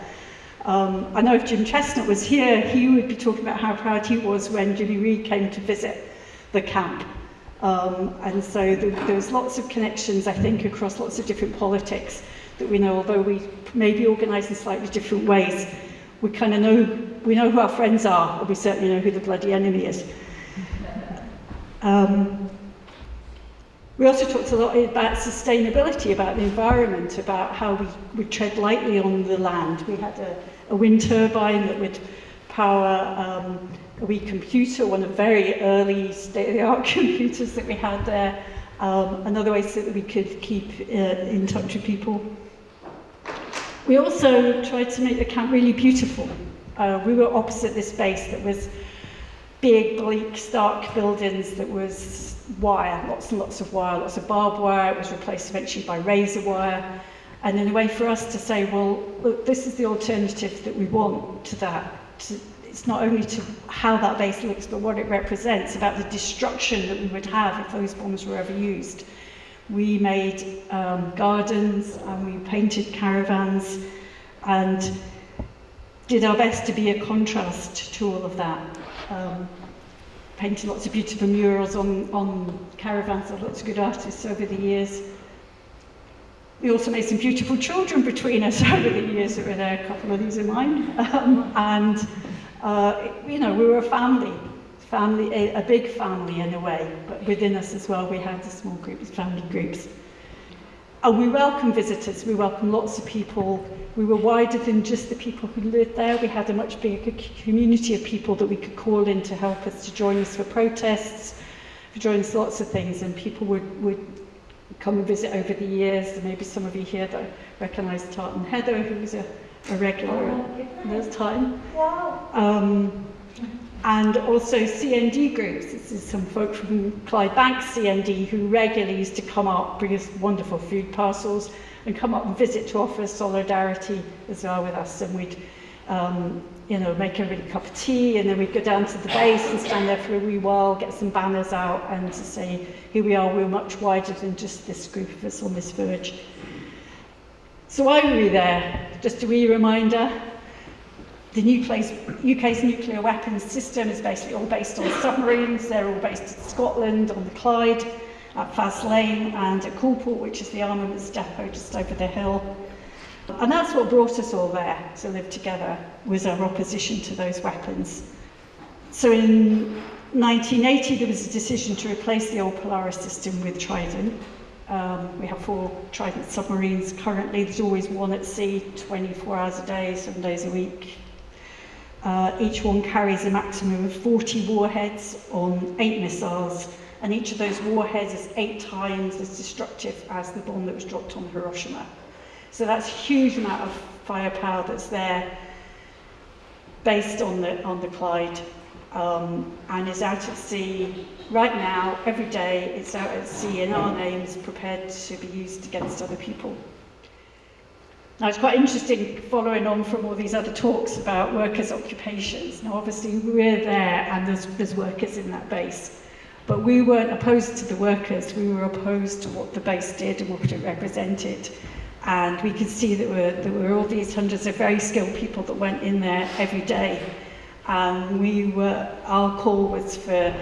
I know if Jim Chestnut was here, he would be talking about how proud he was when Jimmy Reid came to visit the camp. And so there was lots of connections, I think, across lots of different politics that we know, although we may be organised in slightly different ways, we kind of know, we know who our friends are, or we certainly know who the bloody enemy is. We also talked a lot about sustainability, about the environment, about how we tread lightly on the land. We had a wind turbine that would power a wee computer, one of the very early state-of-the-art computers that we had there. Another way so that we could keep in touch with people. We also tried to make the camp really beautiful. We were opposite this base that was big, bleak, stark buildings that was wire, lots and lots of wire, lots of barbed wire. It was replaced eventually by razor wire. And in a way for us to say, well, look, this is the alternative that we want to that. It's not only to how that base looks, but what it represents, about the destruction that we would have if those bombs were ever used. We made gardens and we painted caravans and did our best to be a contrast to all of that. Painted lots of beautiful murals on caravans of lots of good artists over the years. We also made some beautiful children between us over the years that were there, a couple of these are mine. You know, we were a family, a big family in a way, but within us as well we had the small groups, family groups. And we welcome visitors, we welcome lots of people. We were wider than just the people who lived there. We had a much bigger community of people that we could call in to help us, to join us for protests, to join us lots of things, and people would come and visit over the years. There may be some of you here that recognise Tartan Heather, who was a regular at this time. And also CND groups. This is some folk from Clyde Bank CND who regularly used to come up, bring us wonderful food parcels, and come up and visit to offer solidarity as well with us. And we'd, you know, make everybody a cup of tea, and then we'd go down to the base and stand there for a wee while, get some banners out, and to say, here we are, we're much wider than just this group of us on this verge. So why were we there? Just a wee reminder. the UK's nuclear weapons system is basically all based on submarines. They're all based in Scotland, on the Clyde, at Faslane, and at Coulport, which is the armaments depot just over the hill. And that's what brought us all there to live together, was our opposition to those weapons. So in 1980, there was a decision to replace the old Polaris system with Trident. We have 4 Trident submarines currently. There's always one at sea, 24 hours a day, 7 days a week. Each one carries a maximum of 40 warheads on 8 missiles, and each of those warheads is 8 times as destructive as the bomb that was dropped on Hiroshima. So that's a huge amount of firepower that's there, based on the Clyde, and is out at sea right now. Every day it's out at sea in our names, prepared to be used against other people. Now it's quite interesting, following on from all these other talks about workers' occupations. Now obviously we're there and there's workers in that base, but we weren't opposed to the workers, we were opposed to what the base did and what it represented. And we could see that there were all these hundreds of very skilled people that went in there every day. Our call was for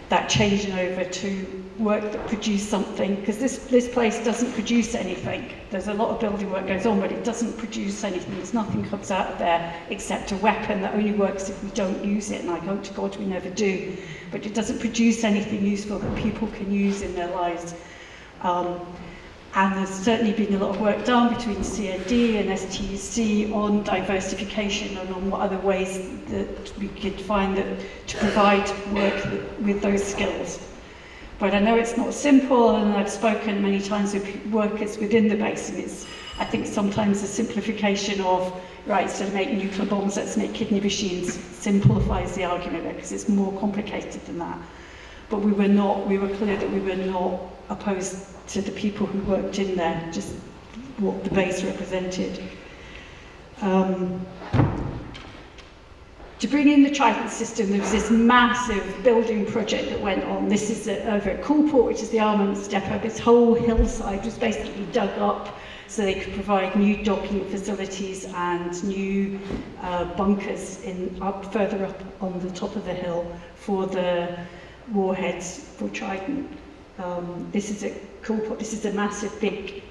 that changing over to work that produced something, because this place doesn't produce anything. There's a lot of building work goes on, but it doesn't produce anything. There's nothing comes out of there except a weapon that only works if we don't use it, and I hope to God we never do. But it doesn't produce anything useful that people can use in their lives. And there's certainly been a lot of work done between CND and STUC on diversification and on what other ways that we could find to provide work with those skills. But I know it's not simple, and I've spoken many times with workers within the base, and it's, I think, sometimes a simplification of, right, instead of making nuclear bombs, let's make kidney machines, simplifies the argument because it's more complicated than that. But we were clear that we were not opposed to the people who worked in there, just what the base represented. To bring in the Trident system, there was this massive building project that went on. This is over at Coulport, which is the armaments depot. This whole hillside was basically dug up so they could provide new docking facilities and new bunkers further up on the top of the hill for the warheads for Trident. This is at Coulport. This is a massive, big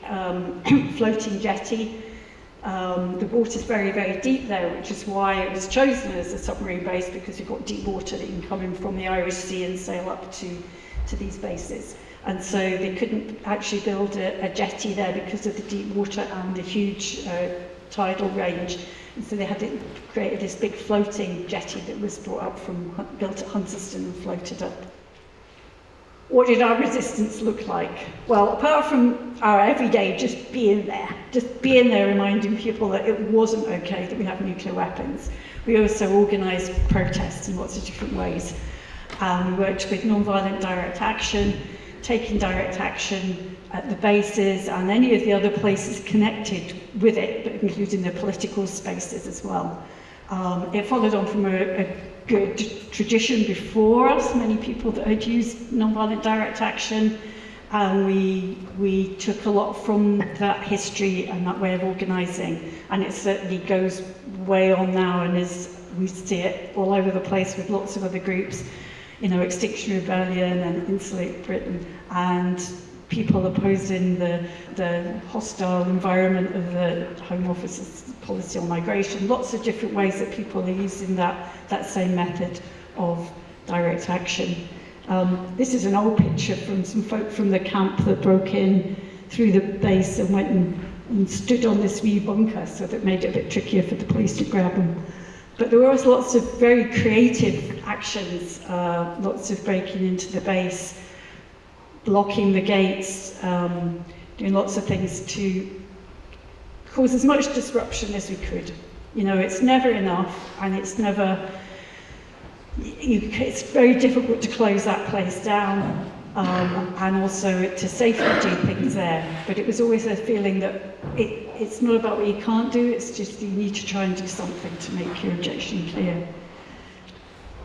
floating jetty. The water's very, very deep there, which is why it was chosen as a submarine base, because you've got deep water that you can come in from the Irish Sea and sail up to these bases. And so they couldn't actually build a jetty there because of the deep water and the huge tidal range. And so they created this big floating jetty that was built at Hunterston and floated up. What did our resistance look like? Well, apart from our everyday just being there reminding people that it wasn't okay that we have nuclear weapons, we also organised protests in lots of different ways. We worked with non-violent direct action, taking direct action at the bases and any of the other places connected with it, but including the political spaces as well. It followed on from a good tradition before us, many people that had used non-violent direct action, and we took a lot from that history and that way of organising, and it certainly goes way on now, and we see it all over the place with lots of other groups, Extinction Rebellion and Insulate Britain, and people opposing the hostile environment of the Home Office's policy on migration, lots of different ways that people are using that same method of direct action. This is an old picture from some folk from the camp that broke in through the base and went and stood on this wee bunker, so that made it a bit trickier for the police to grab them. But there was lots of very creative actions, lots of breaking into the base, blocking the gates, doing lots of things to cause as much disruption as we could. It's never enough, and it's very difficult to close that place down, and also to safely do things there. But it was always a feeling that it's not about what you can't do, it's just you need to try and do something to make your objection clear.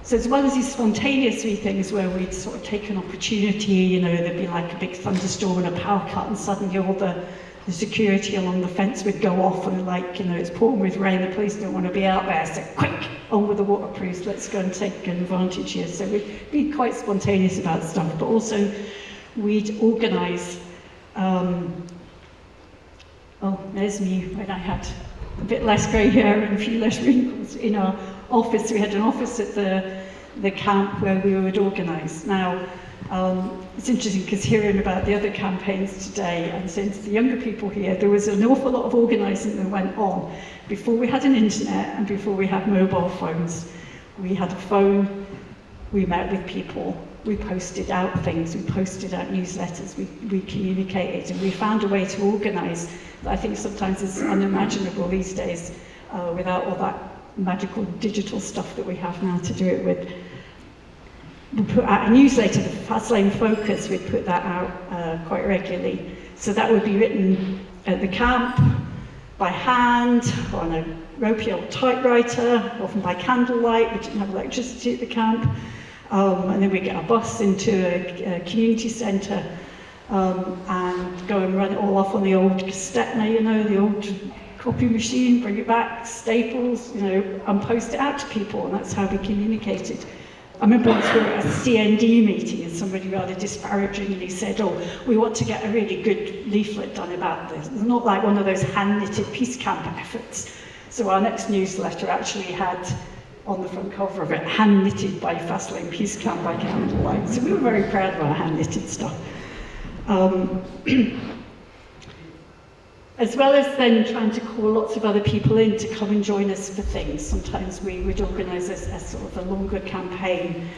So as well as these spontaneous wee things where we'd sort of take an opportunity, there'd be like a big thunderstorm and a power cut, and suddenly all the the security along the fence would go off and like, you know, it's pouring with rain, the police don't want to be out there, so quick, on with the waterproofs, let's go and take advantage here. So we'd be quite spontaneous about stuff, but also we'd organise, there's me when I had a bit less grey hair and a few less wrinkles in our office. We had an office at the camp where we would organise. Now, it's interesting because hearing about the other campaigns today and saying to the younger people here, there was an awful lot of organising that went on before we had an internet and before we had mobile phones. We had a phone, we met with people, we posted out things, we posted out newsletters, we communicated, and we found a way to organise that I think sometimes is unimaginable these days without all that magical digital stuff that we have now to do it with. We put out a newsletter, the Faslane Focus, we'd put that out quite regularly. So that would be written at the camp, by hand, on a ropey old typewriter, often by candlelight. We didn't have electricity at the camp. And then we'd get a bus into a community centre and go and run it all off on the old Stetner, you know, the old copy machine, bring it back, staples, you know, and post it out to people, and that's how we communicated. I remember once we were at a CND meeting and somebody rather disparagingly said, oh, we want to get a really good leaflet done about this. It's not like one of those hand-knitted peace camp efforts. So our next newsletter actually had on the front cover of it, hand-knitted by Faslane Peace Camp by candlelight. So we were very proud of our hand-knitted stuff. As well as then trying to call lots of other people in to come and join us for things. Sometimes we would organise a sort of a longer campaign.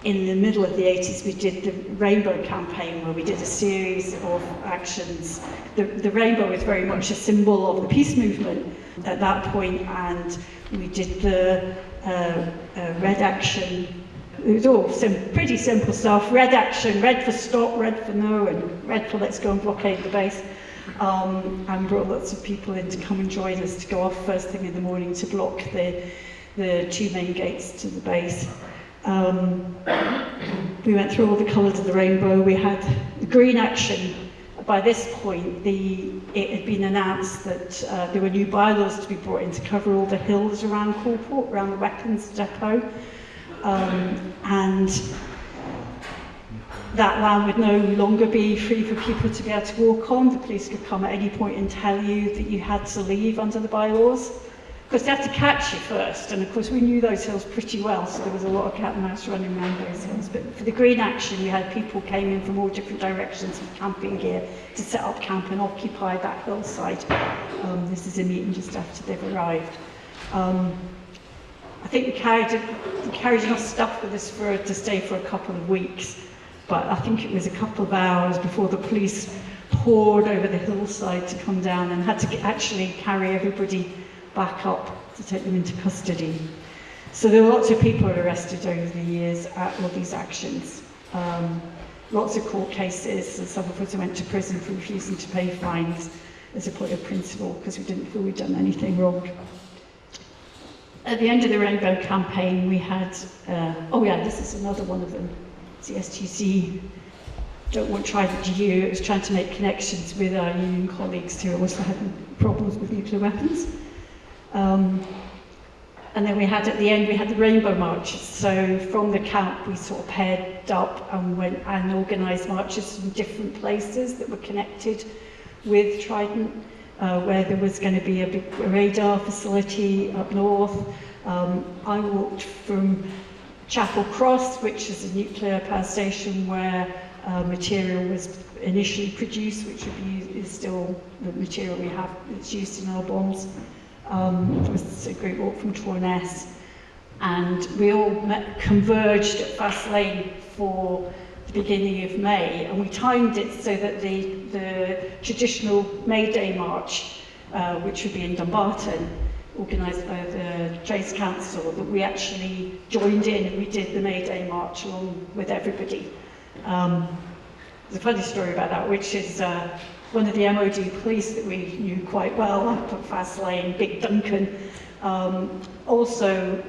In the middle of the 80s, we did the Rainbow campaign, where we did a series of actions. The rainbow was very much a symbol of the peace movement at that point, and we did the red action. It was all pretty simple stuff. Red action, red for stop, red for no, and red for let's go and blockade the base. And brought lots of people in to come and join us to go off first thing in the morning to block the two main gates to the base. We went through all the colours of the rainbow. We had the green action. By this point, it had been announced that there were new bylaws to be brought in to cover all the hills around Coalport, around the weapons depot. And that land would no longer be free for people to be able to walk on. The police could come at any point and tell you that you had to leave under the bylaws. Because they had to catch you first, and of course we knew those hills pretty well, so there was a lot of cat and mouse running around those hills. But for the green action, we had people came in from all different directions with camping gear to set up camp and occupy that hillside. This is a meeting just after they've arrived. I think we carried enough stuff with us to stay for a couple of weeks. But I think it was a couple of hours before the police poured over the hillside to come down and had to actually carry everybody back up to take them into custody. So there were lots of people arrested over the years at all these actions. Lots of court cases, and some of us went to prison for refusing to pay fines as a point of principle because we didn't feel we'd done anything wrong. At the end of the Rainbow campaign, we had, this is another one of them. The STC don't want to try the GU. It was trying to make connections with our union colleagues who are also having problems with nuclear weapons. And then we had, at the end, we had the Rainbow Marches. So from the camp, we sort of paired up and went and organised marches from different places that were connected with Trident, where there was going to be a big radar facility up north. I walked from Chapel Cross, which is a nuclear power station where material was initially produced, which is still the material we have that's used in our bombs. There was a great walk from Torness, and we all converged at Faslane for the beginning of May, and we timed it so that the traditional May Day march, which would be in Dumbarton, organised by the Trades Council, that we actually joined in and we did the May Day march along with everybody. There's a funny story about that, which is one of the MOD police that we knew quite well up at Faslane, Big Duncan, also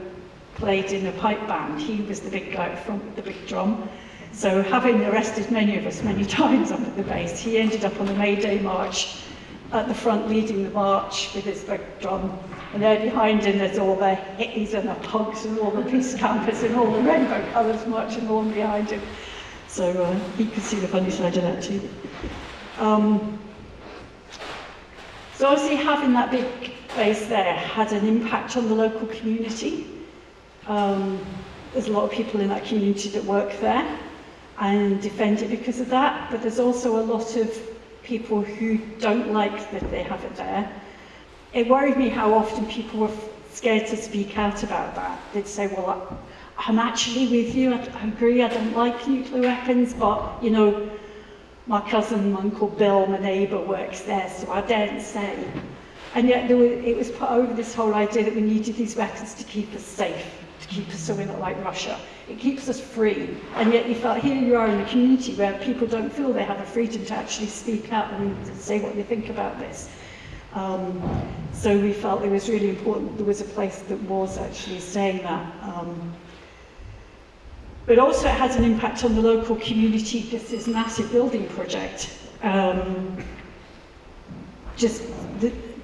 played in a pipe band. He was the big guy at the front with the big drum. So having arrested many of us many times up at the base, he ended up on the May Day march at the front leading the march with his big drum. And there behind him there's all the hippies and the punks and all the peace campers and all the rainbow colours marching along behind him. So he could see the funny side of that too. So obviously having that big base there had an impact on the local community. There's a lot of people in that community that work there and defend it because of that, but there's also a lot of people who don't like that they have it there. It worried me how often people were scared to speak out about that. They'd say, well, I'm actually with you, I agree, I don't like nuclear weapons, but, you know, my cousin, my Uncle Bill, my neighbour works there, so I daren't say. And yet it was put over this whole idea that we needed these weapons to keep us safe, to keep us so we're not like Russia. It keeps us free. And yet you felt here you are in a community where people don't feel they have the freedom to actually speak out and say what they think about this. So we felt it was really important there was a place that was actually saying that. But also it has an impact on the local community, this massive building project.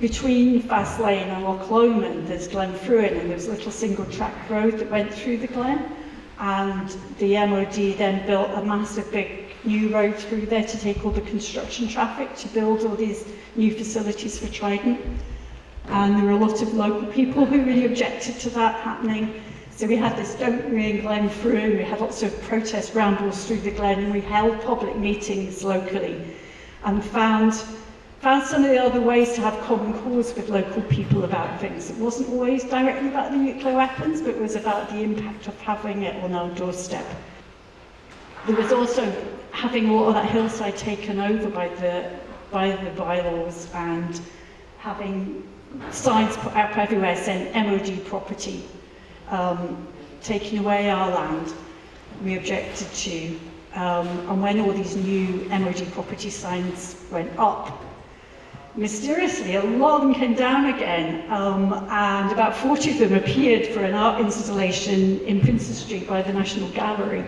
Between Faslane and Loch Lomond, there's Glenfruin, and there's a little single track road that went through the glen. And the MOD then built a massive big new road through there to take all the construction traffic to build all these new facilities for Trident. And there were a lot of local people who really objected to that happening. So we had this don't ring Glenfruin, we had lots of protest rambles through the glen, and we held public meetings locally and found some of the other ways to have common cause with local people about things. It wasn't always directly about the nuclear weapons, but it was about the impact of having it on our doorstep. There was also having a lot of that hillside taken over by the bylaws and having signs put up everywhere saying MOD property, taking away our land, we objected to. And when all these new MOD property signs went up, mysteriously, a lot of them came down again, and about 40 of them appeared for an art installation in Princes Street by the National Gallery.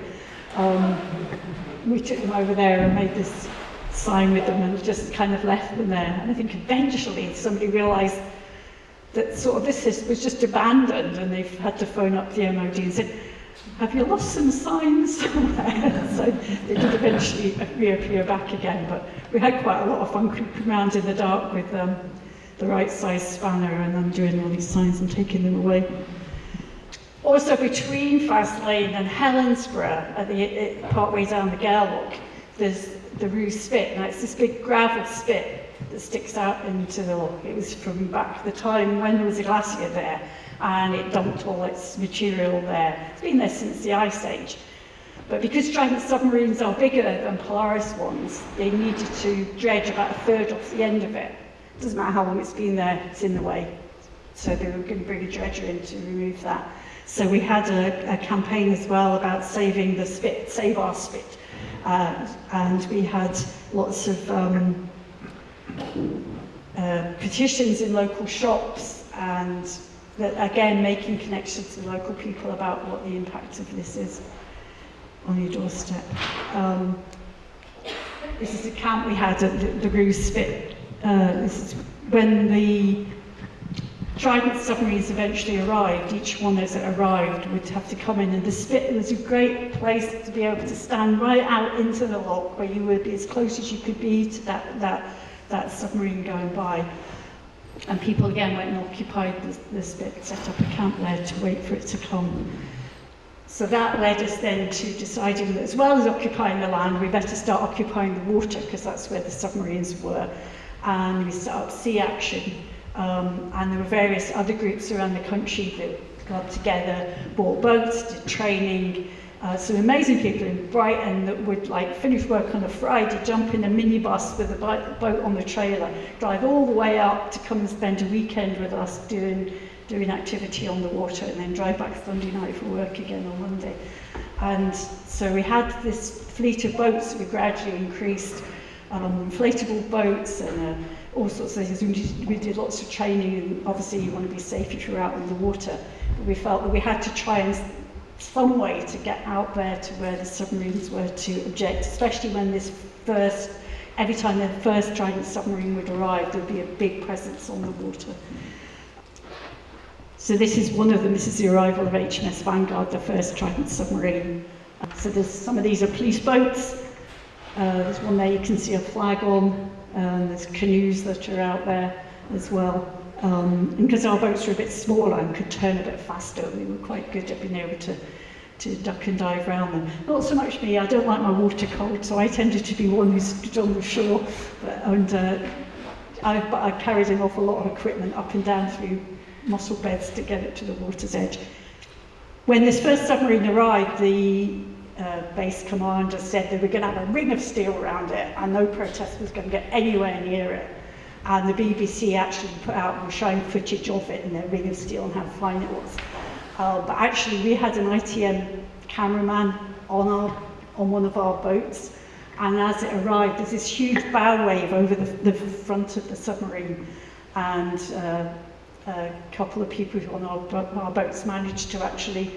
We took them over there and made this sign with them and just kind of left them there. And I think eventually somebody realised that sort of this was just abandoned, and they've had to phone up the MOD and said, have you lost some signs somewhere? So they did eventually reappear back again, but we had quite a lot of fun creeping around in the dark with the right size spanner and undoing all these signs and taking them away. Also between Faslane and Helensburgh, partway down the Gairloch, there's the Rue Spit. Now it's this big gravel spit that sticks out into the loch. It was from back the time when there was a glacier there, and it dumped all its material there. It's been there since the Ice Age. But because Trident submarines are bigger than Polaris ones, they needed to dredge about a third off the end of it. It doesn't matter how long it's been there, it's in the way. So they were going to bring a dredger in to remove that. So we had a campaign as well about saving the spit, save our spit. And we had lots of petitions in local shops, and again making connections to local people about what the impact of this is on your doorstep. This is a camp we had at the Rue Spit. This is when the Trident submarines eventually arrived. Each one as it arrived would have to come in, and the Spit was a great place to be able to stand right out into the loch where you would be as close as you could be to that submarine going by. And people again went and occupied the Spit, set up a camp there to wait for it to come. So that led us then to deciding that as well as occupying the land, we better start occupying the water, because that's where the submarines were. And we set up Sea Action. And there were various other groups around the country that got together, bought boats, did training. Some amazing people in Brighton that would finish work on a Friday, jump in a minibus with a boat on the trailer, drive all the way up to come and spend a weekend with us doing activity on the water, and then drive back Sunday night for work again on Monday. And so we had this fleet of boats that we gradually increased, inflatable boats and all sorts of things. We did lots of training, and obviously you want to be safe if you're out in the water. But we felt that we had to try and some way to get out there to where the submarines were to object, especially when every time the first Trident submarine would arrive, there'd be a big presence on the water. So this is one of them. This is the arrival of HMS Vanguard, the first Trident submarine. So some of these are police boats. There's one there you can see a flag on. There's canoes that are out there as well. And because our boats were a bit smaller and could turn a bit faster, we were quite good at being able to duck and dive around them. Not so much me, I don't like my water cold, so I tended to be one who stood on the shore. But I carried an awful lot of equipment up and down through mussel beds to get it to the water's edge. When this first submarine arrived, the base commander said they were going to have a ring of steel around it and no protest was going to get anywhere near it. And the BBC actually put out showing footage of it in their ring of steel and how fine it was. But actually we had an ITM cameraman on one of our boats, and as it arrived there's this huge bow wave over the front of the submarine, and a couple of people on our boats managed to actually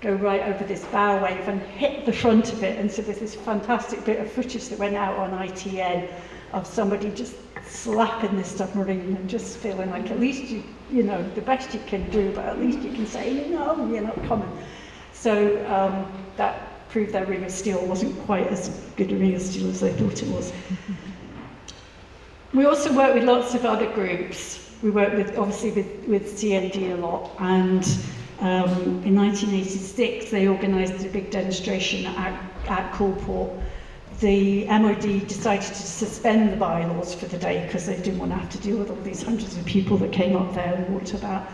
go right over this bow wave and hit the front of it, and so there's this fantastic bit of footage that went out on ITN of somebody just slapping this submarine and just feeling like at least you know the best you can do, but at least you can say no, you're not coming. So that proved their ring of steel wasn't quite as good a ring of steel as they thought it was. We also work with lots of other groups. We work with obviously with CND a lot, and in 1986 they organised a big demonstration at Coalport. The MOD decided to suspend the bylaws for the day because they didn't want to have to deal with all these hundreds of people that came up there and walked about.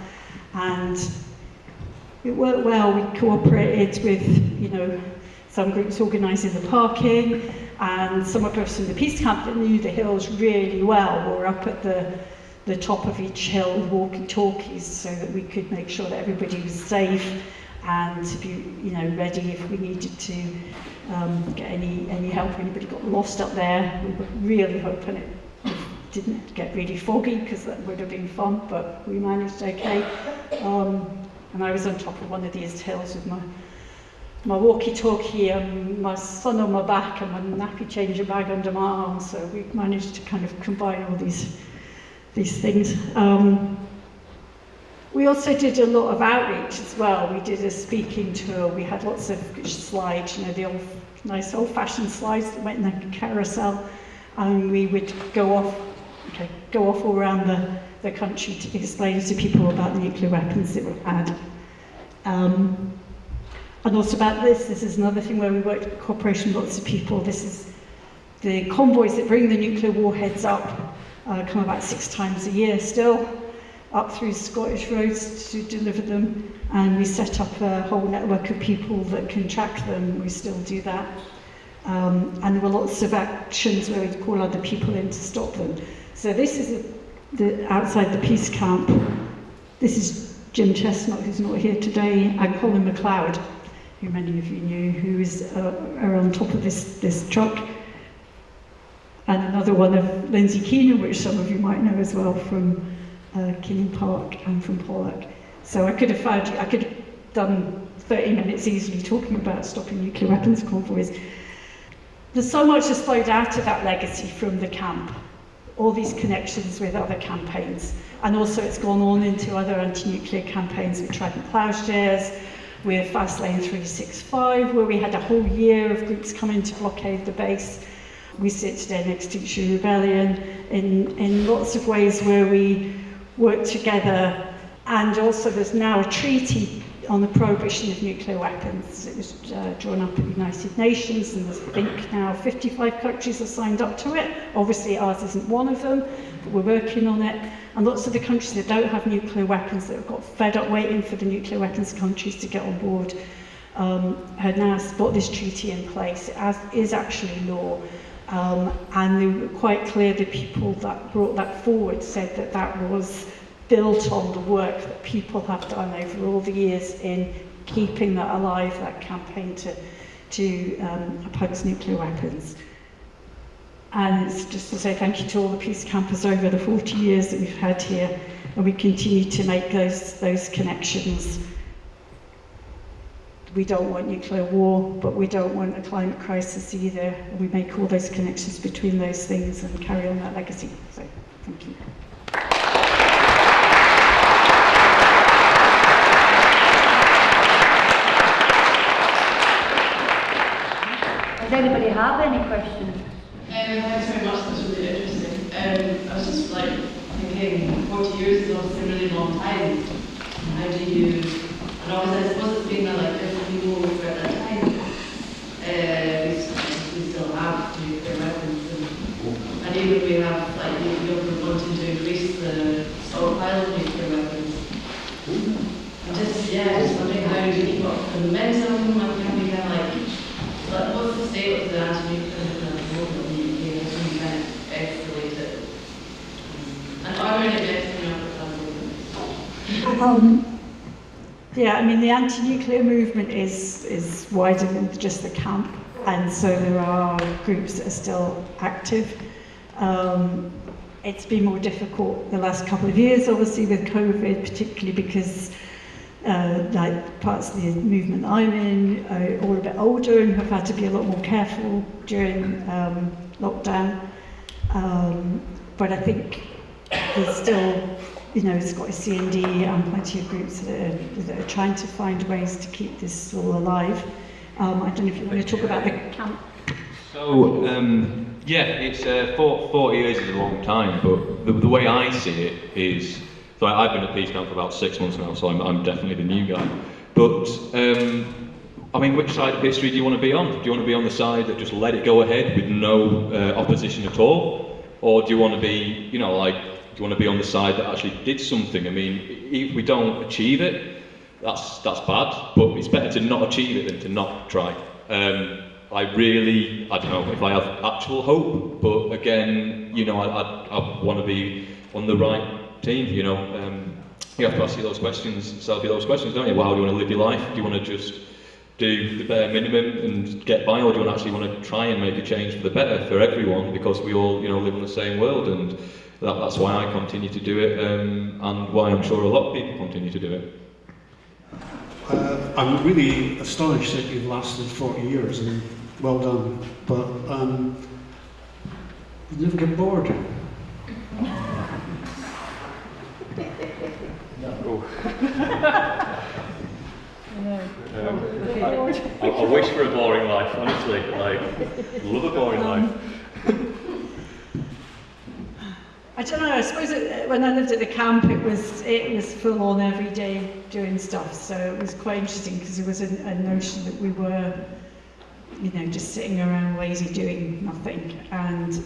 And it worked well. We cooperated with, some groups organising the parking, and some of us in the peace camp that knew the hills really well were up at the top of each hill with walkie-talkies so that we could make sure that everybody was safe and to be ready if we needed to get any help. Anybody got lost up there, we were really hoping it didn't get really foggy because that would have been fun, but we managed okay. And I was on top of one of these hills with my walkie-talkie and my son on my back and my nappy changer bag under my arm, so we managed to kind of combine all these things. We also did a lot of outreach as well. We did a speaking tour. We had lots of slides, the nice old-fashioned slides that went in the carousel, and we would go off all around the country to explain to people about the nuclear weapons that we had. And also about this is another thing where we worked in cooperation with lots of people. This is the convoys that bring the nuclear warheads up, come about 6 times a year still, up through Scottish roads to deliver them, and we set up a whole network of people that can track them. We still do that. And there were lots of actions where we'd call other people in to stop them. So this is outside the peace camp. This is Jim Chestnut, who's not here today, and Colin MacLeod, who many of you knew, who are on top of this truck. And another one of Lindsay Keenan, which some of you might know as well from Kinning Park and from Pollok. So I could have done 30 minutes easily talking about stopping nuclear weapons convoys. There's so much that's flowed out of that legacy from the camp, all these connections with other campaigns, and also it's gone on into other anti-nuclear campaigns with Trident Ploughshares, with Faslane 365, where we had a whole year of groups coming to blockade the base. We sit today in Extinction Rebellion, in lots of ways where we work together, and also there's now a treaty on the prohibition of nuclear weapons. It was drawn up at the United Nations, and there's, I think now 55 countries have signed up to it. Obviously ours isn't one of them, but we're working on it. And lots of the countries that don't have nuclear weapons, that have got fed up waiting for the nuclear weapons countries to get on board, have now put this treaty in place. It is actually law. And they were quite clear, the people that brought that forward said that that was built on the work that people have done over all the years in keeping that alive, that campaign to oppose nuclear weapons. And it's just to say thank you to all the peace campers over the 40 years that we've had here, and we continue to make those connections. we don't want nuclear war, but we don't want a climate crisis either. We make all those connections between those things and carry on that legacy. So, thank you. Does anybody have any questions? Thanks very much, that's really interesting. I was just like thinking 40 years is obviously a really long time. How do you, and obviously I suppose it's been like different people throughout that time. We still have nuclear weapons, and even we have like we're wanting to increase the stockpile of nuclear weapons. And just wondering how do you keep up the momentum, and can we kind of like what's the state of the anti-nuclear movement at the moment in the UK? How can we kind of escalate it? And are there any objectives in your proposal? Yeah, I mean the anti-nuclear movement is wider than just the camp, and so there are groups that are still active. It's been more difficult the last couple of years, obviously with COVID, particularly because like parts of the movement that I'm in are all a bit older and have had to be a lot more careful during lockdown. But I think there's still, Scottish CND and plenty of groups that are trying to find ways to keep this all alive. I don't know if you want to talk about the camp. So, it's 40 years is a long time, but the way I see it is, so I've been at Peace Camp for about 6 months now, so I'm definitely the new guy. But, which side of history do you want to be on? Do you want to be on the side that just let it go ahead with no opposition at all? Or do you want to be, do you want to be on the side that actually did something? I mean, if we don't achieve it, that's bad, but it's better to not achieve it than to not try. I don't know if I have actual hope, but again, I want to be on the right team, you have to ask yourself those questions, don't you? Well, how do you want to live your life? Do you want to just do the bare minimum and get by, or do you actually want to try and make a change for the better for everyone, because we all, live in the same world, and that's why I continue to do it, and why I'm sure a lot of people continue to do it. I'm really astonished that you've lasted 40 years, and well done, but you never get bored. I wish for a boring life, honestly. Love a boring life. I don't know. I suppose when I lived at the camp, it was full on every day doing stuff. So it was quite interesting because there was a notion that we were, just sitting around lazy doing nothing. And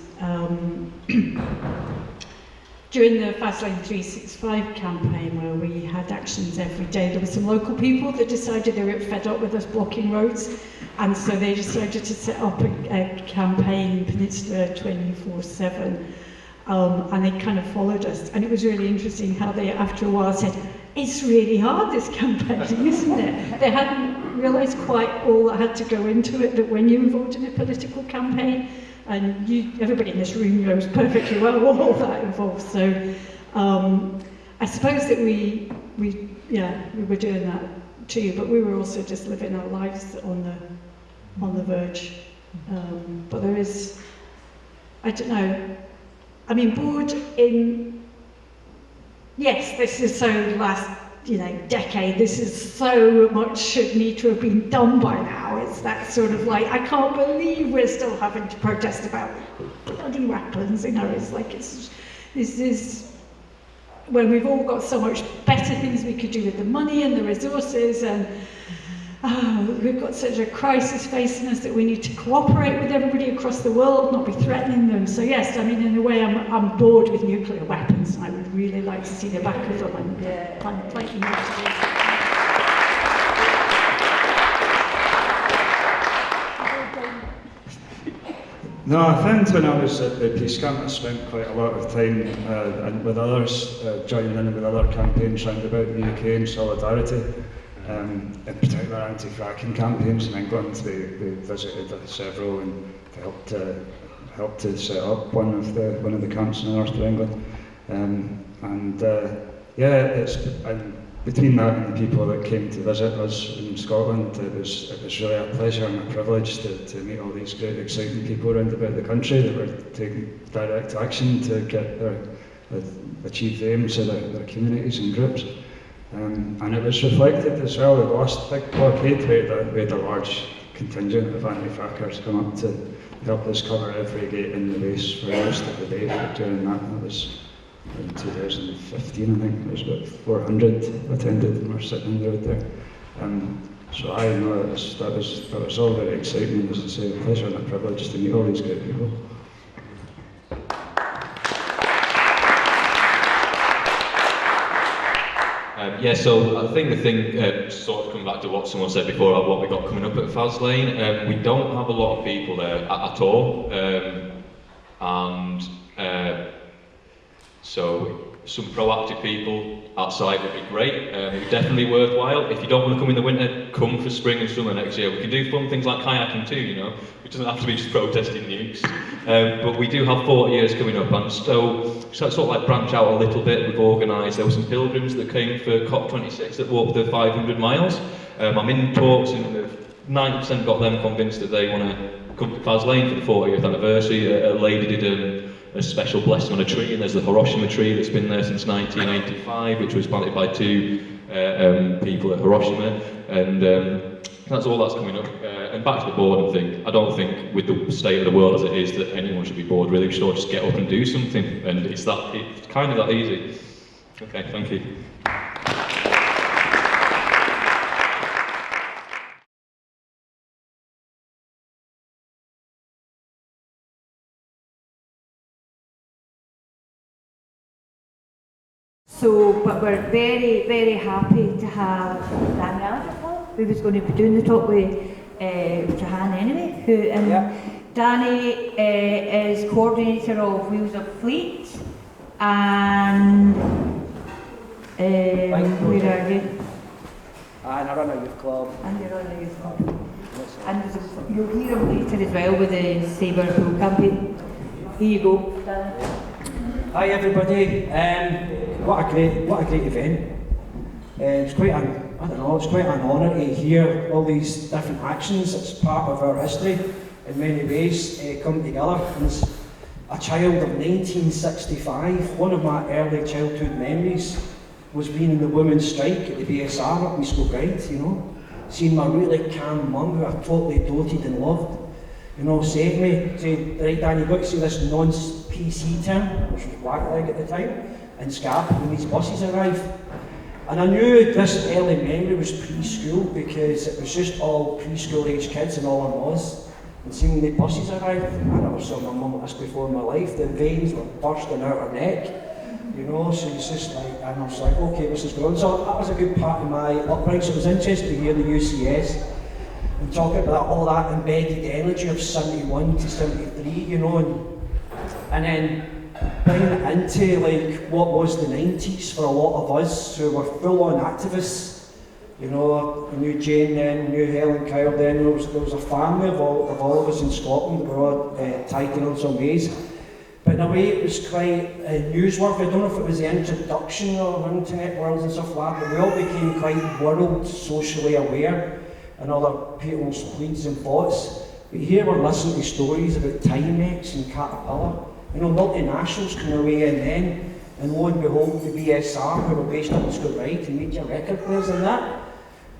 during the Faslane 365 campaign, where we had actions every day, there were some local people that decided they were fed up with us blocking roads, and so they decided to set up a campaign, Peninsula 24/7, and they kind of followed us. And it was really interesting how they, after a while, said, "It's really hard, this campaigning, isn't it?" They hadn't realised quite all that had to go into it, that when you're involved in a political campaign, and everybody in this room knows perfectly well all that involves. So I suppose that we were doing that too, but we were also just living our lives on the verge. But there is, I don't know. I mean, bored in. Yes, this is so last decade. This is so much should need to have been done by now. It's that sort of I can't believe we're still having to protest about bloody weapons. It's like this is when we've all got so much better things we could do with the money and the resources, and we've got such a crisis facing us that we need to cooperate with everybody across the world, not be threatening them. So yes, I mean, in a way, I'm bored with nuclear weapons, and I would really like to see the back of them, and I'm plenty more to do. No, I found when I was at the Peace Camp, I spent quite a lot of time and with others, joining in with other campaigns round about the UK in solidarity. In particular anti-fracking campaigns in England. We visited several and helped to set up one of the camps in the north of England. between that and the people that came to visit us in Scotland, it was really a pleasure and a privilege to meet all these great, exciting people around about the country that were taking direct action to get achieve the aims of their communities and groups. And it was reflected as well. The last big blockade, we had a large contingent of anti-frackers come up to help us cover every gate in the base for most of the day during that. That was in 2015, I think. There was about 400 attended and were sitting on the road there. So I know that was all very exciting, as I say, a pleasure and a privilege to meet all these great people. Yeah, so I think the thing, sort of coming back to what someone said before about what we got coming up at Faslane, we don't have a lot of people there at all, so some proactive people outside would be great. It would definitely be worthwhile. If you don't want to come in the winter, come for spring and summer next year. We can do fun things like kayaking too, you know, which doesn't have to be just protesting nukes. But we do have 40 years coming up, and so sort of like branch out a little bit. We've organised, there were some pilgrims that came for COP26 that walked the 500 miles. I'm in talks, and 90% got them convinced that they want to come to Faslane for the 40th anniversary. A lady did a special blessing on a tree, and there's the Hiroshima tree that's been there since 1985, which was planted by two people at Hiroshima, and that's all that's coming up. And back to the boredom thing, I don't think with the state of the world as it is that anyone should be bored really. We should all just get up and do something, and it's kind of that easy. Okay, thank you. So, but we're very, very happy to have Danielle, who was going to be doing the talk with Jahan anyway, Danny is coordinator of Wheels of Fleet, and where are you? And I run a youth club. And you run a youth club. And you'll hear him later as well with the Sabre Pool campaign. Here you go, Danny. Hi everybody. What a great event. It's quite an honour to hear all these different actions. It's part of our history in many ways come together. And as a child of 1965, one of my early childhood memories was being in the women's strike at the BSR up in Clyde, you know, seeing my really calm mum, who I totally doted and loved, you know, say to me, right Dan, you've got to see this non-PC term, which was blackleg at the time, and scab when these buses arrive. And I knew this early memory was preschool because it was just all preschool age kids and all I was. And seeing the buses arrive, I never saw my mum like this before in my life. The veins were bursting out her neck, you know, so it's just like, and I was like, okay, this is going. So that was a good part of my upbringing. So it was interesting to hear the UCS and talk about all that embedded energy of 71 to 73, you know, and then bringing it into like what was the 90s for a lot of us who were full-on activists. You know, I knew Jane then, I knew Helen Kyle then. There was a family of all of us in Scotland that were all tied in some ways. But in a way it was quite newsworthy. I don't know if it was the introduction of internet worlds and stuff like that, but we all became quite world socially aware and other people's pleads and thoughts. But here we're listening to stories about Timex and Caterpillar. You know, multinationals coming away in then, and lo and behold, the BSR, who were based up in Clyde and major record players and that,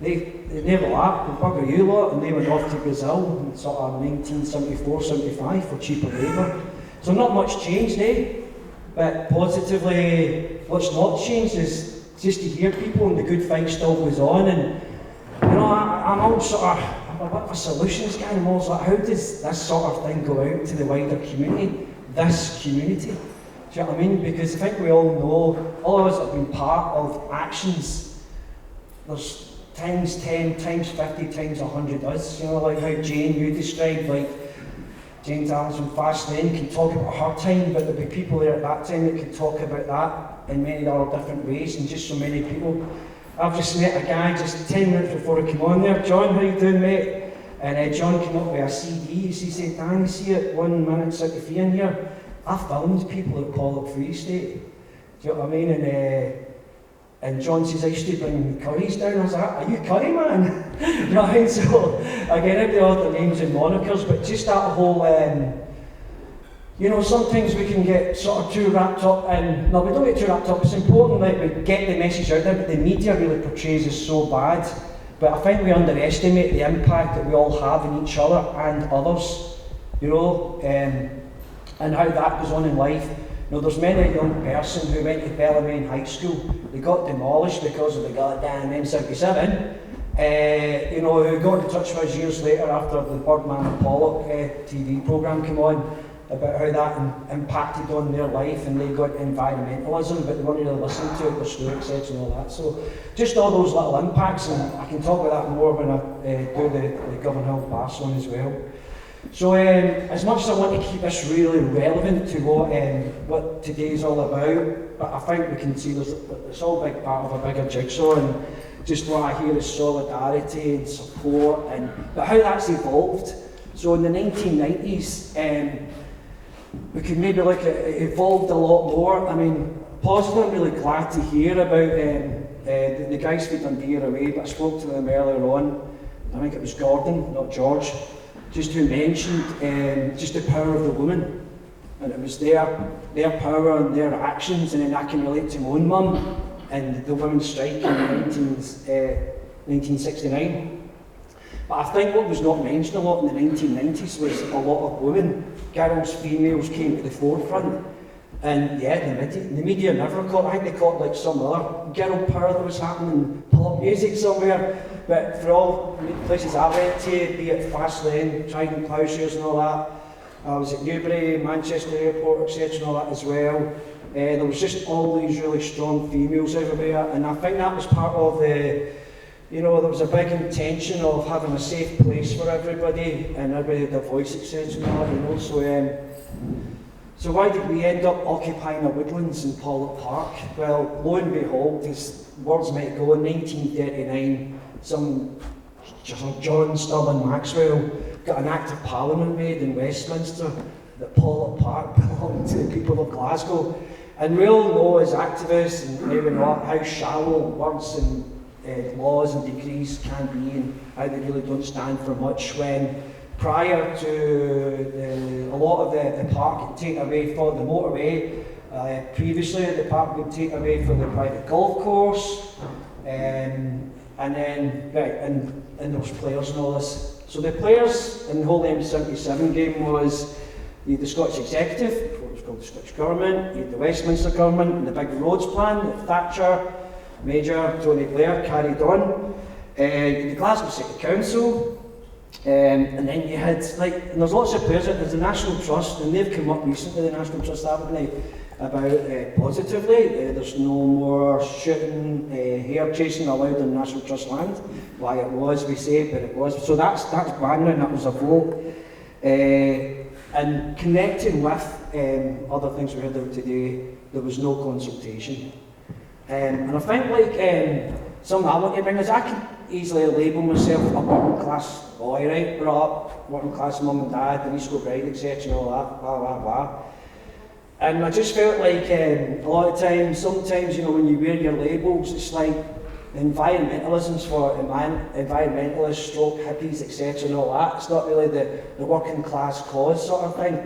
they never laughed, they bugger you lot, and they went off to Brazil in sort of 1974-75 for cheaper labour. So not much changed, eh? But positively, what's not changed is just to hear people and the good fight still goes on. And you know, I'm all sort of, I'm a bit of a solutions guy. I'm always like, how does this sort of thing go out to the wider community? This community. Do you know what I mean? Because I think we all know, all of us have been part of actions. There's times 10, times 50, times 100 us. You know, like how Jane, you described, like Jane Downs from Faslane can talk about her time, but there'll be people there at that time that can talk about that in many other different ways, and just so many people. I've just met a guy just 10 minutes before I came on there. John, how you doing, mate? And John came up with a CD. He said, Dan, you see it 1 minute 63 in here? I filmed people at Pollok Free State. Do you know what I mean? And And John says, I used to bring curries down. I was like, are you curry man? Right, so again, everybody all their names and monikers, but just that whole, you know, sometimes we can get sort of too wrapped up in, no, we don't get too wrapped up, it's important that we get the message out there, but the media really portrays us so bad. But I think we underestimate the impact that we all have in each other and others, you know, and how that goes on in life. You know, there's many a young person who went to Ballymena High School, they got demolished because of the goddamn M77, you know, who got in touch with us years later after the Birdman and Pollok TV programme came on, about how that impacted on their life, and they got environmentalism, but they weren't really listening to it, the Stoics and all that. So just all those little impacts, and I can talk about that more when I do the Govanhill Baths one as well. So as much as I want to keep this really relevant to what today's all about, but I think we can see it's all big part of a bigger jigsaw, and just what I hear is solidarity and support, but how that's evolved. So in the 1990s, we could maybe look at it evolved a lot more. I mean, positive, I'm really glad to hear about the guys from Dundee are away, but I spoke to them earlier on. I think it was Gordon, not George, just who mentioned just the power of the woman. And it was their power and their actions, and then I can relate to my own mum and the women's strike in 1969. But I think what was not mentioned a lot in the 1990s was a lot of women, girls, females came to the forefront. And yeah, the media never caught, I think they caught like some other girl power that was happening, pop music somewhere. But for all the places I went to, be it Faslane, Trident Ploughshares and all that, I was at Newbury, Manchester Airport, etc. and all that as well. There was just all these really strong females everywhere, and I think that was part of the, you know, there was a big intention of having a safe place for everybody, and everybody had a voice, etc. and all that, you know. So why did we end up occupying the woodlands in Pollok Park? Well, lo and behold, as words might go, in 1939, some John Stirling Maxwell got an Act of Parliament made in Westminster that Pollok Park belonged to the people of Glasgow. And we all know as activists and maybe not how shallow words and laws and degrees can be, and how they really don't stand for much, when prior to a lot of the park had taken away for the motorway. Previously the park would take away for the private golf course, and then and there was players and all this. So the players in the whole M77 game was the Scottish Executive, before it was called the Scottish Government, you had the Westminster Government and the big roads plan that Thatcher, Major, Tony Blair carried on, the Glasgow City Council, and then you had, and there's lots of players, there's the National Trust, and they've come up recently, the National Trust haven't they, about positively, there's no more shooting, hare chasing allowed in National Trust land. Why it was, we say, but it was. So that's banned now, and that was a vote. And connecting with other things we heard about today, there was no consultation. And I think something I want to bring is I can easily label myself a working class boy, right? Brought up, working class mum and dad, the East Coast Bride, etc. and all that, blah, blah, blah. And I just felt like a lot of times, sometimes, you know, when you wear your labels, it's like environmentalism's for environmentalists, stroke hippies, etc. and all that. It's not really the working class cause sort of thing.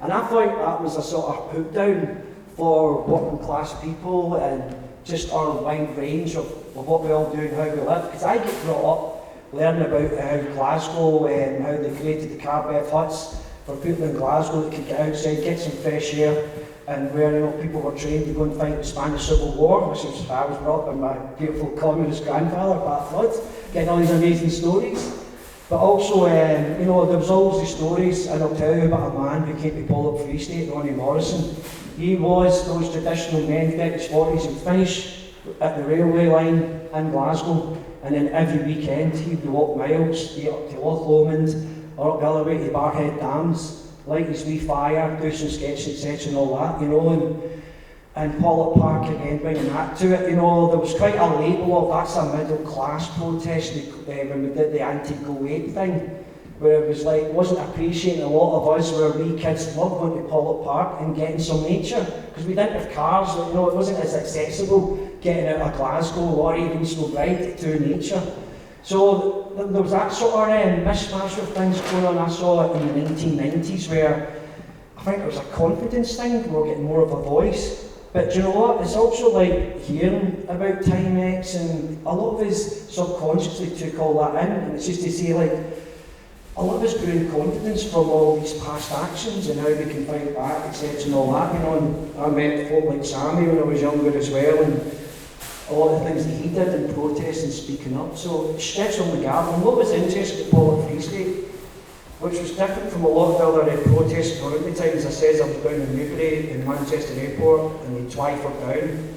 And I thought that was a sort of put down for working class people and just our wide range of what we all do and how we live. Because I get brought up learning about how Glasgow and how they created the carpet huts for people in Glasgow that could get outside, get some fresh air, and where, you know, people were trained to go and fight the Spanish Civil War, which is, I was brought up by my beautiful communist grandfather, Pat Flood, getting all these amazing stories. But also, you know, there was always these stories, and I'll tell you about a man who came to Pollok Free State, Ronnie Morrison. He was those traditional men, 30s, 40s, and finish at the railway line in Glasgow, and then every weekend he'd walk miles, get up to Loch Lomond, or up the other way to Barhead Dams, light his wee fire, do some sketches, etc. and all that, you know, and Pollok Park again, bringing that to it, you know, there was quite a label of that's a middle class protest when we did the anti-Go-8 thing, where it was like, wasn't appreciating a lot of us where we kids loved going to Pollok Park and getting some nature, because we didn't have cars, you know, it wasn't as accessible getting out of Glasgow or even Snowbride to nature. So there was that sort of mishmash of things going on. I saw it in the 1990s where I think it was a confidence thing, we were getting more of a voice. But do you know what? It's also like hearing about Timex, and a lot of us subconsciously took all that in, and it's just to say like, a lot of us grew in confidence from all these past actions and how we can fight back, etc. and all that, you know. And I met folk like Sammy when I was younger as well, and a lot of the things that he did in protest and speaking up. So it stretched on the gap. And what was interesting with Pollok Free State, which was different from a lot of other protests around the time, as I said, I was down in Newbury in Manchester Airport and the Twyford down.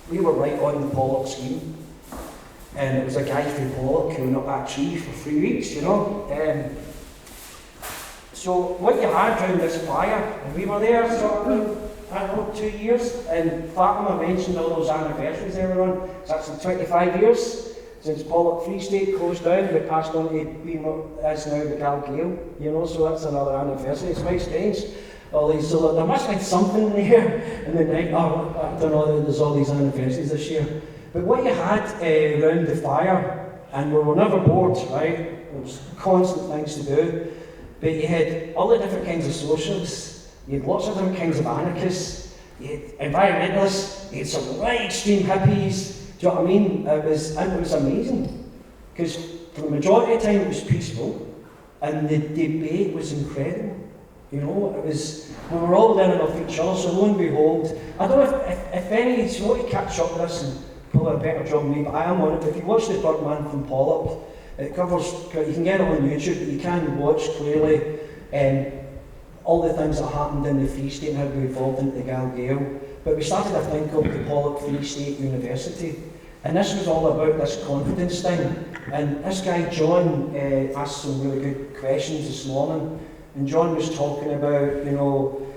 We were right on the Pollok scheme. And it was a guy from Pollok who went up that tree for 3 weeks, you know. So what you had during this fire, and we were there sort of, I don't know, 2 years, and Fatima mentioned all those anniversaries they were on. It's actually 25 years since Pollok Free State closed down, but passed on to being what is now the Gale, you know, so that's another anniversary. It's quite strange. All these, so there must have been something there in the night. Oh, I don't know, there's all these anniversaries this year. But what you had around the fire, and we were never bored, right? There was constant things to do. But you had all the different kinds of socialists, you had lots of different kinds of anarchists, you had environmentalists, you had some right extreme hippies. Do you know what I mean? It was amazing. Because for the majority of the time it was peaceful, and the debate was incredible. You know, it was, we were all learning off each other, so lo and behold, I don't know if any, if you want to catch up with this and probably a better job than me, but I am on it. But if you watch the Birdman from Pollok, it covers, you can get it on YouTube, but you can watch clearly all the things that happened in the Free State and how we evolved into the Gale. But we started a thing called the Pollok Free State University, and this was all about this confidence thing. And this guy John asked some really good questions this morning, and John was talking about, you know,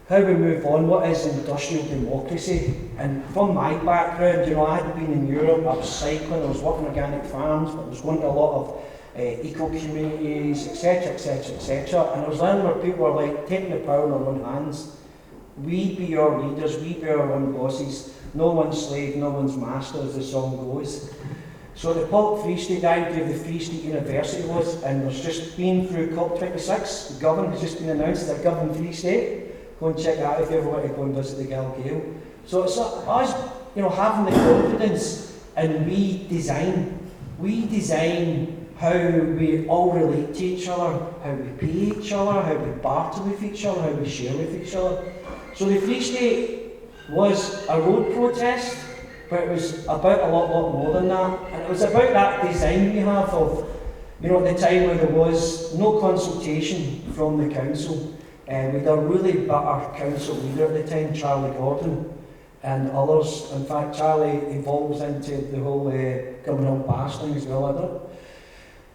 how we move on, what is industrial democracy. And from my background, you know, I had been in Europe, I was cycling, I was working organic farms, I was going to a lot of eco-communities, etc, etc, etc. And I was learning where people were like taking the power in their own hands. We be our leaders, we be our own bosses, no one's slave, no one's master, as the song goes. So the Pollok Free State, the idea of the Free State University was, and there's just been through COP26, the Govan has just been announced, the Govan Free State. Go and check that out if you ever want to go and visit the Gale. So it's us, you know, having the confidence, and we design how we all relate to each other, how we pay each other, how we barter with each other, how we share with each other. So the Free State was a road protest, but it was about a lot more than that. And it was about that design we have of, you know, at the time where there was no consultation from the council. We had a really bitter council leader at the time, Charlie Gordon, and others. In fact, Charlie evolves into the whole Govanhill Baths thing as well, I don't.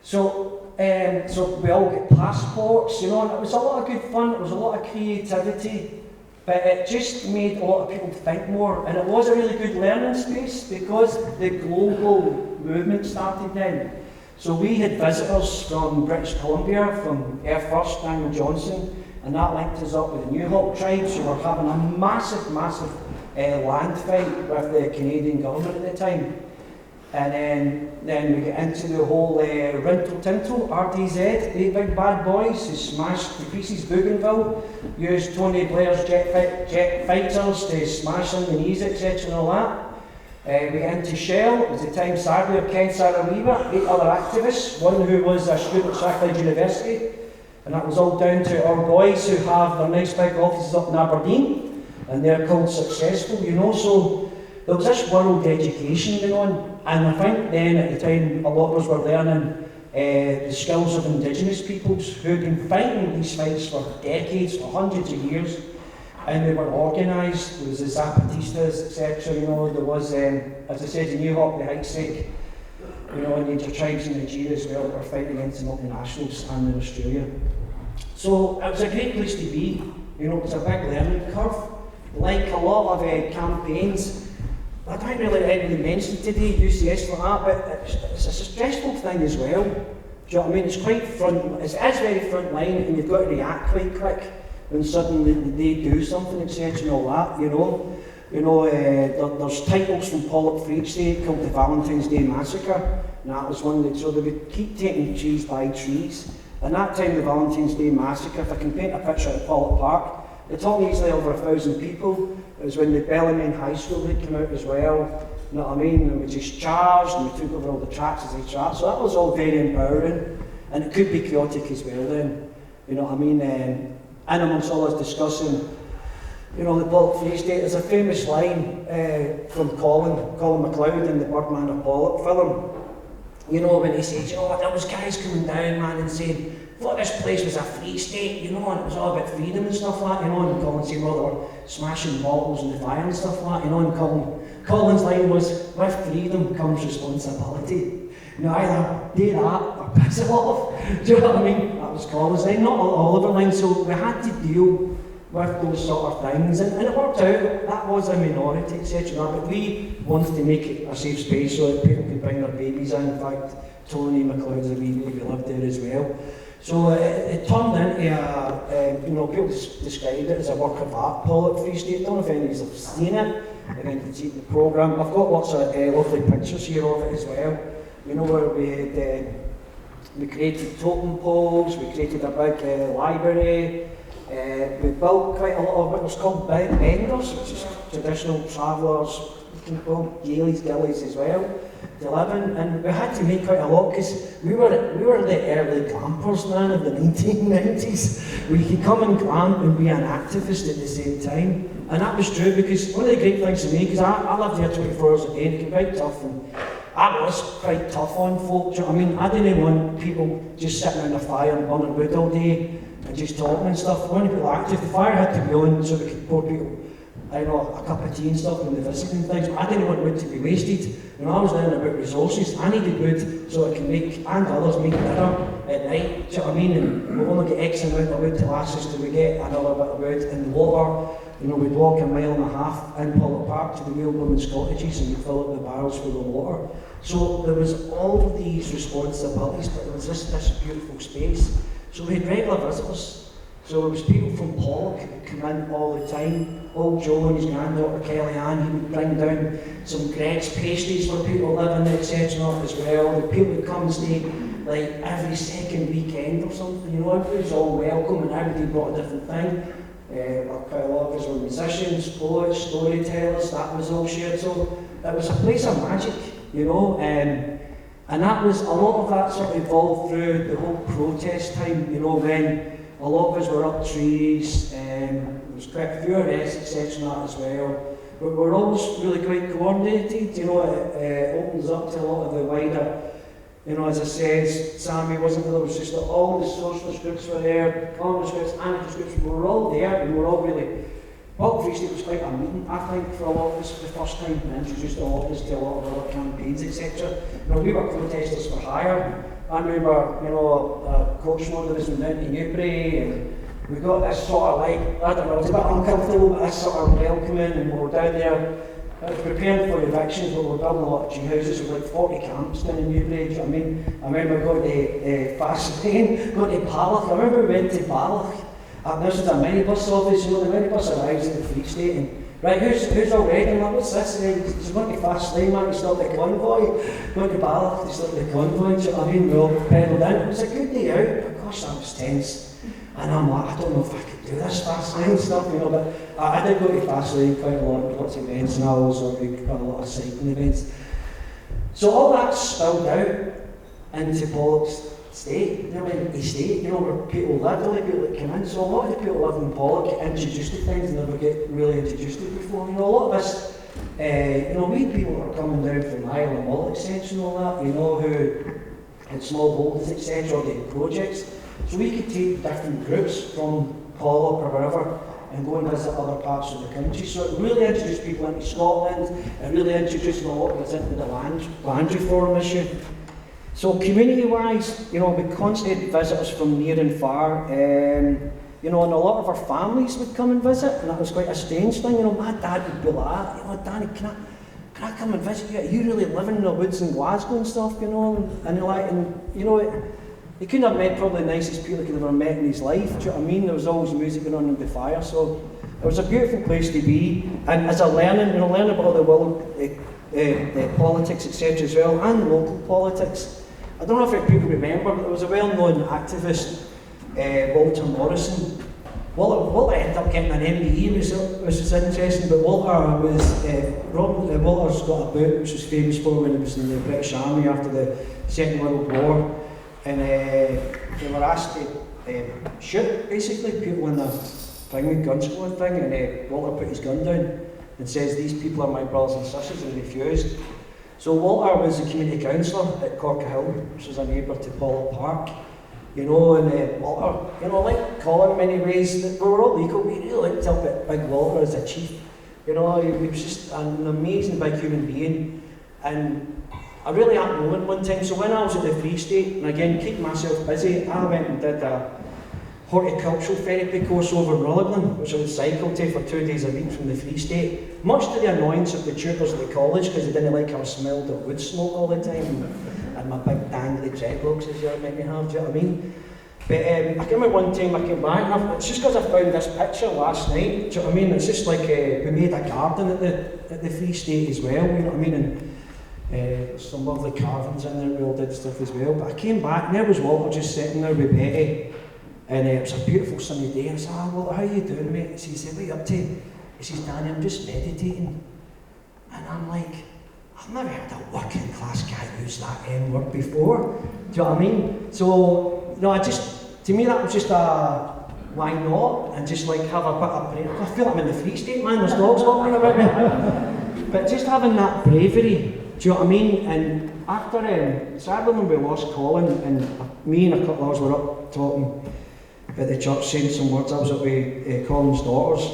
So we all get passports, you know, and it was a lot of good fun, it was a lot of creativity, but it just made a lot of people think more, and it was a really good learning space because the global movement started then. So we had visitors from British Columbia, from Air First, Daniel Johnson, and that linked us up with the New Hawk tribes who were having a massive land fight with the Canadian government at the time. And then we get into the whole Rinto Tinto, RDZ, the big bad boys who smashed to pieces Bougainville, used Tony Blair's jet fighters to smash Indonesia, etc. and all that. We get into Shell, it was the time sadly of Ken Saro-Wiwa, 8 other activists, one who was a student at Clyde University. And that was all down to our boys who have their nice big offices up in Aberdeen, and they're called Successful, you know. So there was this world education going on, and I think then at the time a lot of us were learning the skills of Indigenous peoples who had been fighting these fights for decades, for hundreds of years, and they were organised. There was the Zapatistas, etc. You know, there was, as I said, the New Hawk, the Hikesik, you know, and the tribes in Nigeria as well that were fighting against the multinationals and in Australia. So it was a great place to be, you know, it was a big learning curve. Like a lot of campaigns, I don't really mention today, UCS like that, but it's a stressful thing as well. Do you know what I mean? It's quite it's very front line, and you've got to react quite quick when suddenly they do something, etc. and all that, you know. You know, there's titles from Pollok Free State called the Valentine's Day Massacre, and that was one that, so they would keep taking trees by trees. And that time, the Valentine's Day Massacre, if I can paint a picture of Pollok Park, it took easily over 1,000 people. It was when the Bellamy High School had come out as well, you know what I mean? And we just charged and we took over all the tracks as they charged. So that was all very empowering, and it could be chaotic as well then, you know what I mean? And amongst all us discussing, you know, the Pollok Free State, there's a famous line from Colin MacLeod in the Birdman of Pollok film. You know, when he said, you know, there was guys coming down, man, and saying, thought this place was a free state, you know, and it was all about freedom and stuff like that, you know, and Colin saying, well, they were smashing bottles in the fire and stuff like that, you know, and Colin's line was, with freedom comes responsibility. You know, either do that or piss it off. Do you know what I mean? That was Colin's line, not all of our lines, so we had to deal with those sort of things, and it worked out. That was a minority, etc. But we wanted to make it a safe space so that people could bring their babies in. In fact, Tony MacLeod's a wee baby lived there as well. So it turned into a, you know, people described it as a work of art, Pollok Free State. I don't know if any of you have seen it, and can see the programme. I've got lots of lovely pictures here of it as well. You know, where we had, we created totem poles, we created a big library. We built quite a lot of what was called benders, which is traditional travellers, you can build gillies as well, to live in. And we had to make quite a lot because we were the early glampers then of the 1990s. We could come and glamp and be an activist at the same time. And that was true because one of the great things for me, because I lived here 24 hours a day and it can be quite tough, and I was quite tough on folk. Do you know what I mean? I didn't want people just sitting around a fire and burning wood all day and just talking and stuff. I wanted people active. The fire had to be on so we could pour people, I know, a cup of tea and stuff when they visited and things, but I didn't want wood to be wasted. You know, I was learning about resources. I needed wood so I can make, and others, make dinner at night, do you know what I mean? And we've only got X amount of wood to last us till we get another bit of wood in the water. You know, we'd walk 1.5 miles in Pollok Park to the whale women's cottages and we'd fill up the barrels full of water. So there was all of these responsibilities, but there was this beautiful space. So we had regular visitors. So there was people from Pollok who would come in all the time. Old Joe and his granddaughter Kelly Ann, he would bring down some Greg's pastries for people living there, etc. as well. The people would come and stay like every second weekend or something. You know, everybody was all welcome and everybody brought a different thing. Quite a lot of us were musicians, poets, storytellers, that was all shared. So it was a place of magic, you know. And that was, a lot of that sort of evolved through the whole protest time, you know, when a lot of us were up trees, there was quite a few arrests, etc. as well. But we're always really quite coordinated, you know, it opens up to a lot of the wider, you know, as I said, Sammy wasn't there, it was just that all the socialist groups were there, communist groups, anarchist groups, we were all there, and we were all really, Pollok Free State was quite a meeting, I think, for a lot of us for the first time, and introduced a lot of us to a lot of other campaigns, etc. You know, we were protesters for hire. I remember, you know, a coach one of us went down to Newbury, and we got this sort of like, I don't know, it was a bit uncomfortable, but this sort of welcoming, and we were down there preparing for evictions. We were building a lot of tree houses with like 40 camps down in Newbury, do you know what I mean? I remember going to Faslane, going to Pollok. I remember we went to Pollok. This was a minibus office, you know, the minibus arrives in the Free State, and right, who's all ready? I'm like, what's this? He's going to Faslane, man, to stop the convoy. Going to Pollok to stop the convoy, do you know what I mean? We all pedalled in. It was a good day out, but gosh, that was tense. And I'm like, I don't know if I could do this Faslane stuff, you know, but I did go to Faslane quite a lot, lots of events, and I also did quite a lot of cycling events. So all that spilled out into Pollok's state, you know, estate, you know, where people lived, only people that came in. So a lot of the people living in Pollok get introduced to things and never get really introduced to it before. You know, a lot of us, you know, we had people that were coming down from Isle and Mull, etc. and all that, you know, who had small holdings, etc., or did projects. So we could take different groups from Pollok or wherever and go and visit other parts of the country. So it really introduced people into Scotland, it really introduced a lot of us into the land reform issue. So community-wise, you know, we constantly had visitors from near and far, you know, and a lot of our families would come and visit, and that was quite a strange thing. You know, my dad would be like, you know, Danny, can I come and visit you? Are you really living in the woods in Glasgow and stuff, you know? And you're like, and you know, he couldn't have met probably the nicest people he could have ever met in his life, do you know what I mean? There was always music going on in the fire, so It was a beautiful place to be, and as I learn about the world, the politics, etc. as well, and local politics. I don't know if people remember, but there was a well-known activist, Walter Morrison. Walter ended up getting an MBE, which was interesting, but Walter's got a book which was famous for when he was in the British Army after the Second World War, and they were asked to shoot, basically, people in the thing, gun squad thing, and Walter put his gun down and says, "These people are my brothers and sisters," and refused. So Walter was a community councillor at Govanhill, which was a neighbour to Pollok Park. You know, and Walter, you know, like Colin in many ways, we were all equal. We really looked up at Big Walter as a chief. You know, he was just an amazing big human being. And I really had a moment one time. So when I was at the Free State, and again, keep myself busy, I went and did a horticultural therapy course over in Rutherford, which I would cycle to for 2 days a week from the Free State, much to the annoyance of the tutors at the college, because they didn't like how I smelled of wood smoke all the time. And my big dangly dreadlocks as you make me have, do you know what I mean? But I came out one time, I came back, and it's just because I found this picture last night, do you know what I mean? It's just like we made a garden at the Free State as well, you know what I mean? And some lovely carvings in there, we all did stuff as well. But I came back, and there was Walter just sitting there with Betty, and it was a beautiful sunny day, and I said, "Oh, Walter, how you doing, mate?" He said, "What are you up to?" He says, "Danny, I'm just meditating." And I'm like, I've never heard a working class guy use that M word before. Do you know what I mean? So, you know, to me that was just a, why not? And just like have a bit of bravery. I feel like I'm in the Free State, man, there's dogs walking about me. But just having that bravery, do you know what I mean? And after, sadly when we lost Colin, and me and a couple of others were up talking at the church saying some words, I was up with Colin's daughters.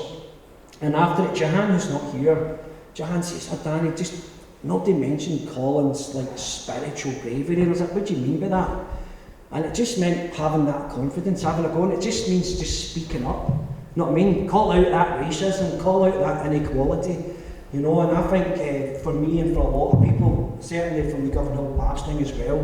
And after it, Jahan, who's not here, Jahan says, "Oh, Danny, just nobody mentioned Colin's like spiritual bravery." And I was like, "What do you mean by that?" And it just meant having that confidence, having a go, and it just means just speaking up. You know what I mean? Call out that racism, call out that inequality, you know. And I think for me and for a lot of people, certainly from the Govanhill Baths thing as well,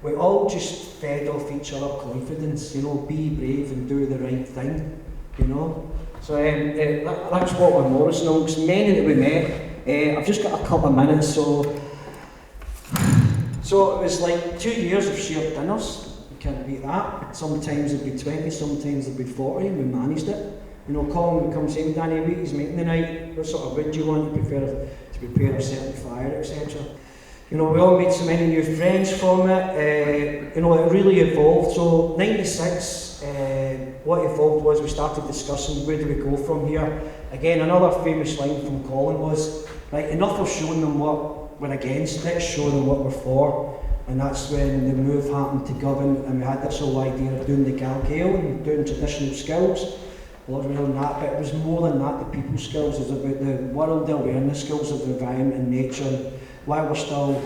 we all just fed off each other confidence, you know, be brave and do the right thing, you know. So that's Walter Morrison, amongst many that we met. I've just got a couple of minutes, so it was like 2 years of shared dinners. You can't beat that. Sometimes it'd be 20, sometimes it'd be 40, and we managed it. You know, Colin would come saying, "Danny, what he's making tonight? What sort of wood do you want to prepare a certain fire, etc." You know, we all made so many new friends from it. You know, it really evolved. So 96, what evolved was we started discussing where do we go from here. Again, another famous line from Colin was, right, enough of showing them what we're against, let's show them what we're for. And that's when the move happened to Govan, and we had this whole idea of doing the Galgale and doing traditional skills. A lot more than that, but it was more than that, the people skills. It was about the world awareness skills of the environment and nature, and why we're still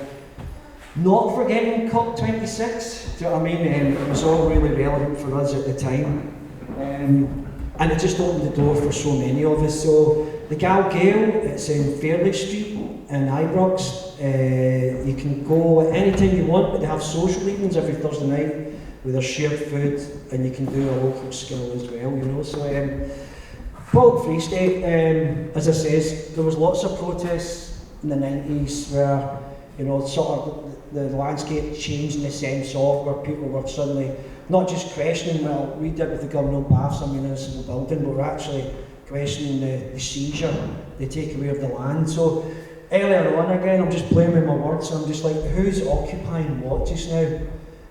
not forgetting COP26. Do you know what I mean? It was all really relevant for us at the time. And it just opened the door for so many of us. So the Galgale, it's in Fairley Street in Ibrox. You can go at any time you want, but they have social evenings every Thursday night with their shared food, and you can do a local skill as well, you know. So Pollok Free State, as I says, there was lots of protests in the 90s where, you know, sort of the landscape changed in the sense of where people were suddenly not just questioning, well, we did with the Govanhill Baths, a municipal building, but we're actually questioning the seizure, the takeaway of the land. So earlier on, again, I'm just playing with my words, I'm just like, who's occupying what just now?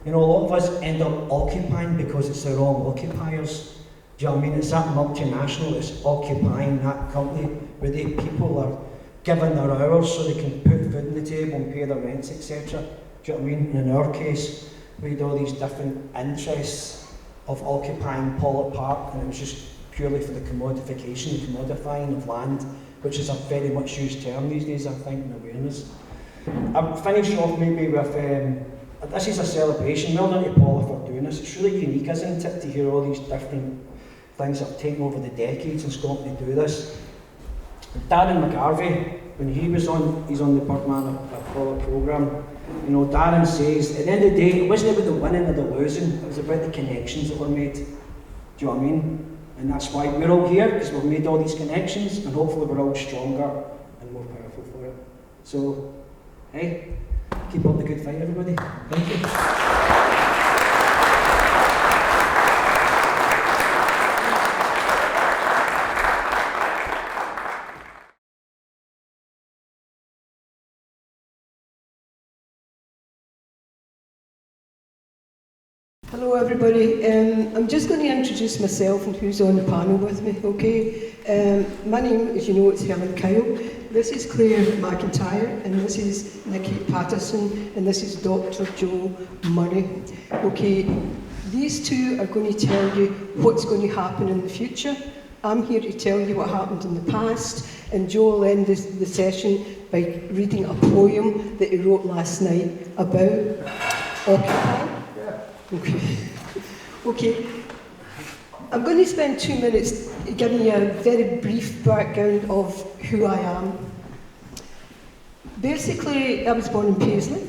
You know, a lot of us end up occupying because it's the wrong occupiers. Do you know what I mean? It's that multinational that's occupying that company where the people are given their hours so they can put food on the table and pay their rents, etc. Do you know what I mean? And in our case, we had all these different interests of occupying Pollok Park, and it was just purely for the commodification, the commodifying of land, which is a very much used term these days, I think, in awareness. I'm finishing off maybe with, this is a celebration. Well done to Pollok for doing this. It's really unique, isn't it, to hear all these different things that have taken over the decades in Scotland to do this. Darren McGarvey, when he's on the Birdman Pollok programme, you know, Darren says, at the end of the day, it wasn't about the winning or the losing, it was about the connections that were made. Do you know what I mean? And that's why we're all here, because we've made all these connections, and hopefully we're all stronger and more powerful for it. So, hey, keep up the good fight, everybody. Thank you. Hello everybody, I'm just going to introduce myself and who's on the panel with me, okay? My name, as you know, is Helen Kyle. This is Claire McIntyre, and this is Nikki Patterson, and this is Dr. Joe Murray. Okay, these two are going to tell you what's going to happen in the future. I'm here to tell you what happened in the past, and Joe will end the session by reading a poem that he wrote last night about Occupy. Okay. I'm going to spend 2 minutes giving you a very brief background of who I am. Basically, I was born in Paisley,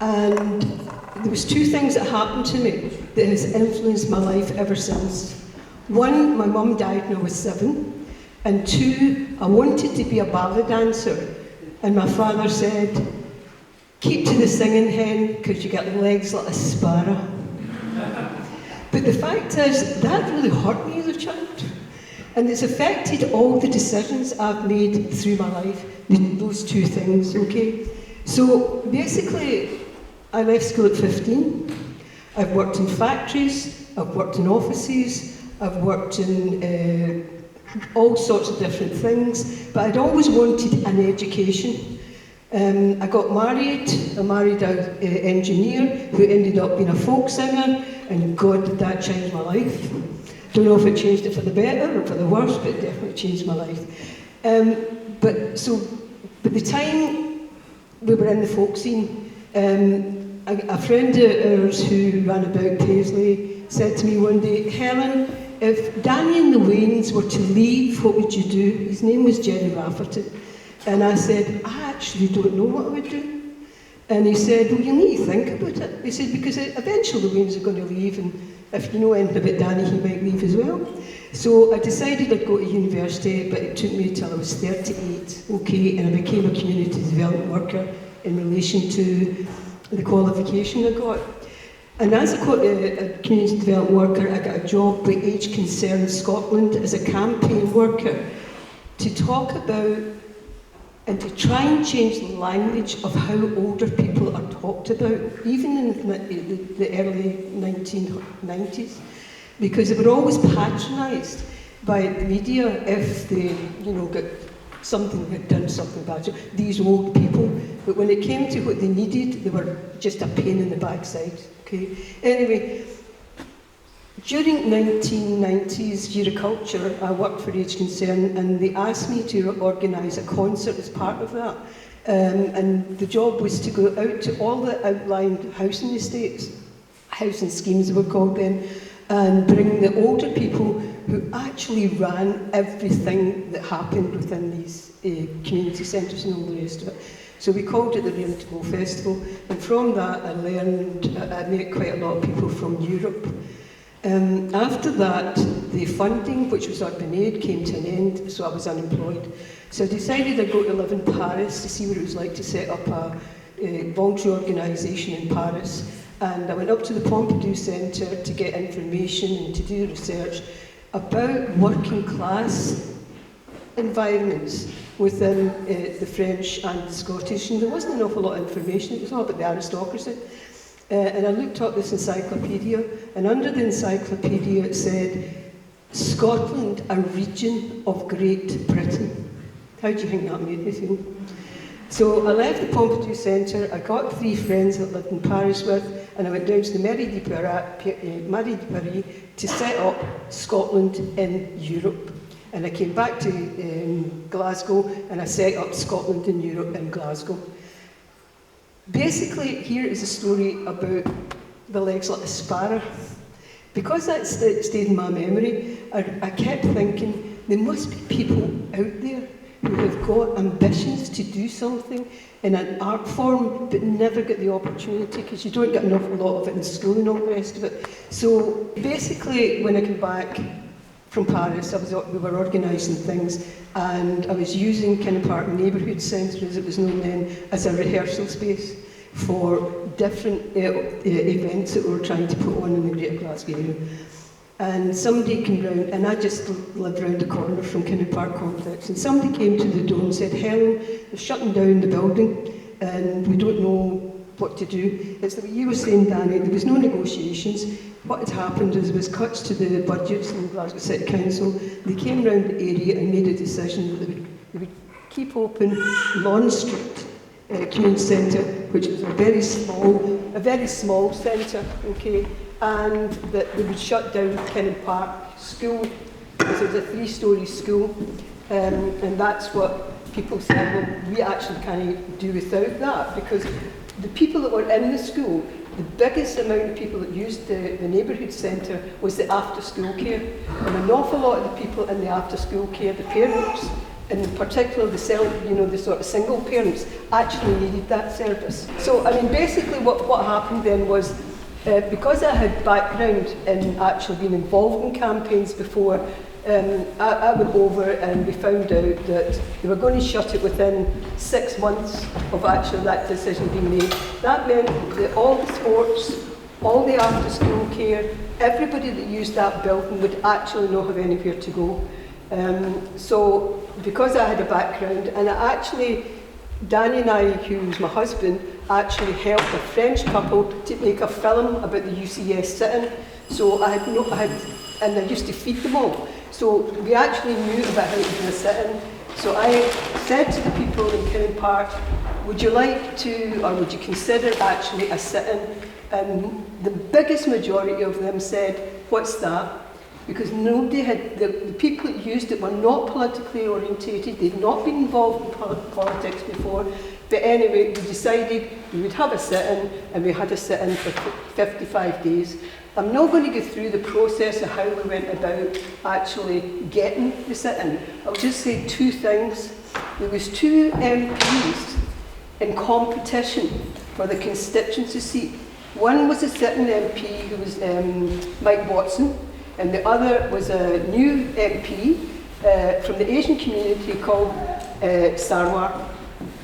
and there was 2 things that happened to me that has influenced my life ever since. 1, my mum died when I was 7, and 2, I wanted to be a ballet dancer, and my father said, keep to the singing, hen, because you get legs like a sparrow. But the fact is, that really hurt me as a child. And it's affected all the decisions I've made through my life, those 2 things, okay? So basically, I left school at 15. I've worked in factories, I've worked in offices, I've worked in all sorts of different things, but I'd always wanted an education. I got married. I married an engineer who ended up being a folk singer, and God, did that change my life. Don't know if it changed it for the better or for the worse, but it definitely changed my life. But by the time we were in the folk scene, a friend of ours who ran about Paisley said to me one day, Helen, if Danny and the Waynes were to leave, what would you do? His name was Jerry Rutherford. And I said, I actually don't know what I would do. And he said, well, you need to think about it. He said, because eventually the Waynes are going to leave, and if you know anything about Danny, he might leave as well. So I decided I'd go to university, but it took me till I was 38, okay, and I became a community development worker in relation to the qualification I got. And as a community development worker, I got a job with Age Concern Scotland as a campaign worker to talk about and to try and change the language of how older people are talked about, even in the early 1990s, because they were always patronised by the media if they, got done something bad. So these old people, but when it came to what they needed, they were just a pain in the backside. Okay. Anyway. During 1990s Year of Culture, I worked for Age Concern, and they asked me to organise a concert as part of that. And the job was to go out to all the outlying housing estates, housing schemes they were called then, and bring the older people who actually ran everything that happened within these community centres and all the rest of it. So we called it the Real to Go Festival, and from that I met quite a lot of people from Europe. After that, the funding, which was Urban Aid, came to an end, so I was unemployed. So I decided I'd go to live in Paris to see what it was like to set up a voluntary organisation in Paris. And I went up to the Pompidou Centre to get information and to do research about working class environments within the French and the Scottish. And there wasn't an awful lot of information, it was all about the aristocracy. And I looked up this encyclopedia, and under the encyclopedia it said, Scotland, a region of Great Britain. How do you think that made me feel? So I left the Pompidou Centre, I got 3 friends that lived in Paris with, and I went down to the Mairie de Paris to set up Scotland in Europe. And I came back to Glasgow, and I set up Scotland in Europe in Glasgow. Basically, here is a story about the legs like a sparrow. Because that stayed in my memory, I kept thinking, there must be people out there who have got ambitions to do something in an art form, but never get the opportunity, because you don't get an awful lot of it in school and all the rest of it. So basically, when I came back, from Paris. We were organising things, and I was using Kinnan Park Neighbourhood Centre, as it was known then, as a rehearsal space for different events that we were trying to put on in the Greater Glasgow area. And somebody came round, and I just lived round the corner from Kinnan Park Complex, and somebody came to the door and said, Helen, they're shutting down the building, and we don't know what to do. It's like you were saying, Danny, there was no negotiations. What had happened is there was cuts to the budgets in Glasgow City Council. They came round the area and made a decision that they would keep open Lawn Street Community Centre, which was a very small centre, okay, and that they would shut down Kinnan Park School, because it was a 3-storey school, and that's what people said, well, we actually can't do without that, because the people that were in the school, the biggest amount of people that used the neighbourhood centre was the after-school care. And an awful lot of the people in the after-school care, the parents, and in particular the sort of single parents, actually needed that service. So, I mean, basically what happened then was, because I had background in actually being involved in campaigns before, I went over and we found out that they were going to shut it within 6 months of actually that decision being made. That meant that all the sports, all the after school care, everybody that used that building would actually not have anywhere to go. So because I had a background, and Danny and I, who was my husband, actually helped a French couple to make a film about the UCS sit-in. So I used to feed them all. So we actually knew about how to do a sit-in. So I said to the people in Kinnan Park, would you like to, or would you consider actually a sit-in? And the biggest majority of them said, what's that? Because nobody had, the people that used it were not politically orientated, they'd not been involved in politics before. But anyway, we decided we would have a sit-in, and we had a sit-in for 55 days. I'm not going to go through the process of how we went about actually getting the sit-in. I'll just say 2 things. There was 2 MPs in competition for the constituency seat. One was a sitting MP who was Mike Watson, and the other was a new MP from the Asian community called Sarwar,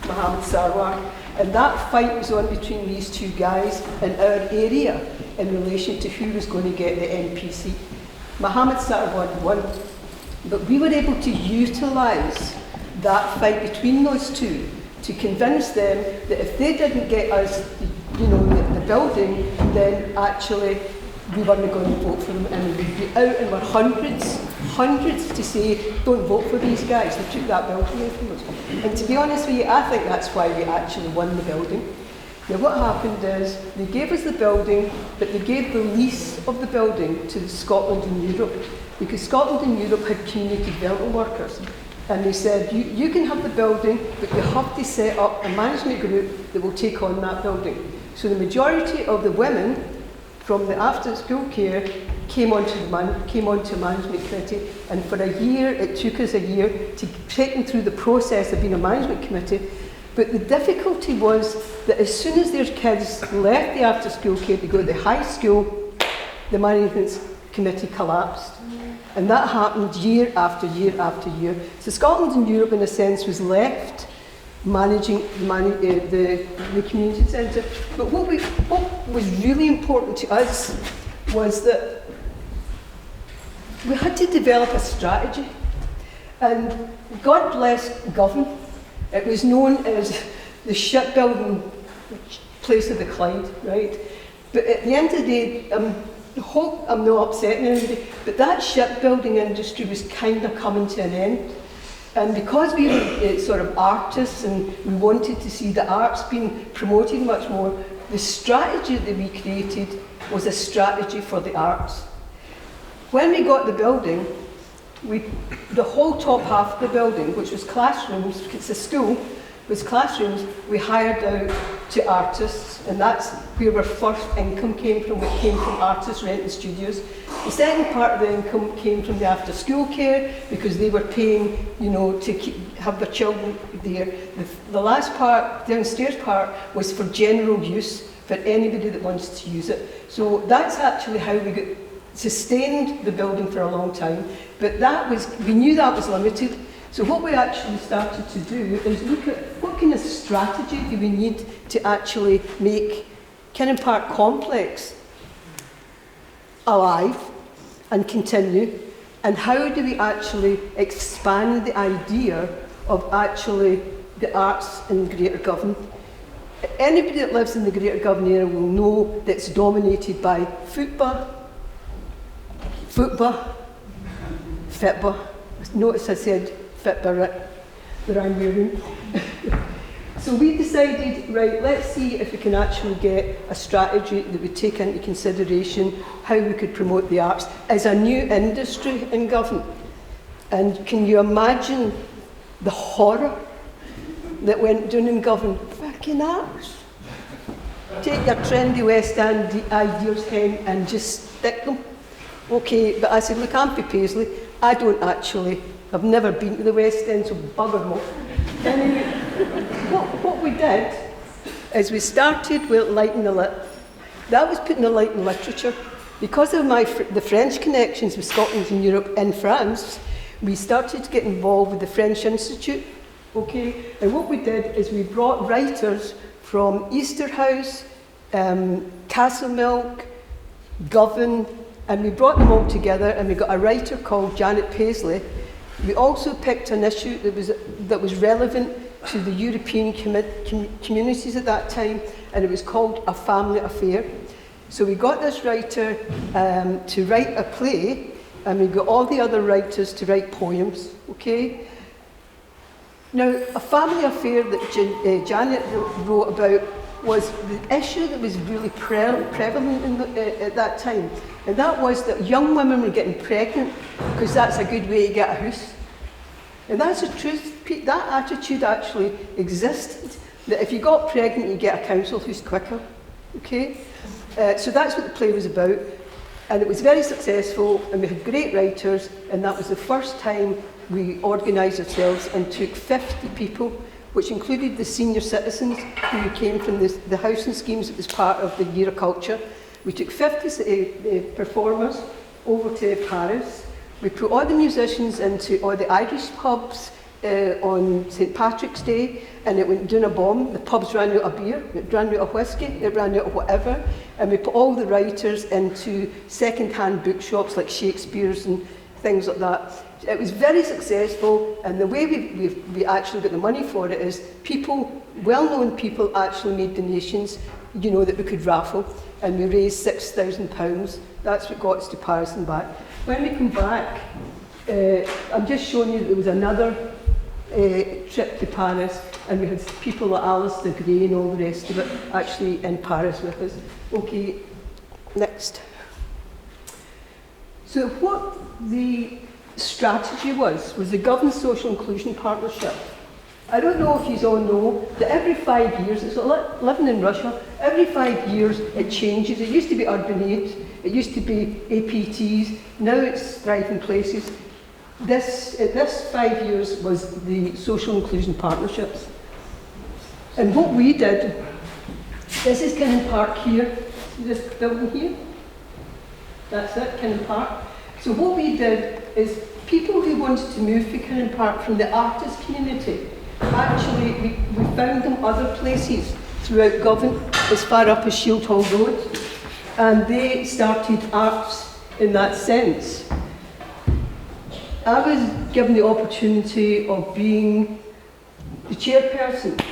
Mohammed Sarwar. And that fight was on between these 2 guys in our area in relation to who was going to get the MP seat. Mohammed Sarwar won, but we were able to utilise that fight between those 2 to convince them that if they didn't get us, the building, then actually we weren't going to vote for them, and we'd be out, and we're hundreds to say, don't vote for these guys, they took that building away from us. And to be honest with you, I think that's why we actually won the building. Now what happened is, they gave us the building, but they gave the lease of the building to Scotland and Europe, because Scotland and Europe had community development workers. And they said, you can have the building, but you have to set up a management group that will take on that building. So the majority of the women from the after-school care came onto a management committee, and for a year, it took us a year to take them through the process of being a management committee. But the difficulty was that as soon as their kids left the after-school care to go to the high school, the management committee collapsed. And that happened year after year after year. So Scotland and Europe, in a sense, was left managing the community centre. But what was really important to us was that we had to develop a strategy. And God bless Govanhill. It was known as the shipbuilding place of the Clyde, right? But at the end of the day, I hope I'm not upsetting anybody, but that shipbuilding industry was kind of coming to an end. And because we were sort of artists and we wanted to see the arts being promoted much more, the strategy that we created was a strategy for the arts. When we got the building, the whole top half of the building, which was classrooms, it's a school, was classrooms, we hired out to artists, and that's where our first income came from. It came from artists renting studios. The second part of the income came from the after-school care, because they were paying, to have their children there. The last part, the downstairs part, was for general use for anybody that wants to use it. So that's actually how we got sustained the building for a long time, but we knew that was limited. So what we actually started to do is look at what kind of strategy do we need to actually make Kinnan Park Complex alive and continue, and how do we actually expand the idea of actually the arts in Greater Govan. Anybody that lives in the Greater Govan area will know that it's dominated by football, fitba. Notice I said fitba that I'm wearing. So we decided, right, let's see if we can actually get a strategy that would take into consideration how we could promote the arts as a new industry in Govan. And can you imagine the horror that went down in Govan? Fucking arts. Take your trendy West End ideas hen and just stick them. Okay, but I said, look, I'm from Paisley. I've never been to the West End, so bugger them off. Anyway, what we did is we started with Light in the Lit. That was putting the light in literature. Because of the French connections with Scotland and Europe and France, we started to get involved with the French Institute. Okay, and what we did is we brought writers from Easterhouse, Castlemilk, Govan, and we brought them all together, and we got a writer called Janet Paisley. We also picked an issue that was relevant to the European communities at that time, and it was called A Family Affair. So we got this writer to write a play, and we got all the other writers to write poems, okay? Now, A Family Affair that Janet wrote about was the issue that was really prevalent at that time. And that was that young women were getting pregnant because that's a good way to get a house. And that's the truth. That attitude actually existed, that if you got pregnant, you get a council house quicker. Okay? So that's what the play was about. And it was very successful, and we had great writers, and that was the first time we organised ourselves and took 50 people, which included the senior citizens who came from the housing schemes that was part of the Year of Culture. We took 50 performers over to Paris. We put all the musicians into all the Irish pubs on St Patrick's Day, and it went down a bomb. The pubs ran out of beer, it ran out of whiskey, it ran out of whatever, and we put all the writers into second-hand bookshops like Shakespeare's and things like that. It was very successful, and the way we actually got the money for it is people, well-known people, actually made donations, you know, that we could raffle, and we raised £6,000. That's what got us to Paris and back. When we come back, I'm just showing you that there was another trip to Paris, and we had people like Alistair Gray and all the rest of it actually in Paris with us. Okay, next. So what the strategy was the Govan Social Inclusion Partnership. I don't know if you all know that every 5 years, it's like living in Russia, every 5 years it changes. It used to be Urban Aid, it used to be APTs, now it's Thriving Places. This 5 years was the Social Inclusion Partnerships. And what we did, this is Kinnan Park here, see this building here? That's it, Kinnan Park. So what we did is people who wanted to move to Kinnan Park from the artist community, actually we found them other places throughout Govan, as far up as Shield Hall Road, and they started arts in that sense. I was given the opportunity of being the chairperson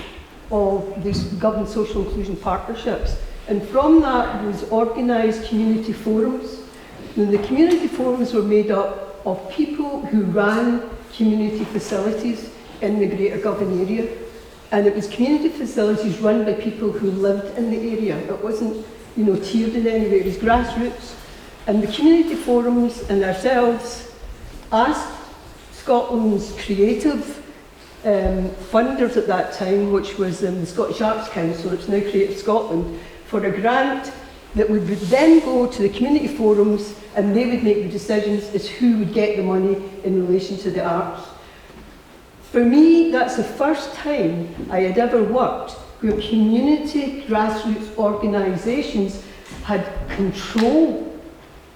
of these Govan Social Inclusion Partnerships, and from that was organised community forums. And the community forums were made up of people who ran community facilities in the Greater Govan area, and it was community facilities run by people who lived in the area. It wasn't, you know, tiered in any way, it was grassroots. And the community forums and ourselves asked Scotland's creative funders at that time, which was the Scottish Arts Council, it's now Creative Scotland, for a grant that would then go to the community forums, and they would make the decisions as who would get the money in relation to the arts. For me, that's the first time I had ever worked where community grassroots organisations had control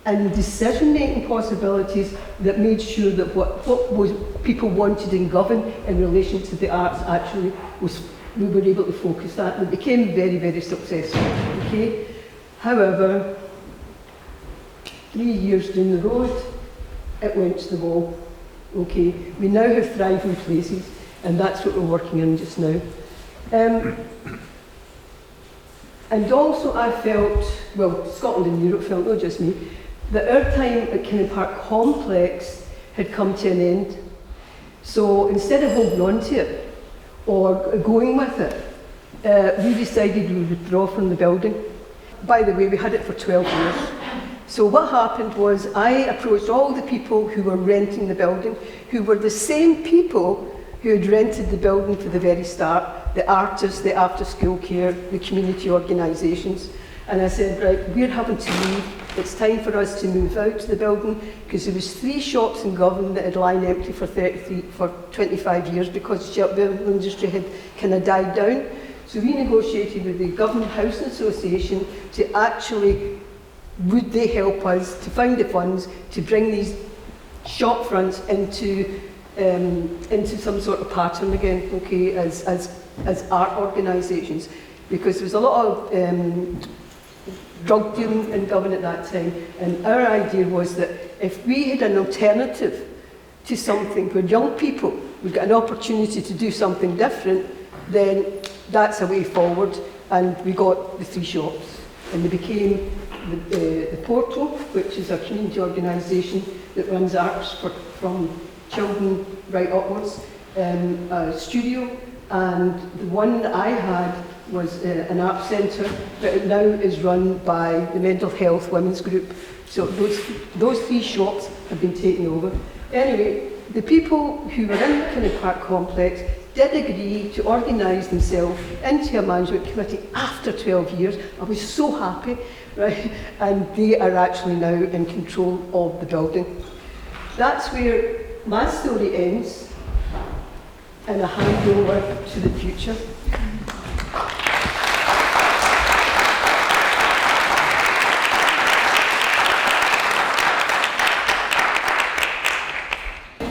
and decision-making possibilities that made sure that what was people wanted in Govan in relation to the arts actually was, we were able to focus that, and it became very, very successful. Okay? However, 3 years down the road, it went to the wall. Okay? We now have thriving places, and that's what we're working on just now. And also I felt, well, Scotland and Europe felt, not just me, that our time at Kinnan Park Complex had come to an end. So instead of holding on to it, or going with it, we decided we would withdraw from the building. By the way, we had it for 12 years. So what happened was I approached all the people who were renting the building, who were the same people who had rented the building for the very start, the artists, the after-school care, the community organisations. And I said, right, we're having to leave. It's time for us to move out to the building, because there was 3 shops in Govan that had lain empty for 25 years because the shipbuilding industry had kind of died down. So we negotiated with the Govanhill Housing Association to actually, would they help us to find the funds to bring these shop fronts into some sort of pattern again, okay, as art organisations, because there was a lot of drug dealing in Govan at that time, and our idea was that if we had an alternative to something where young people would get an opportunity to do something different, then that's a way forward. And we got the 3 shops, and they became the Portal, which is a community organisation that runs arts from children right upwards, a studio, and the one that I had was an art centre, but it now is run by the Mental Health Women's Group. So those 3 shops have been taken over. Anyway, the people who were in the Kinnan Park Complex did agree to organise themselves into a management committee after 12 years. I was so happy, right? And they are actually now in control of the building. That's where my story ends, and I hand over to the future.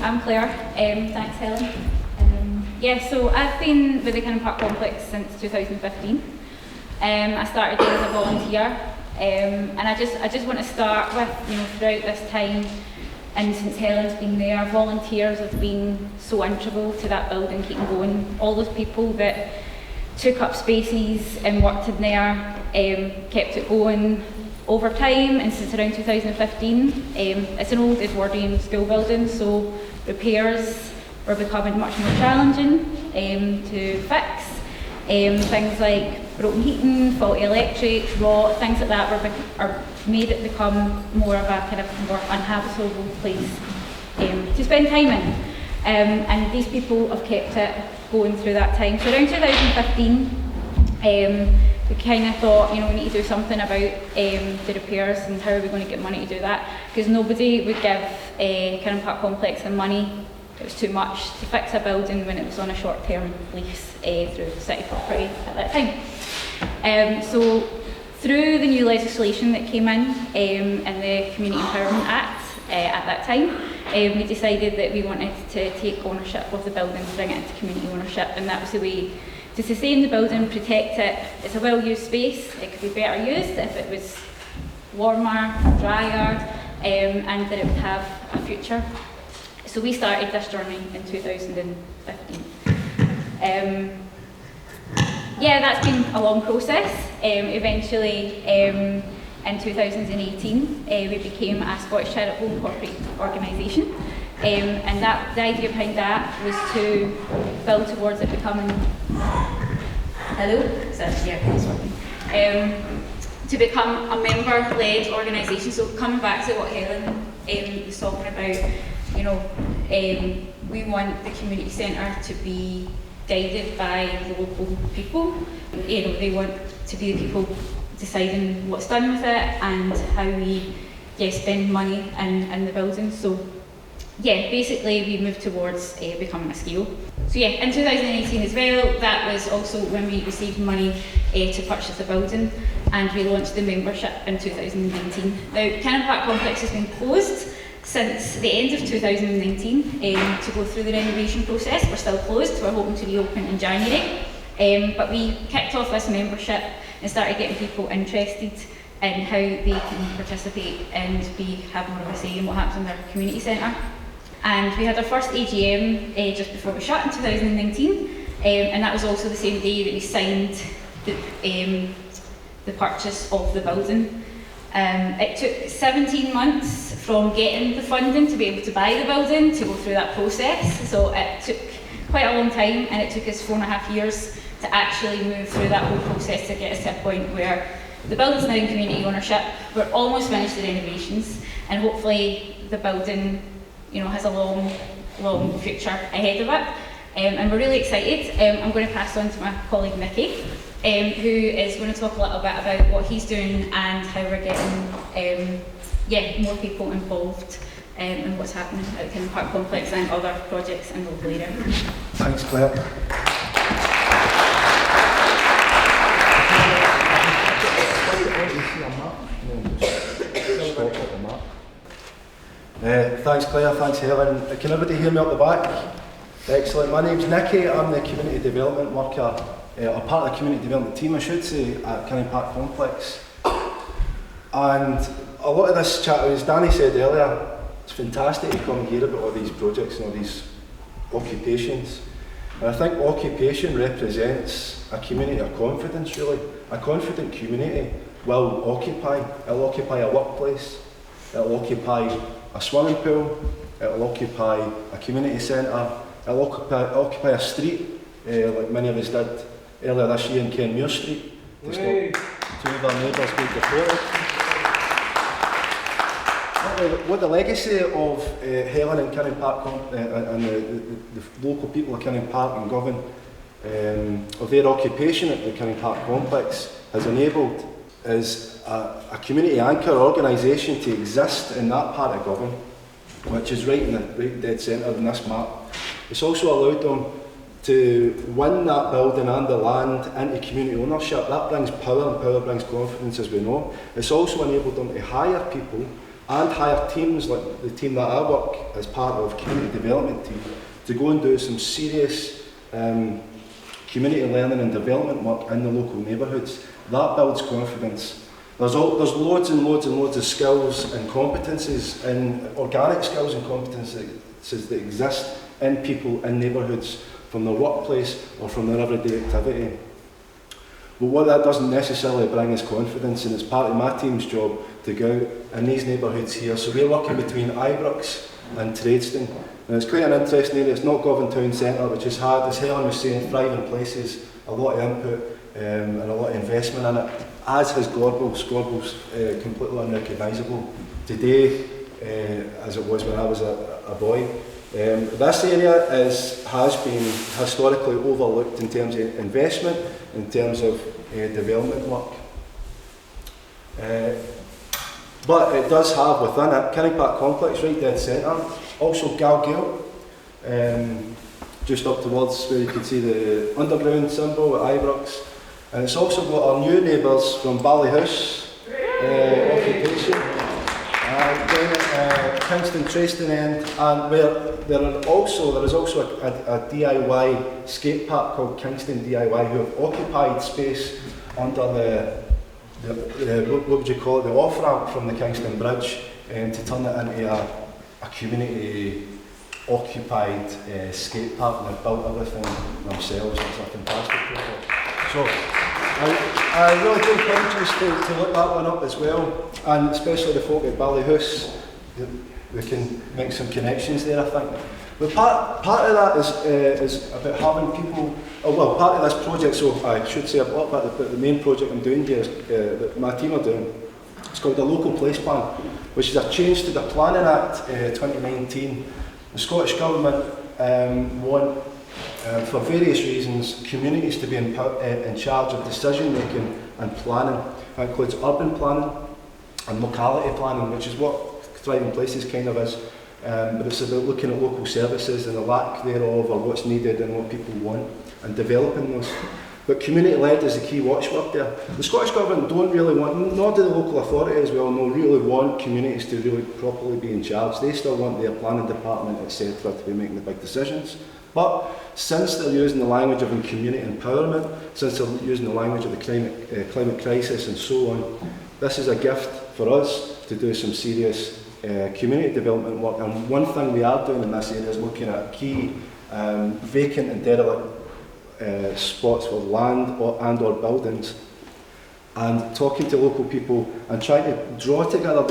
I'm Claire. Thanks, Helen. So I've been with the Kinnan Park Complex since 2015. I started there as a volunteer, and I just want to start with, throughout this time, and since Helen's been there, volunteers have been so integral to that building keeping going. All those people that took up spaces and worked in there, kept it going over time, and since around 2015. It's an old Edwardian school building, so repairs were becoming much more challenging to fix. Things like broken heating, faulty electric, rot, things like that are made it become more of a kind of more uninhabitable place to spend time in. And these people have kept it going through that time. So around 2015, we kind of thought, we need to do something about the repairs and how are we going to get money to do that, because nobody would give Kinnan Park Complex the money. It was too much to fix a building when it was on a short-term lease through city property at that time. So through the new legislation that came in the Community Empowerment Act at that time, we decided that we wanted to take ownership of the building, bring it into community ownership, and that was the way to sustain the building, protect it. It's a well-used space. It could be better used if it was warmer, drier, and that it would have a future. So we started this journey in 2015. That's been a long process. Eventually, in 2018, we became a Scottish charitable corporate organisation. And the idea behind that was to build towards it becoming, to become a member-led organisation. So coming back to what Helen was talking about, we want the community centre to be guided by the local people. They want to be the people deciding what's done with it and how we spend money in the building. So basically we moved towards becoming a scale. So yeah, in 2018 as well, that was also when we received money to purchase the building, and we launched the membership in 2019. Now, Cannon Park Complex has been closed since the end of 2019 to go through the renovation process. We're still closed, we're hoping to reopen in January. But we kicked off this membership and started getting people interested in how they can participate and have more of a say in what happens in their community centre. And we had our first AGM just before we shut in 2019, and that was also the same day that we signed the purchase of the building. It took 17 months from getting the funding to be able to buy the building to go through that process, so it took quite a long time, and it took us 4.5 years to actually move through that whole process to get us to a point where the building's now in community ownership. We're almost finished the renovations, and hopefully the building, has a long future ahead of it. And we're really excited. I'm going to pass on to my colleague Mickey, who is going to talk a little bit about what he's doing and how we're getting more people involved in what's happening at the Cannon Park Complex and other projects in the local area. Thanks, Claire. Thanks Claire, thanks Helen. Can everybody hear me up the back? Excellent. My name's Nicky. I'm the community development worker, or part of the community development team I should say, at Cannon Park Complex. And a lot of this chat, as Danny said earlier, it's fantastic to come and hear about all these projects and all these occupations. And I think occupation represents a community of confidence really. A confident community will occupy. It'll occupy a workplace, it'll occupy a swimming pool, it'll occupy a community centre, it'll occupy a street, like many of us did earlier this year in Kenmure Street, to stop 2 of our neighbours being deported. What the legacy of Helen and Cannon Park and the local people of Cannon Park and Govan, of their occupation at the Cannon Park Complex has enabled is a community anchor organisation to exist in that part of Govan, which is right in the dead centre in this map. It's also allowed them to win that building and the land into community ownership. That brings power, and power brings confidence, as we know. It's also enabled them to hire people and hire teams like the team that I work as part of community development team to go and do some serious community learning and development work in the local neighbourhoods. That builds confidence. There's loads and loads and loads of skills and competences, and organic skills and competences that exist in people in neighbourhoods from their workplace or from their everyday activity. But what that doesn't necessarily bring is confidence, and it's part of my team's job to go out in these neighbourhoods here. So we're working between Ibrox and Tradeston, and it's quite an interesting area. It's not Govan Town Centre, which has had, as Helen was saying, thriving places, a lot of input and a lot of investment in it, as has Gorbals. Gorbals completely unrecognisable today as it was when I was a boy. This area has been historically overlooked in terms of investment, in terms of development work. But it does have within it Cannon Park Complex, right dead centre, also Galgale, just up towards where you can see the underground symbol at Ibrox. And it's also got our new neighbours from Ballyhouse occupation, down at Kingston Tradeston end, and where there is also a DIY skate park called Kingston DIY, who have occupied space under the what would you call it, the off ramp from the Kingston Bridge, to turn it into a community occupied skate park, and they've built everything themselves. It's a fantastic project. So I really do encourage you to look that one up as well, and especially the folk at Ballyhouse. We can make some connections there, I think. But part of that is about having people. Well, part of this project. So I should say a lot about the main project I'm doing here is that my team are doing. It's called the Local Place Plan, which is a change to the Planning Act 2019. The Scottish Government want, for various reasons, communities to be in charge of decision making and planning. That includes urban planning and locality planning, which is what Thriving Places kind of is. but it's about looking at local services and the lack thereof, or what's needed and what people want, and developing those. But community-led is the key watchword there. The Scottish Government don't really want, nor do the local authority as well, no, really want communities to really properly be in charge. They still want their planning department, etc., to be making the big decisions. But since they're using the language of community empowerment, since they're using the language of the climate crisis and so on, this is a gift for us to do some serious community development work. And one thing we are doing in this area is looking at key vacant and derelict spots for land and or buildings, and talking to local people and trying to draw together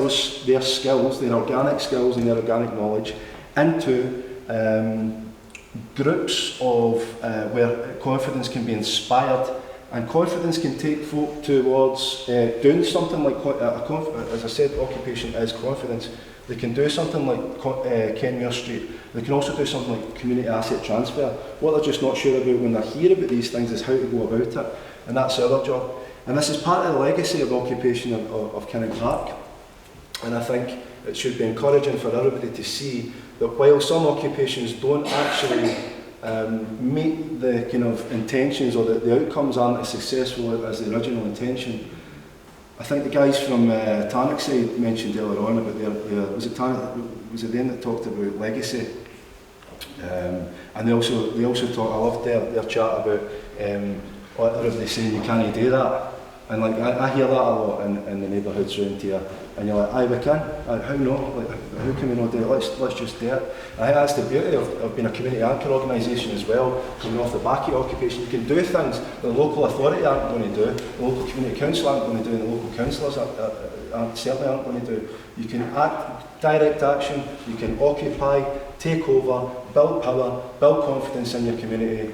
their skills, their organic skills and their organic knowledge into groups of where confidence can be inspired, and confidence can take folk towards doing something like, as I said, occupation is confidence. They can do something like Kenmure Street. They can also do something like community asset transfer. What they're just not sure about when they hear about these things is how to go about it, and that's our job. And this is part of the legacy of occupation of Kinnan Park. And I think it should be encouraging for everybody to see that while some occupations don't actually meet the kind of intentions, or the outcomes aren't as successful as the original intention, I think the guys from Timex mentioned earlier on about their was it them that talked about legacy, and they also talk. I loved their chat about everybody saying you can't do that, and like I hear that a lot in the neighbourhoods around here, and you're like, aye, we can. How not? Like, how can we not do it? Let's just do it. I think that's the beauty of being a community anchor organisation as well. Coming off the back of occupation, you can do things that the local authority aren't going to do, the local community council aren't going to do, and the local councillors certainly aren't going to do. You can act, direct action, you can occupy, take over, build power, build confidence in your community,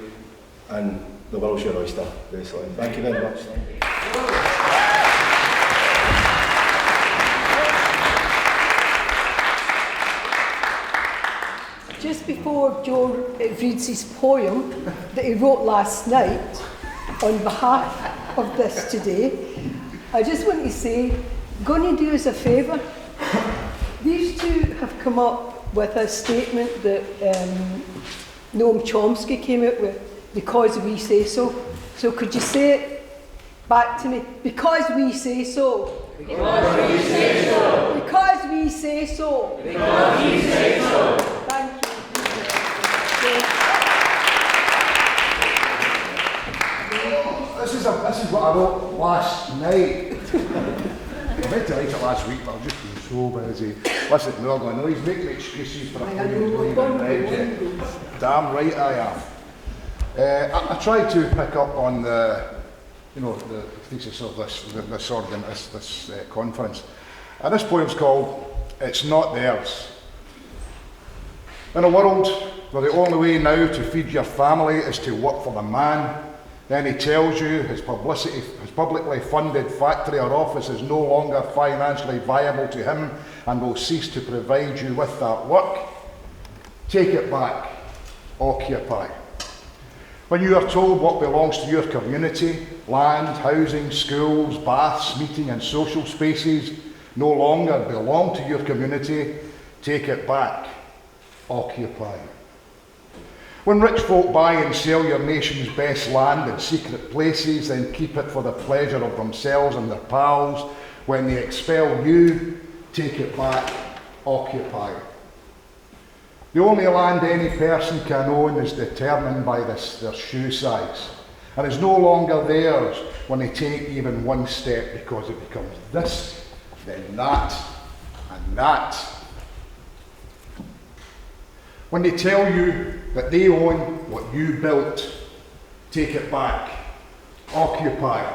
and the world's your oyster, basically. Thank you very much. Just before Joe reads his poem that he wrote last night on behalf of this today, I just want to say, going to do us a favour. These two have come up with a statement that Noam Chomsky came out with, because we say so. So could you say it back to me? Because we say so. Because we say so. Because we say so. Because we say so. Thank you. This is what I wrote last night. I meant to write it last week, but I've just been so busy. Listen, we're going, no, he's making excuses for a poem he's not even read yet. Damn right I am. I tried to pick up on the thesis of this conference. And this poem's called It's Not Theirs. In a world where the only way now to feed your family is to work for the man, then he tells you his publicly funded factory or office is no longer financially viable to him and will cease to provide you with that work. Take it back. Occupy. When you are told what belongs to your community, land, housing, schools, baths, meeting and social spaces no longer belong to your community, take it back. Occupy. When rich folk buy and sell your nation's best land in secret places, then keep it for the pleasure of themselves and their pals, when they expel you, take it back. Occupy. The only land any person can own is determined by their shoe size, and is no longer theirs when they take even one step, because it becomes this, then that, and that. When they tell you that they own what you built, take it back. Occupy,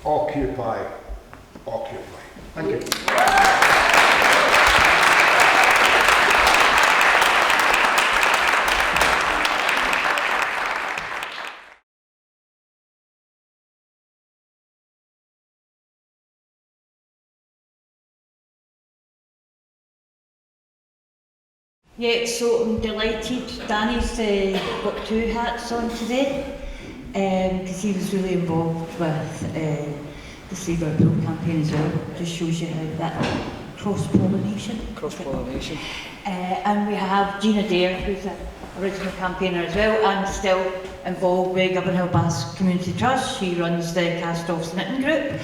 occupy, occupy. Thank you. Yeah, so I'm delighted. Danny's got two hats on today, because he was really involved with the Save Our Pool campaign as well. Just shows you how that cross-pollination. Cross-pollination. And we have Gina Dare, who's an original campaigner as well, and still involved with Govanhill Baths Community Trust. She runs the cast-offs knitting group.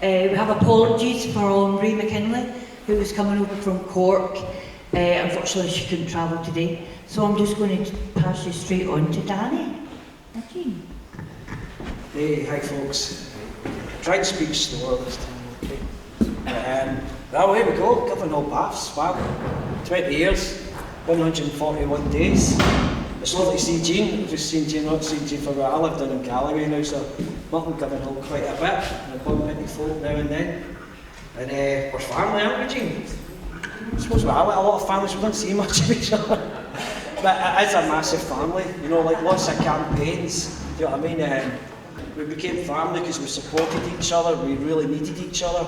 We have apologies from Ray McKinley, who is coming over from Cork. Unfortunately, she couldn't travel today. So I'm just going to pass you straight on to Danny. Thank you. Hey, hi folks. Try to speak slower this time, okay? Well, here we go, Govanhill Baths. Wow, 20 years, 141 days. It's lovely to see Jean. I've just seen Jean, not seen Jean for a while. I live down in Galloway now, so I'm up in Govanhill quite a bit. And I bump into folk now and then. And we're family, aren't we, Jean? I suppose we are like a lot of families, we don't see much of each other. But it is a massive family, you know, like lots of campaigns, do you know what I mean? We became family because we supported each other, we really needed each other.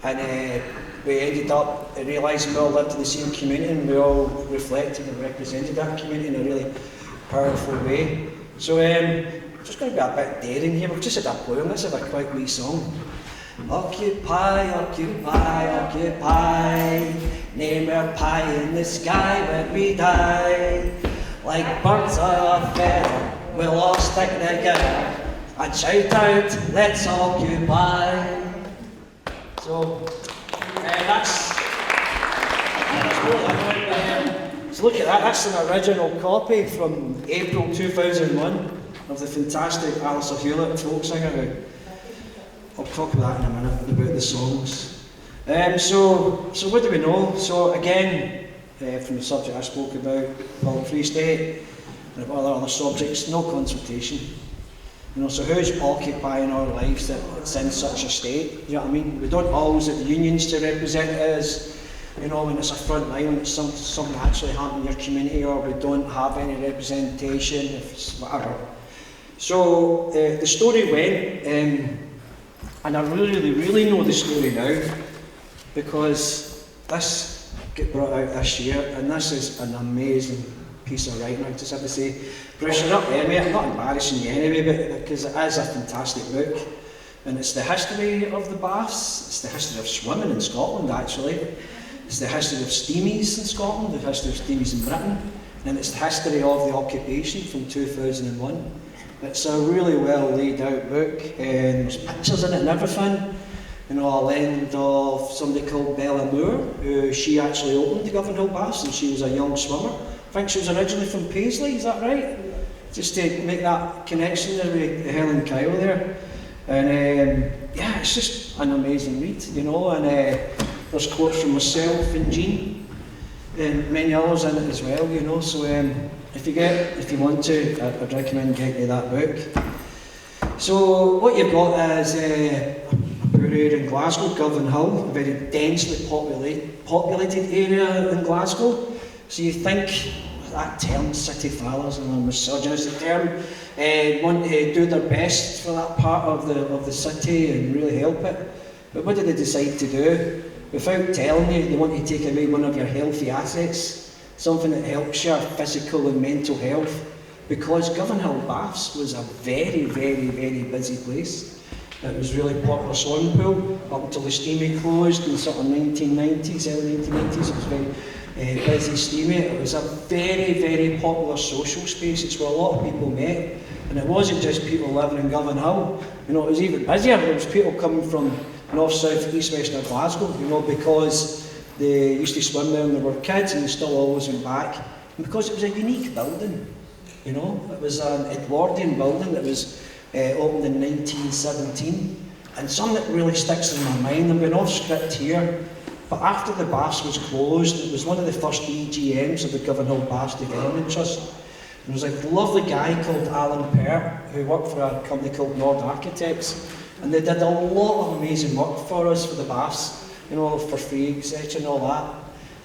And we ended up realising we all lived in the same community and we all reflected and represented that community in a really powerful way. So just going to be a bit daring here, we've just had a poem, let's have a quick wee song. Occupy, occupy, occupy, name our pie in the sky when we die. Like birds of a feather, we'll all stick together and shout out, let's occupy. So, that's really, so look at that, that's an original copy from April 2001 of the fantastic Alistair Hewlett folk singer who I'll talk about that in a minute, about the songs. So what do we know? So again, from the subject I spoke about, well, Free State, and other subjects, no consultation. You know, so who's occupying our lives that it's in such a state? You know what I mean? We don't always have the unions to represent us. You know, when it's a front line, when it's something actually happening in your community, or we don't have any representation, if it's whatever. So the story went. And I really know the story now, because this got brought out this year, and this is an amazing piece of writing, I just have to say. Brushing up anyway, I'm not embarrassing you anyway, but because it is a fantastic book. And it's the history of the baths, it's the history of swimming in Scotland actually, it's the history of steamies in Scotland, the history of steamies in Britain, and it's the history of the occupation from 2001. It's a really well laid out book, and there's pictures in it and everything. You know, a lend of somebody called Bella Moore, who she actually opened the Govanhill Baths, and she was a young swimmer. I think she was originally from Paisley, is that right? Just to make that connection there with Helen Kyle there. And yeah, it's just an amazing read, you know, and there's quotes from myself and Jean, and many others in it as well, you know, so if you want to, I'd recommend getting you that book. So what you've got is a parade in Glasgow, Govanhill, a very densely populated area in Glasgow. So you think that term, city fathers, and a misogynistic term, want to do their best for that part of the city and really help it. But what do they decide to do? Without telling you, they want to take away one of your healthy assets, something that helps your physical and mental health, because Govanhill Baths was a very, very, very busy place. It was really popular swimming pool up until the steamy closed in the sort of 1990s, early 1990s. It was very busy, steamy. It was a very, very popular social space. It's where a lot of people met, and it wasn't just people living in Govanhill. You know, it was even busier. There was people coming from north, south, east, west of Glasgow. You know, because they used to swim there when they were kids, and they still always went back. And because it was a unique building, you know, it was an Edwardian building that was opened in 1917, and something that really sticks in my mind, I'm going off script here, but after the baths was closed, it was one of the first EGMs of the Govanhill Baths Development Trust. There was a lovely guy called Alan Pert, who worked for a company called Nord Architects, and they did a lot of amazing work for us for the baths, you know, for free, etc. and all that,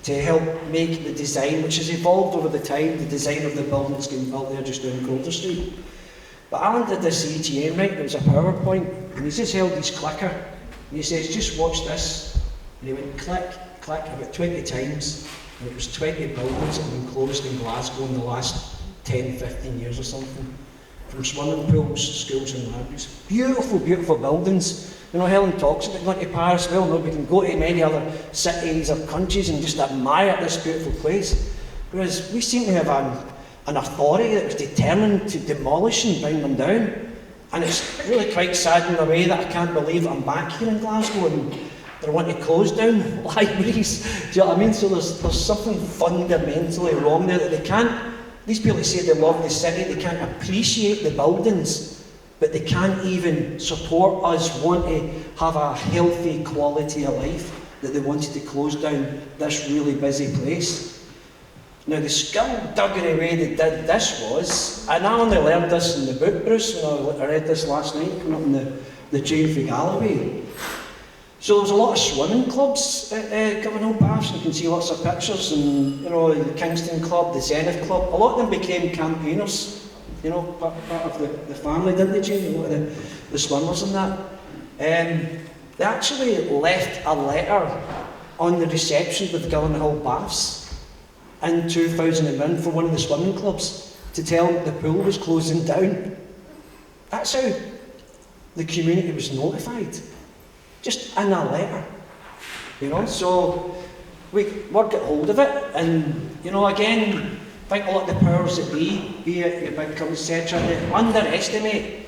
to help make the design, which has evolved over the time, the design of the building that's getting built there just down Calder Street. But Alan did this EGM, right, there was a PowerPoint, and he just held his clicker, and he says, just watch this. And he went click, click, about 20 times, and it was 20 buildings that have been closed in Glasgow in the last 10, 15 years or something. From swimming pools, schools and libraries. Beautiful, beautiful buildings. You know, Helen talks about going to Paris. Well, no, we can go to many other cities or countries and just admire this beautiful place. Whereas we seem to have an authority that was determined to demolish and bring them down. And it's really quite sad in a way that I can't believe I'm back here in Glasgow and they want to close down libraries. Do you know what I mean? So there's something fundamentally wrong there that they can't, these people that say they love the city, they can't appreciate the buildings, but they can't even support us want to have a healthy quality of life, that they wanted to close down this really busy place. Now, the skullduggery way they did this was, and I only learned this in the book, Bruce, when I read this last night, coming up in the Jane for Galloway. So there was a lot of swimming clubs at Govanhill Baths. You can see lots of pictures, and you know, the Kingston Club, the Zenith Club. A lot of them became campaigners. You know, part of the family, didn't they, Jane? A lot of the swimmers and that. They actually left a letter on the reception with Govanhill Baths in 2001 for one of the swimming clubs to tell them the pool was closing down. That's how the community was notified. Just in a letter, you know. So we got hold of it, and you know, again, I think a lot of the powers that be it your big companies, etc., they underestimate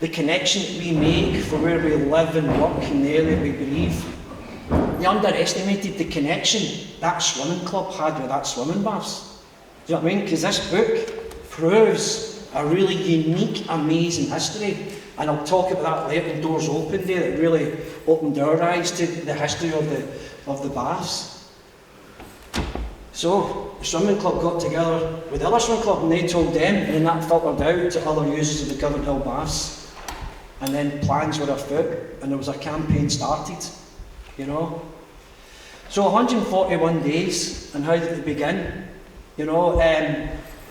the connection that we make for where we live and work and the air that we breathe. They underestimated the connection that swimming club had with that swimming baths. Do you know what I mean? Because this book proves a really unique, amazing history. And I'll talk about that later in Doors Open Day, that really opened our eyes to the history of the baths. So the swimming club got together with the other swimming club and they told them, and then that filtered out to other users of the Govanhill Baths. And then plans were afoot and there was a campaign started, you know. So 141 days, and how did it begin? You know,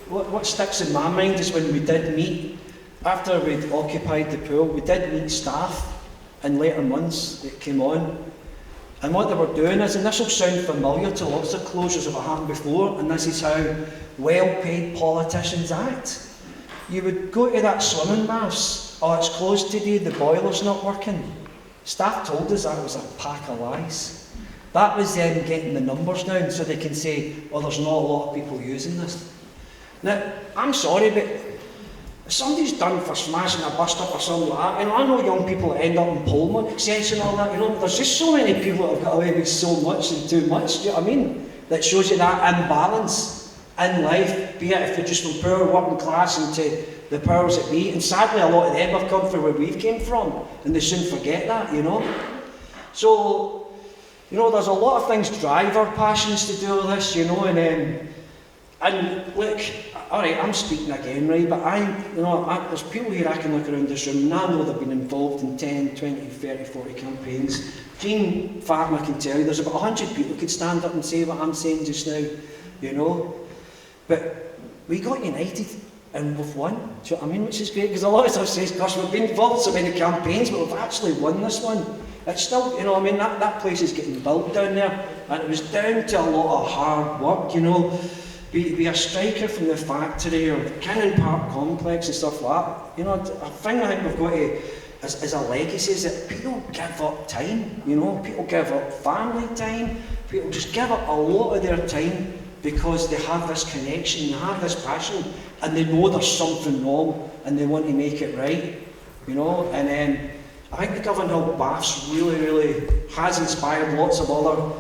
what sticks in my mind is when we did meet. After we'd occupied the pool, we did meet staff in later months that came on. And what they were doing is, and this will sound familiar to lots of closures that have happened before, and this is how well-paid politicians act. You would go to that swimming baths, oh, it's closed today, the boiler's not working. Staff told us that was a pack of lies. That was them getting the numbers down so they can say, well, there's not a lot of people using this. Now, I'm sorry, but if somebody's done for smashing a bus up or something like that, and I know young people that end up in Pollok excess and all that, you know, there's just so many people that have got away with so much and too much, do you know what I mean? That shows you that imbalance in life, be it if you're just from poor working class into the powers that be, and sadly a lot of them have come from where we've came from, and they soon forget that, you know. So, you know, there's a lot of things drive our passions to do all this, you know, and look, alright, I'm speaking again, right, but there's people here I can look around this room and I know they've been involved in 10, 20, 30, 40 campaigns. Jean, Fatima can tell you, there's about 100 people who could stand up and say what I'm saying just now, you know. But we got united and we've won, do you know what I mean, which is great, because a lot of us say, gosh, we've been involved in so many campaigns, but we've actually won this one. It's still, you know, I mean, that place is getting built down there, and it was down to a lot of hard work, you know. Be a striker from the factory or Cannon Park complex and stuff like that. You know, a thing I think we've got to, as a legacy, is that people give up time, you know, people give up family time, people just give up a lot of their time because they have this connection, they have this passion, and they know there's something wrong and they want to make it right, you know. And then I think the Govanhill Baths really has inspired lots of other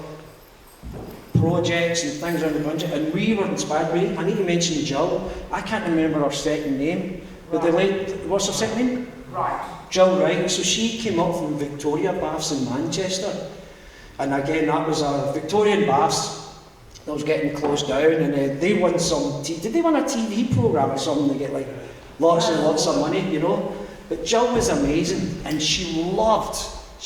projects and things around the country, and we were inspired. I need to mention Jill. I can't remember her second name, but what's her second name? Right. Jill Wright. So she came up from Victoria Baths in Manchester, and again that was a Victorian Baths that was getting closed down, and they won some. Did they win a TV programme or something? They get like lots and lots of money, you know. But Jill was amazing, and she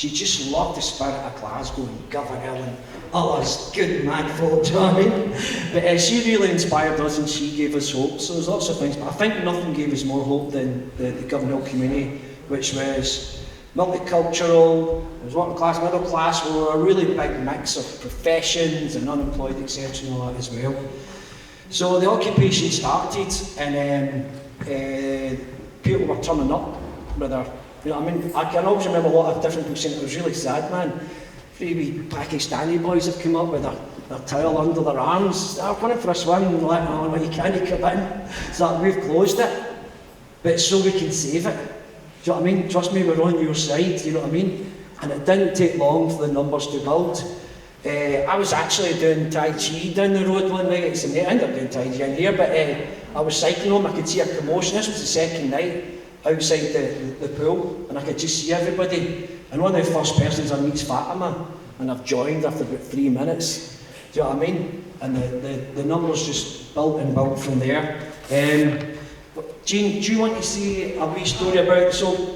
just loved the spirit of Glasgow and Govanhill and all us good mad folk, do you know what I mean? But she really inspired us and she gave us hope. So there's lots of things, but I think nothing gave us more hope than the Govanhill community, which was multicultural, it was working class, middle class, we were a really big mix of professions and unemployed, etc. and all that as well. So the occupation started, and people were turning up with their You know what I mean? I can always remember a lot of different people saying it was really sad, man. 3 wee Pakistani boys have come up with their towel under their arms. They're going for a swim, and like, oh, you can't come in. So we've closed it, but it's so we can save it. Do you know what I mean? Trust me, we're on your side, you know what I mean? And it didn't take long for the numbers to build. I was actually doing Tai Chi down the road one night. I ended up doing Tai Chi in here, but I was cycling home. I could see a commotion. This was the second night outside the pool, and I could just see everybody. And one of the first persons I meet is Fatima, and I've joined after about 3 minutes. Do you know what I mean? And the numbers just built and built from there. Jean, do you want to say a wee story about, so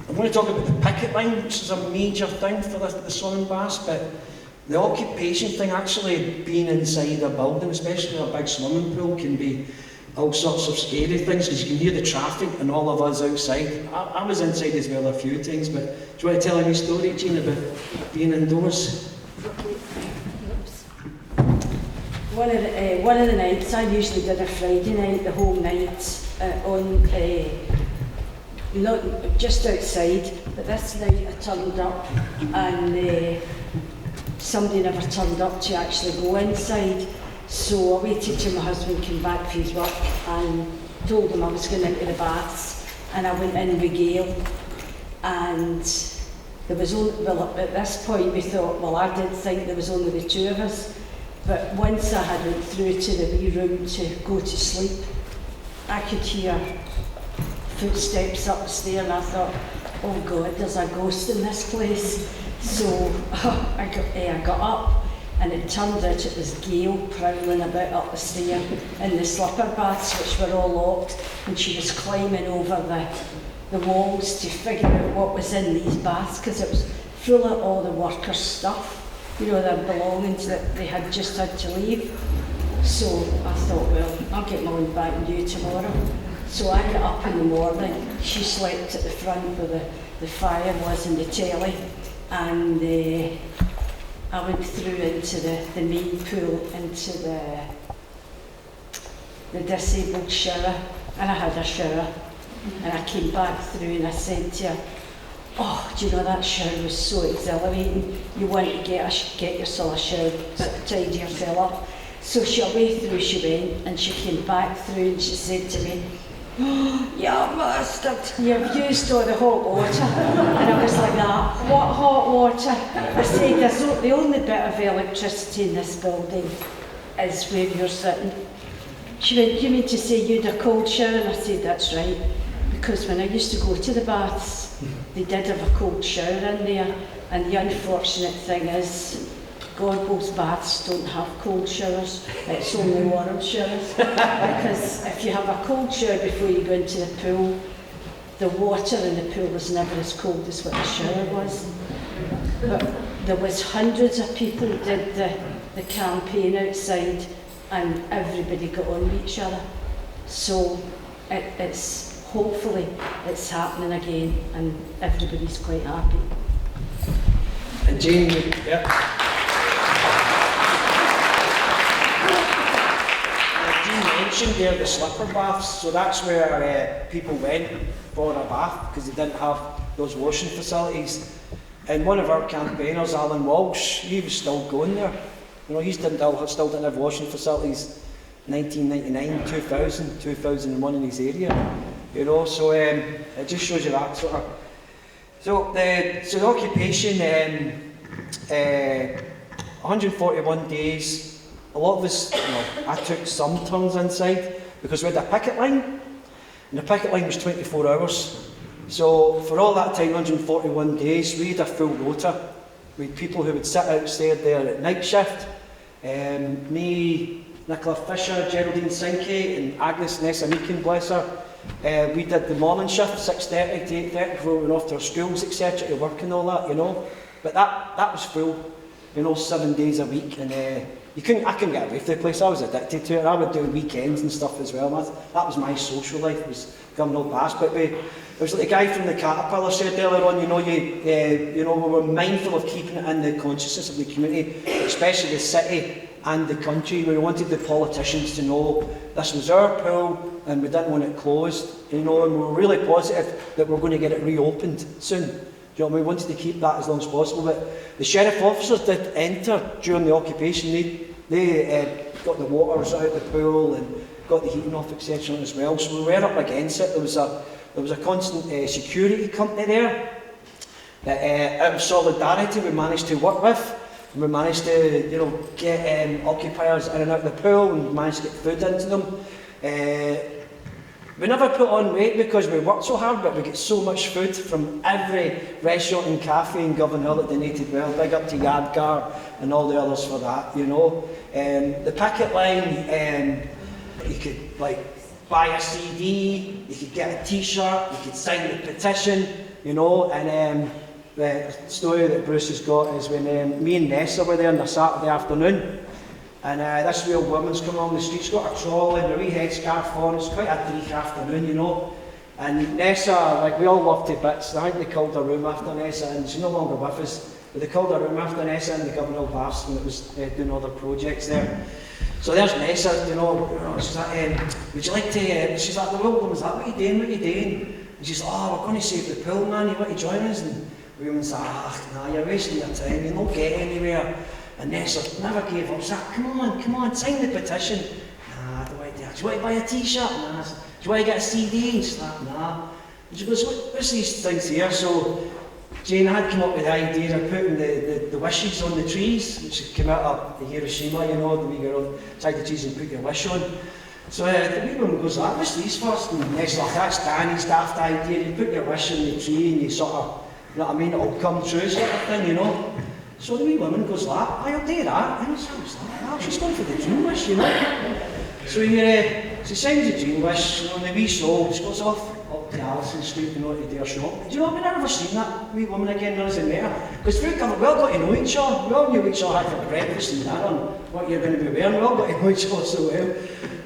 I'm going to talk about the picket line, which is a major thing for the swimming baths, but the occupation thing, actually being inside a building, especially a big swimming pool, can be all sorts of scary things, because you can hear the traffic and all of us outside. I was inside as well a few times, but do you want to tell any story, Jean, about being indoors? One of the nights, I usually did a Friday night, the whole night, not just outside, but this night I turned up and somebody never turned up to actually go inside. So I waited till my husband came back from his work and told him I was going into the baths, and I went in with Gail, and there was only, well, at this point we thought, well, I didn't think there was only the two of us, but once I had went through to the wee room to go to sleep, I could hear footsteps up the stair, and I thought, oh God, there's a ghost in this place. So I got up, and it turned out it was Gail prowling about up the stair in the slipper baths, which were all locked, and she was climbing over the walls to figure out what was in these baths, because it was full of all the workers' stuff, you know, their belongings that they had just had to leave. So I thought, well, I'll get mine back and do tomorrow. So I got up in the morning. She slept at the front where the fire was and the telly, and I went through into the main pool, into the disabled shower, and I had a shower. And I came back through and I said to her, oh, do you know, that shower was so exhilarating. You want to get yourself a shower, tidy yourself up. So she away through she went, and she came back through and she said to me, oh, you bastard, you've used all the hot water. And I was like that, what hot water? I said, the only bit of electricity in this building is where you're sitting. She went, you mean to say you had a cold shower? And I said, that's right, because when I used to go to the baths, they did have a cold shower in there, and the unfortunate thing is, Godbo's baths don't have cold showers, it's only warm showers. Because if you have a cold shower before you go into the pool, the water in the pool was never as cold as what the shower was. But there was hundreds of people who did the campaign outside, and everybody got on with each other. So it's hopefully it's happening again, and everybody's quite happy. And Jane, yeah. Mentioned there the slipper baths, so that's where people went for a bath because they didn't have those washing facilities. And one of our campaigners, Alan Walsh, he was still going there. You know, he still didn't have washing facilities. 1999, 2000, 2001 in his area. You know, so it just shows you that sort of. So the occupation, 141 days. A lot of us, I took some turns inside because we had a picket line, and the picket line was 24 hours. So for all that time, 141 days, we had a full rota. We had people who would sit outside there at night shift. Me, Nicola Fisher, Geraldine Sinkey, and Agnes Nessa-Meakin, bless her. We did the morning shift, 6:30 to 8:30, before we went off to our schools, etc., to work and all that, you know. But that was full, 7 days a week, and I couldn't get away from the place. I was addicted to it. I would do weekends and stuff as well. That was my social life, was Govanhill Baths. But it was like the guy from the Caterpillar said earlier on, we were mindful of keeping it in the consciousness of the community, especially the city and the country. We wanted the politicians to know this was our pool, and we didn't want it closed, you know, and we were really positive that we were going to get it reopened soon. Do you know what I mean? We wanted to keep that as long as possible, but the sheriff officers did enter during the occupation. They got the waters out of the pool and got the heating off, etc. as well, so we were up against it. There was a constant security company there that out of solidarity we managed to work with. We managed to, you know, get occupiers in and out of the pool and managed to get food into them. We never put on weight because we worked so hard, but we get so much food from every restaurant and cafe in Govanhill that donated well. Big up to Yadgar and all the others for that, you know. The picket line, you could like buy a CD, you could get a t-shirt, you could sign the petition, you know, and the story that Bruce has got is when me and Nessa were there on a Saturday afternoon, and this real woman's coming along the street, she's got a trolley and a wee headscarf on, it's quite a bleak afternoon, you know, and Nessa, like we all loved to bits, I think they called her room after Nessa, and she's no longer with us, but they called her room after Nessa in the Govanhill Baths when it was doing other projects there. So there's Nessa, you know, she's like, would you like to, she's like, the real woman's like, what are you doing? And she's like, oh, we're going to save the pool, man, you want to join us? And the woman's like, nah, you're wasting your time, you'll not get anywhere. And Nessa never gave up. She's like, come on, sign the petition. Nah, I don't want to do that. Do you want to buy a t-shirt? Nah. Do you want to get a CD? And she's like, nah. And she goes, what's these things here? So Jane had come up with the idea of putting the wishes on the trees, which came out of Hiroshima, you know, the wee girl tied the trees and put your wish on. So the wee woman goes, what's these first? And Nessa's like, that's Danny's daft idea. You put your wish on the tree and you sort of, you know what I mean, it'll come true sort of thing, you know. So the wee woman goes like, I'll do that. And so I was like, oh, she's going for the dream wish, you know. So she signs the dream wish, you know, and the wee soul, she goes off up to Alison Street, you know, to do her shop. Do you know, I've never seen that wee woman again, there isn't there. Because we all got to know each other. We all knew each other for breakfast and dinner and what you're going to be wearing. We all got to know each other so well.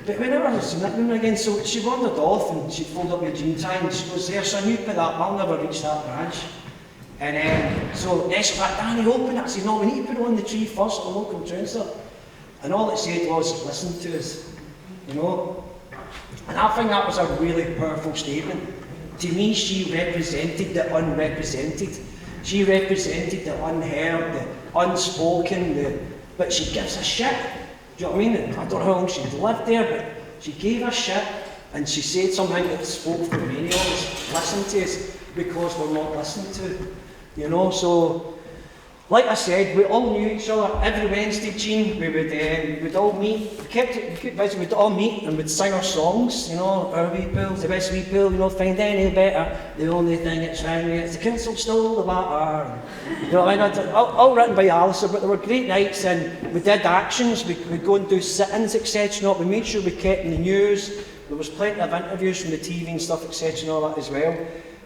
But we never seen that woman again, so she wandered off and she'd fold up your jean tie and she goes, there, son, you put that, I'll never reach that branch. And so Nessa's like, Danny, open it. I said, no, we need to put it on the tree first, the local councillor. And all it said was, listen to us, you know. And I think that was a really powerful statement. To me, she represented the unrepresented. She represented the unheard, the unspoken, but she gives a shit. Do you know what I mean? I don't know how long she'd lived there, but she gave a shit and she said something that spoke for many of us. Listen to us because we're not listened to. You know, so like I said, we all knew each other. Every Wednesday, Jean, we'd all meet. We kept busy. We'd all meet and we'd sing our songs. You know, our wee pool's the best wee pool. You know, find any better. The only thing that's round me is the council stole the water. You know, I mean, all written by Alison. But there were great nights, and we did actions. We'd go and do sit-ins, etc. You know, we made sure we kept in the news. There was plenty of interviews from the TV and stuff, etc. and all that as well.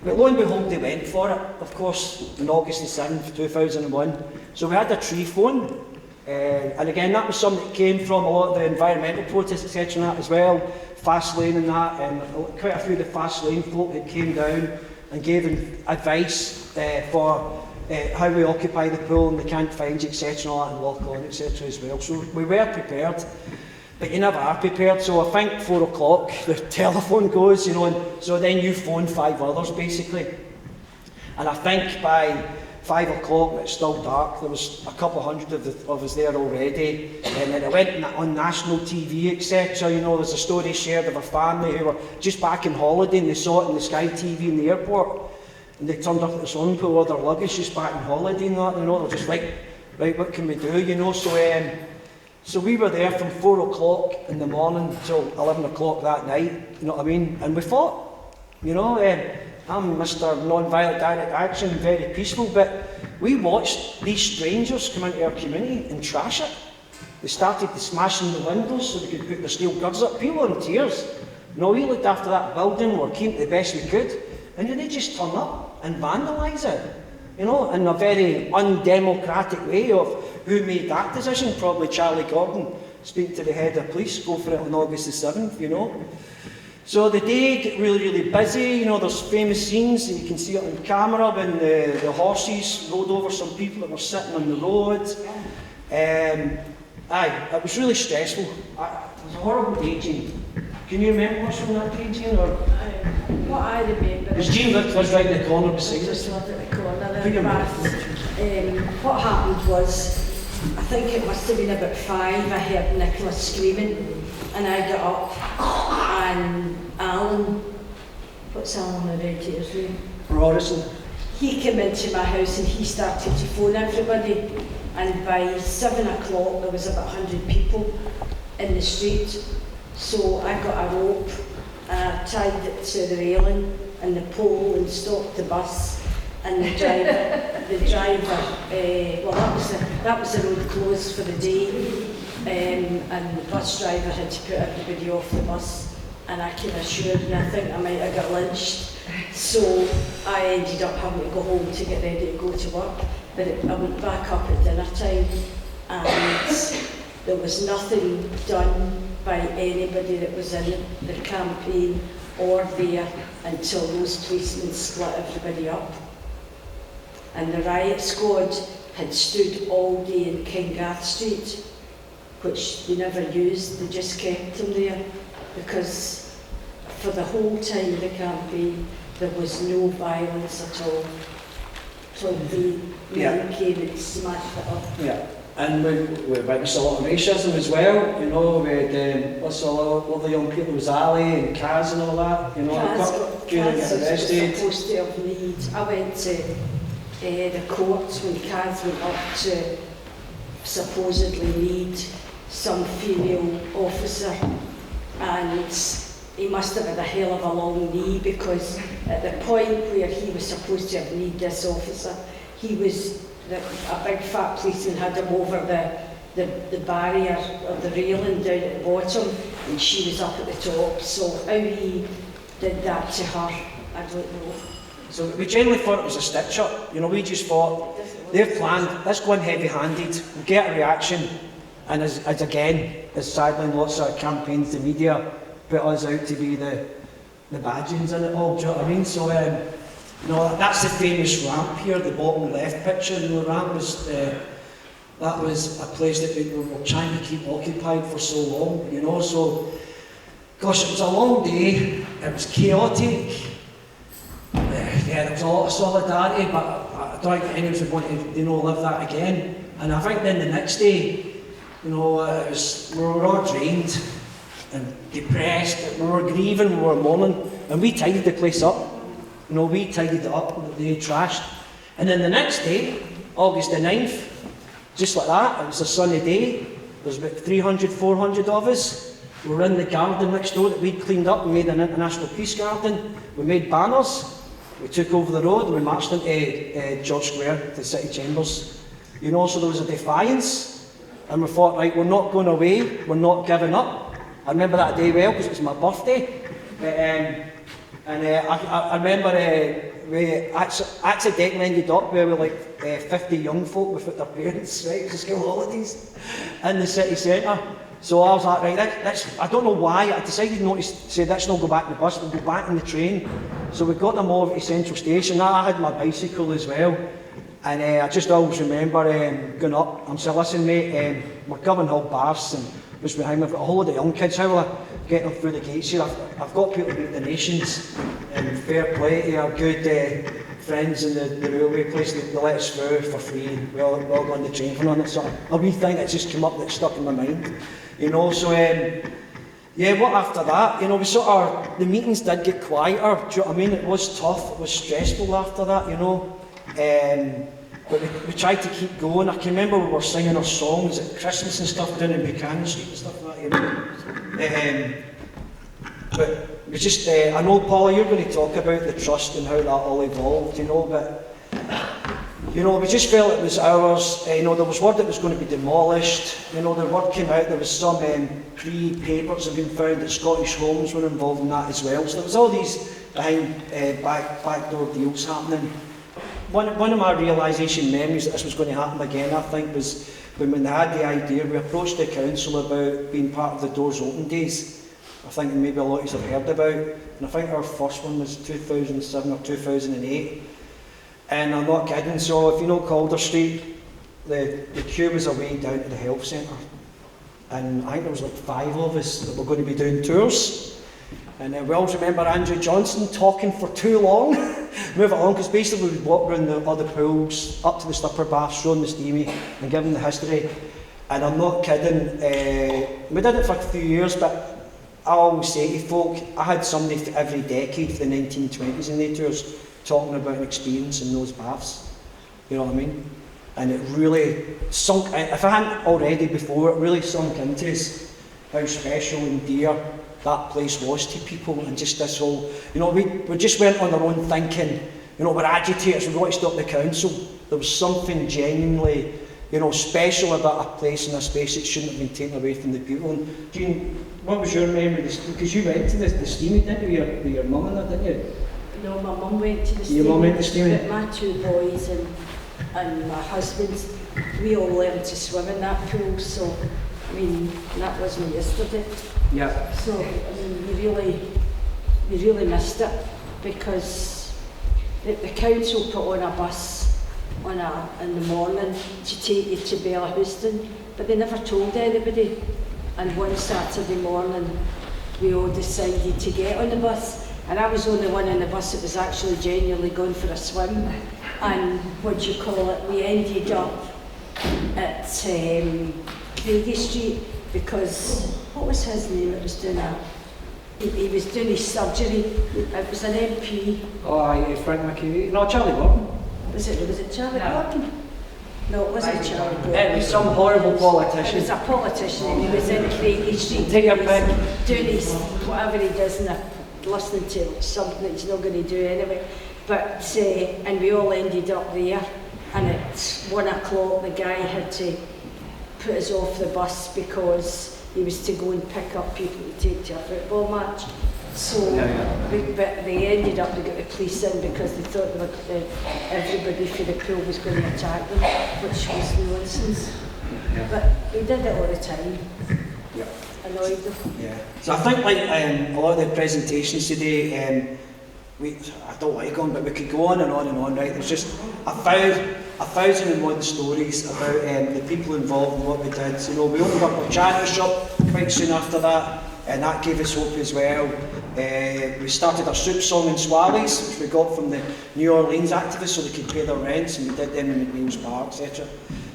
But lo and behold, they went for it, of course, on August the 7th, 2001. So we had a tree phone, and again, that was something that came from a lot of the environmental protests, etc. and that as well, Faslane and that, and quite a few of the Faslane folk that came down and gave them advice for how we occupy the pool and the can't find you, etc. and all that, and lock on, etc. as well. So we were prepared. But you never are prepared, so I think 4 o'clock, the telephone goes, you know, and so then you phone 5 others, basically. And I think by 5 o'clock, when it's still dark, there was a couple hundred of us there already, and then it went on national TV, etc. You know, there's a story shared of a family who were just back on holiday, and they saw it on the Sky TV in the airport, and they turned up at the swimming pool with their luggage just back on holiday and that, you know, they're just like, right, what can we do, you know, so we were there from 4 o'clock in the morning till 11 o'clock that night, you know what I mean? And we fought, you know. I'm Mr. Non-Violent Direct Action, very peaceful, but we watched these strangers come into our community and trash it. They started smashing the windows so they could put their steel girds up. People in tears. You know, we looked after that building, we were keeping it the best we could, and then they just turn up and vandalise it. You know, in a very undemocratic way of who made that decision, probably Charlie Gordon, speaking to the head of police, go for it on August the 7th, you know. So the day got really, really busy, you know, there's famous scenes, and you can see it on camera when the horses rode over some people that were sitting on the road. It was really stressful. It was a horrible day, Jean. Can you remember what's on that day, Jean? Or? What I remember Because Jean lives right in the corner beside us. just lived at the corner there, the baths. What happened was, I think it must have been about 5, I heard Nicola screaming, and I got up, and Alan, what's Alan the radiator's name? Robertson. He came into my house and he started to phone everybody, and by 7 o'clock there was about 100 people in the street. So I got a rope and I tied it to the railing and the pole and stopped the bus, and the driver, well that was the road closed for the day, and the bus driver had to put everybody off the bus, and I can assure you, I think I might have got lynched. So I ended up having to go home to get ready to go to work, but I went back up at dinner time, and there was nothing done by anybody that was in the campaign or there until those policemen split everybody up. And the riot squad had stood all day in Kingath Street, which they never used, they just kept them there, because for the whole time of the campaign there was no violence at all. So the men came and smashed it up. Yeah. And we witnessed a lot of racism as well, you know, we had lots of lovely young people, was Ali and Kaz and all that, you know, during getting arrested. Supposed to have need. I went to the courts when Kaz went up to supposedly need some female officer, and he must have had a hell of a long knee, because at the point where he was supposed to have need this officer, he was a big fat policeman had him over the barrier of the railing down at the bottom, and she was up at the top. So how he did that to her, I don't know. So we generally thought it was a stitch-up. You know, we just thought, they've planned, let's go in heavy-handed, we'll get a reaction. And as again, as sadly in lots of campaigns, the media put us out to be the badgings in it all, do you know what I mean? So, no, that's the famous ramp here, the bottom left picture. And the ramp was, that was a place that we were trying to keep occupied for so long, you know. So, gosh, it was a long day, it was chaotic. Yeah, there was a lot of solidarity, but I don't think any of us would want to, you know, live that again. And I think then the next day, you know, it was, we were all drained and depressed, we were grieving, we were mourning, and we tidied the place up. You know, we tidied it up, they trashed. And then the next day, August the 9th, just like that, it was a sunny day, there was about 300, 400 of us. We were in the garden next door that we'd cleaned up, we made an international peace garden, we made banners, we took over the road, and we marched into George Square, the city chambers. You know, so there was a defiance, and we thought, right, we're not going away, we're not giving up. I remember that day well, because it was my birthday. I remember we accidentally ended up where we were like 50 young folk without their parents, right, for school holidays in the city centre. So I was like, right, I don't know why, I decided not to say, let's not go back in the bus, we'll go back in the train. So we got them over to Central Station. I had my bicycle as well. And I just always remember going up and saying, listen mate, we're Govanhill Baths and was behind me, I've got a whole lot of young kids, how will I get them through the gates here? I've got people to make donations, and fair play to our good friends in the railway place, they let us through for free, we all got on the train for none. So a wee thing that just came up that stuck in my mind, you know. So yeah, what after that, you know, we sort of, the meetings did get quieter, do you know what I mean? It was tough, it was stressful after that, you know. But we tried to keep going. I can remember we were singing our songs at Christmas and stuff down in Buchanan Street and stuff like that, you know. But we just, I know Paula, you're going to talk about the trust and how that all evolved, you know, but, you know, we just felt it was ours. You know, there was word that it was going to be demolished. You know, the word came out, there was some pre-papers have been found that Scottish Homes were involved in that as well. So there was all these behind backdoor deals happening. One of my realisation memories that this was going to happen again, I think, was when they had the idea, we approached the council about being part of the Doors Open Days. I think maybe a lot of you have heard about, and I think our first one was 2007 or 2008. And I'm not kidding, so if you know Calder Street, the queue was away down to the health centre. And I think there was like 5 of us that were going to be doing tours. And we always remember Andrew Johnson talking for too long. Move it on, because basically we would walk around all the pools, up to the slipper baths, showing the steamy and giving the history. And I'm not kidding, we did it for a few years, but I always say to folk, I had somebody for every decade for the 1920s in the tours talking about an experience in those baths. You know what I mean? And it really sunk, if I hadn't already before, it really sunk into us how special and dear that place was to people, and just this whole, you know, we just went on our own thinking, you know, we're agitators, we want to stop the council. There was something genuinely, you know, special about a place and a space that shouldn't have been taken away from the people. And Jean, what was your memory? Because you went to the steaming, didn't you, with your mum and that, didn't you? No, my mum went to the steaming. Your mum went to steaming? But my two boys and my husband, we all learned to swim in that pool, so, I mean, that wasn't yesterday. Yeah. So, I mean, we really missed it, because the council put on a bus in the morning to take you to Bellahouston, but they never told anybody. And one Saturday morning, we all decided to get on the bus, and I was the only one on the bus that was actually genuinely going for a swim. And what do you call it? We ended up at Craigie Street, because what was his name that was doing that? He was doing his surgery. It was an MP. Oh, aye, Frank McKay. No, Charlie Gordon. Was it Charlie Gordon? No, it wasn't Charlie Gordon. It was some horrible politician. It was a politician, and he was in Craigie Street. Take your pick. Doing his, whatever he does, and listening to something that he's not going to do anyway. But, and we all ended up there, and at 1 o'clock the guy had to put us off the bus because he was to go and pick up people to take to a football match. So, but they ended up, they got the police in because they thought everybody for the pool was going to attack them, which was nonsense. Yeah. But we did it all the time. Yeah. Annoyed them. Yeah. So I think like a lot of the presentations today, I don't like going, but we could go on and on and on, right? There's just a thousand and one stories about the people involved in what we did. You know, we opened up a charity shop quite soon after that, and that gave us hope as well. We started our soup song in Swallies, which we got from the New Orleans activists so they could pay their rents, and we did them in McNeil's Park, etc.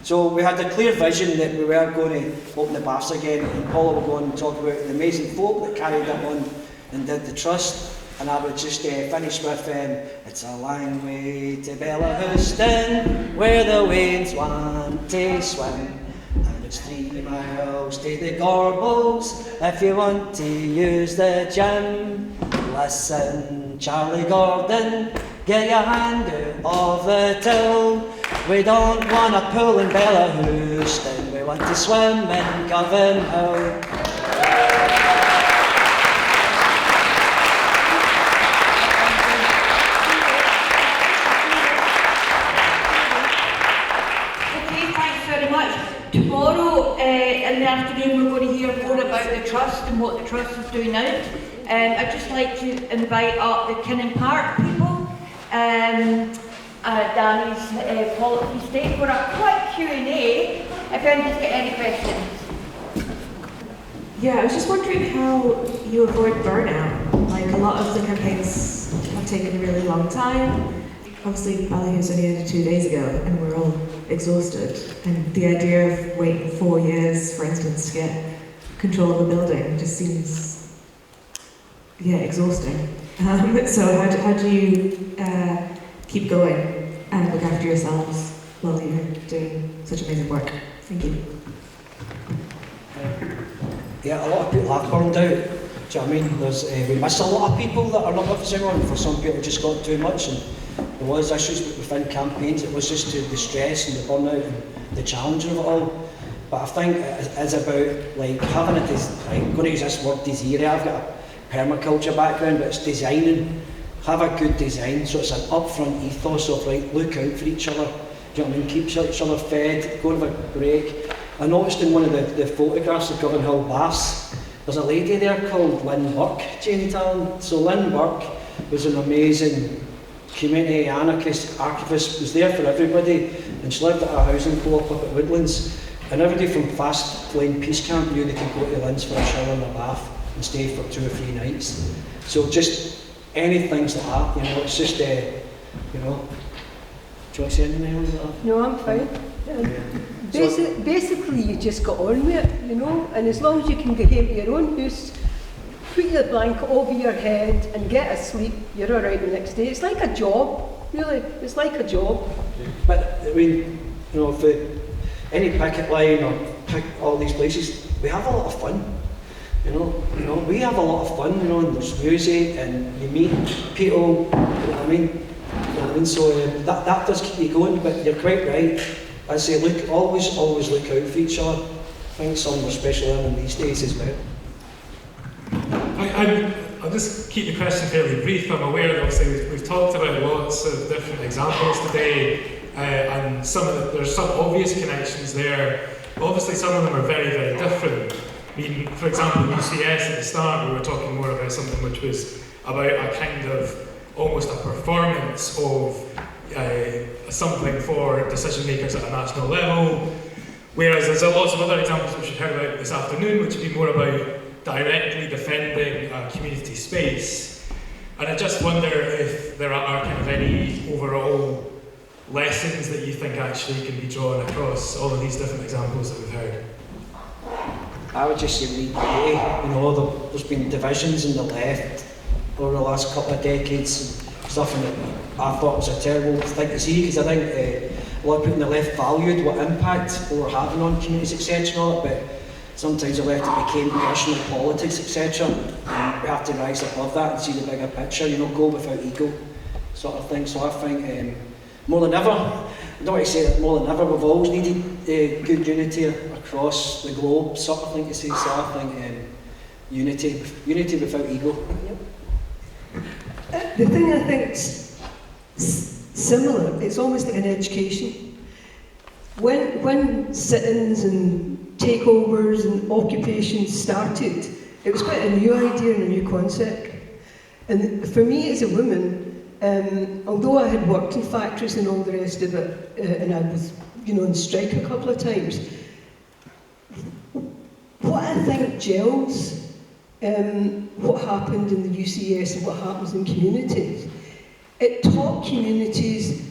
So we had a clear vision that we were going to open the baths again, and Paula will go on and talk about the amazing folk that carried it on and did the trust. And I would just finish with, it's a long way to Bellahouston, where the wains want to swim. And it's 3 miles to the Gorbals, if you want to use the gym. Listen, Charlie Gordon, get your hand out of the till. We don't want a pool in Bellahouston, we want to swim in Govanhill. Tomorrow in the afternoon we're going to hear more about the Trust and what the Trust is doing now. I'd just like to invite up the Kinnan Park people, Danny's Pollok estate, for a quick Q&A if anyone's got any questions. Yeah, I was just wondering how you avoid burnout. Like, a lot of the campaigns have taken a really long time. Obviously, Ballyhoo's only ended 2 days ago, and we're all exhausted. And the idea of waiting 4 years, for instance, to get control of a building just seems, exhausting. So how do you keep going and look after yourselves while you're doing such amazing work? Thank you. Yeah, a lot of people are burned out. Do you know what I mean? We miss a lot of people that are not with us anymore, and for some people it just got too much. And there was issues within campaigns. It was just the stress and the burnout and the challenge of it all. But I think it is about like having I'm going to use this word desire. I've got a permaculture background, but it's designing. Have a good design, so it's an upfront ethos of look out for each other. Do you know what I mean? Keep each other fed, go and have a break. I noticed in one of the photographs of Govanhill Baths, there's a lady there called Lynn Burke, Jane Talon. So Lynn Burke was an amazing community anarchist activist, was there for everybody, and she lived at a housing co-op up at Woodlands, and everybody from Faslane Peace Camp knew they could go to Lynn's for a shower and a bath. and stay for 2 or 3 nights. So just any things like that, you know, it's just, you know. Do you want to say anything else? No, I'm fine. Basically, you just got on with it, you know, and as long as you can get home to your own house, put your blanket over your head and get a sleep, you're all right the next day. It's like a job, really. It's like a job. But I mean, you know, for any picket line or all these places, we have a lot of fun. You know, we have a lot of fun. You know, and there's music and you meet people. You know what I mean? You know what I mean? So that does keep you going. But you're quite right. I say, always look out for each other. I think some are especially in these days as well. I'll just keep the question fairly brief. I'm aware that obviously we've talked about lots of different examples today, and there's some obvious connections there. But obviously, some of them are very, very different. I mean, for example, UCS at the start, we were talking more about something which was about a kind of almost a performance of something for decision makers at a national level. Whereas there's lots of other examples which we've heard about this afternoon, which would be more about directly defending a community space. And I just wonder if there are kind of any overall lessons that you think actually can be drawn across all of these different examples that we've heard. I would just say lead the way. You know, there's been divisions in the left over the last couple of decades and stuff, and I thought it was a terrible thing to see, because I think a lot of people in the left valued what impact we were having on community, etc. and all that, but sometimes the left it became personal politics, etc. And we have to rise above that and see the bigger picture, you know, go without ego, sort of thing. So I think more than ever, I don't want to say that more than ever, we've always needed good unity across the globe, sort of thing to say. So I think unity without ego. The thing I think's similar, it's almost like an education. When sit-ins and takeovers and occupations started, it was quite a new idea and a new concept. And for me as a woman, although I had worked in factories and all the rest of it, and I was, you know, on strike a couple of times, what I think gels what happened in the UCS and what happens in communities, it taught communities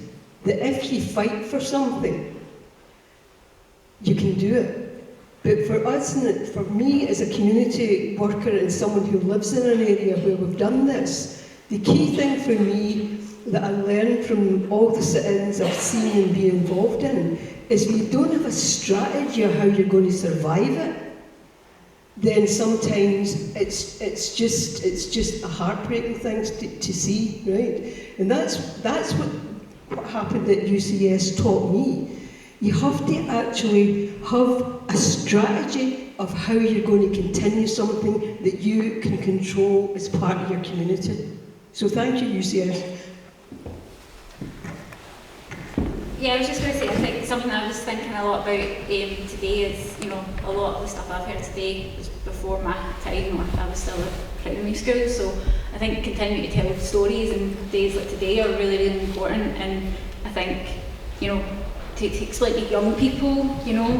that if you fight for something, you can do it. But for us, and for me as a community worker and someone who lives in an area where we've done this, the key thing for me that I learned from all the sit-ins I've seen and been involved in is if you don't have a strategy of how you're going to survive it, then sometimes it's just a heartbreaking thing to see, right? And that's what happened at UCS taught me. You have to actually have a strategy of how you're going to continue something that you can control as part of your community. So thank you, UCS. Yeah, I was just going to say, I think something I was thinking a lot about today is, you know, a lot of the stuff I've heard today was before my time, or I was still at primary school, so I think continuing to tell stories in days like today are really, really important, and I think, you know, to explain to young people, you know,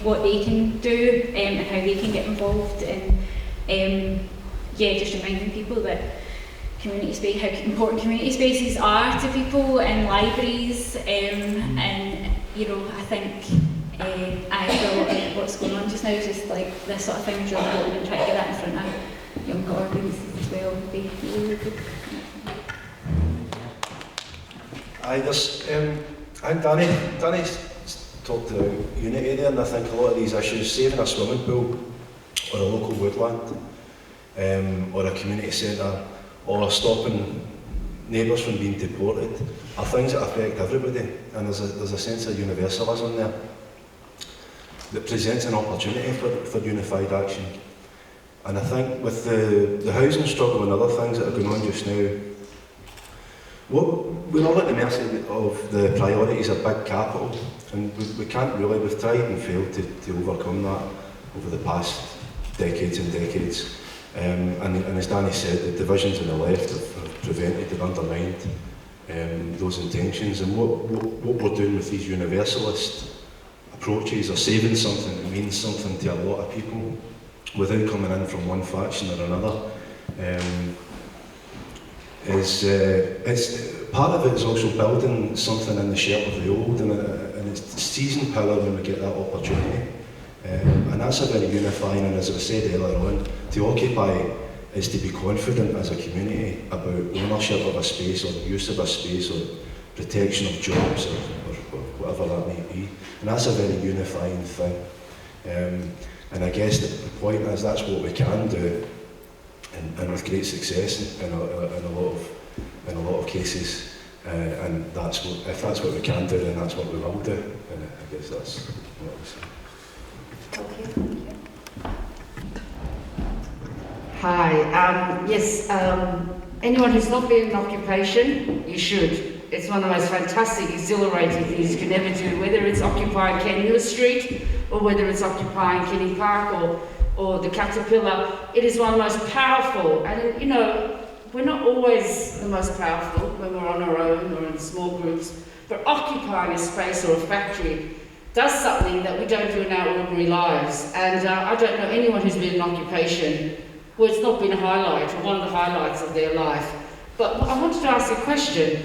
what they can do and how they can get involved, and yeah, just reminding people that community space, how important community spaces are to people in libraries, and you know, I think I feel what's going on just now is just like this sort of thing is really important, and try to get that in front of younger audiences as well would be really good. I think Danny's talked about unity there, and I think a lot of these issues, saving a swimming pool or a local woodland or a community centre or stopping neighbours from being deported are things that affect everybody, and there's a sense of universalism there that presents an opportunity for unified action. And I think with the housing struggle and other things that are going on just now, we're all at the mercy of the priorities of big capital, and we can't really, we've tried and failed to overcome that over the past decades and decades. And as Danny said, the divisions on the left have prevented and undermined those intentions. And what we're doing with these universalist approaches are saving something that means something to a lot of people. without coming in from one faction or another. It's part of it is also building something in the shape of the old, and it's seizing power when we get that opportunity. And that's a very unifying, and as I said earlier on, to occupy is to be confident as a community about ownership of a space or use of a space or protection of jobs or whatever that may be. And that's a very unifying thing. And I guess the point is that's what we can do, and with great success in a lot of cases. And that's what, if that's what we can do, then that's what we will do. And I guess that's what I was saying. Okay, thank you. Hi, yes, anyone who's not been in occupation, you should. It's one of the most fantastic, exhilarating things you can ever do, whether it's occupying Kenmure Street, or whether it's occupying Kenny Park, or the Caterpillar. It is one of the most powerful, and you know, we're not always the most powerful when we're on our own or in small groups, but occupying a space or a factory does something that we don't do in our ordinary lives. And I don't know anyone who's been in occupation where it's not been a highlight or one of the highlights of their life. But I wanted to ask a question.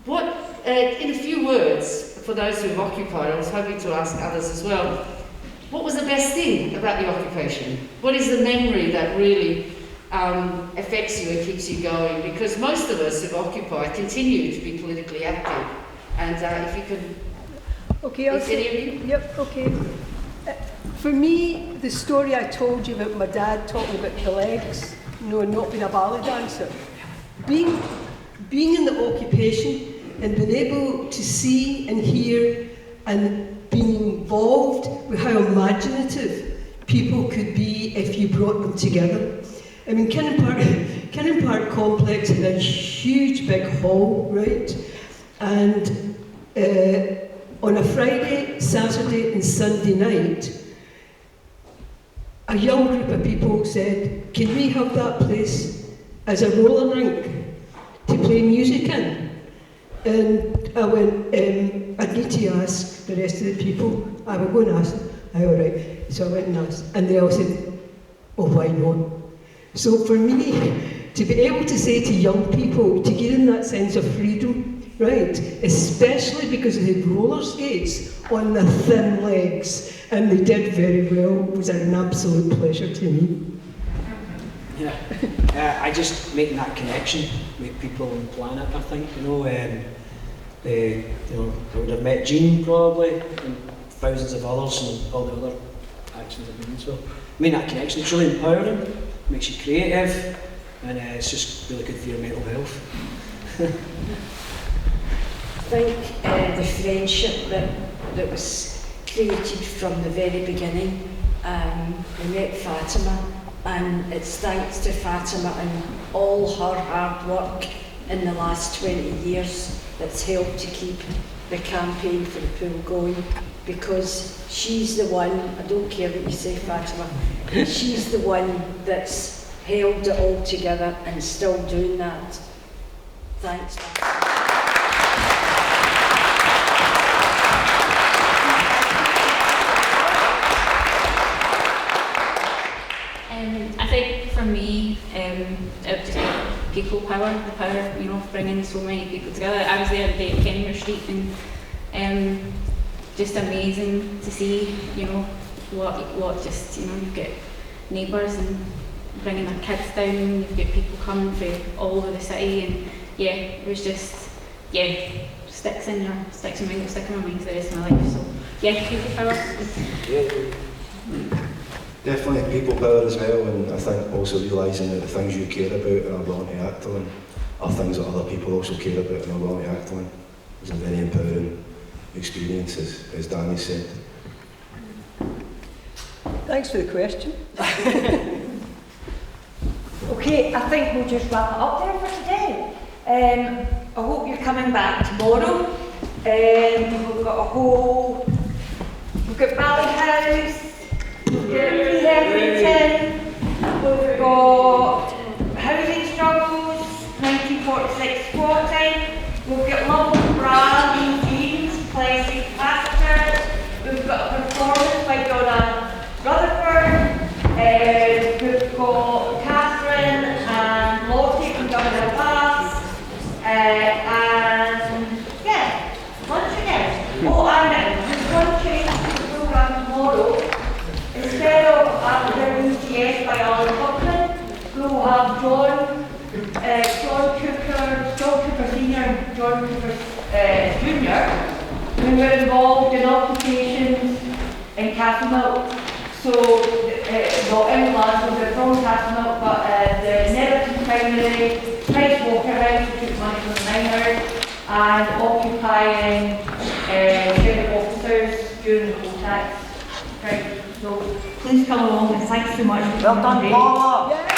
What, in a few words, for those who've occupied, I was hoping to ask others as well, what was the best thing about the occupation? What is the memory that really affects you and keeps you going? Because most of us who've occupied continue to be politically active. And if you could... Okay, I'll say, yep, okay. For me, the story I told you about my dad talking about the legs, you know, and not being a ballet dancer, being in the occupation and being able to see and hear and being involved with how imaginative people could be if you brought them together. I mean, Kinnan Park Complex had a huge big hall, right? And on a Friday, Saturday and Sunday night, a young group of people said, can we have that place as a roller rink to play music in? And I went, I'd need to ask the rest of the people. I would go and ask them. All right. So I went and asked. And they all said, oh, why not? So for me, to be able to say to young people, to give them that sense of freedom, right, especially because they had roller skates on their thin legs, and they did very well, was an absolute pleasure to me. Yeah, I just making that connection with people on the planet, I think, you know, I would have met Jean probably, and thousands of others, and all the other actions I've been in, so I mean that connection, it's really empowering, makes you creative, and it's just really good for your mental health. I think the friendship that was created from the very beginning. We met Fatima, and it's thanks to Fatima and all her hard work in the last 20 years that's helped to keep the campaign for the pool going, because she's the one, I don't care what you say, Fatima, she's the one that's held it all together and still doing that. Thanks. I think for me, it was just people power, the power, you know, of bringing so many people together. I was there the day at Kenmure Street, and just amazing to see, you know, what just, you know, you've got neighbours and bringing their kids down, you've got people coming from all over the city, and yeah, it was just, yeah, sticks in my mind for the rest of my life. So yeah, people power. Definitely people power as well, and I think also realising that the things you care about and are willing to act on are things that other people also care about and are willing to act on. It's a very empowering experience, as Danny said. Thanks for the question. Okay, I think we'll just wrap it up there for today. I hope you're coming back tomorrow. We've got Valley House, we've got Rehabilitation, we've got Housing Struggles, 1946 squatting, we've got Love Brand, Jeans, Plastic Passengers, we've got a performance by Donna, Rutherford, there's one change to the programme tomorrow. Instead of after ETS by Alan Buckman, we will have John Cooper Senior and John Cooper Junior, who were involved in occupations in Castlemilk. So, not in Glasgow, they're from Castlemilk, but the Netherton Primary, Price Walker House, which took money from the miners, and occupying sheriff officers during the poll tax crisis. So please come along and thanks so much. Well done, Pollok.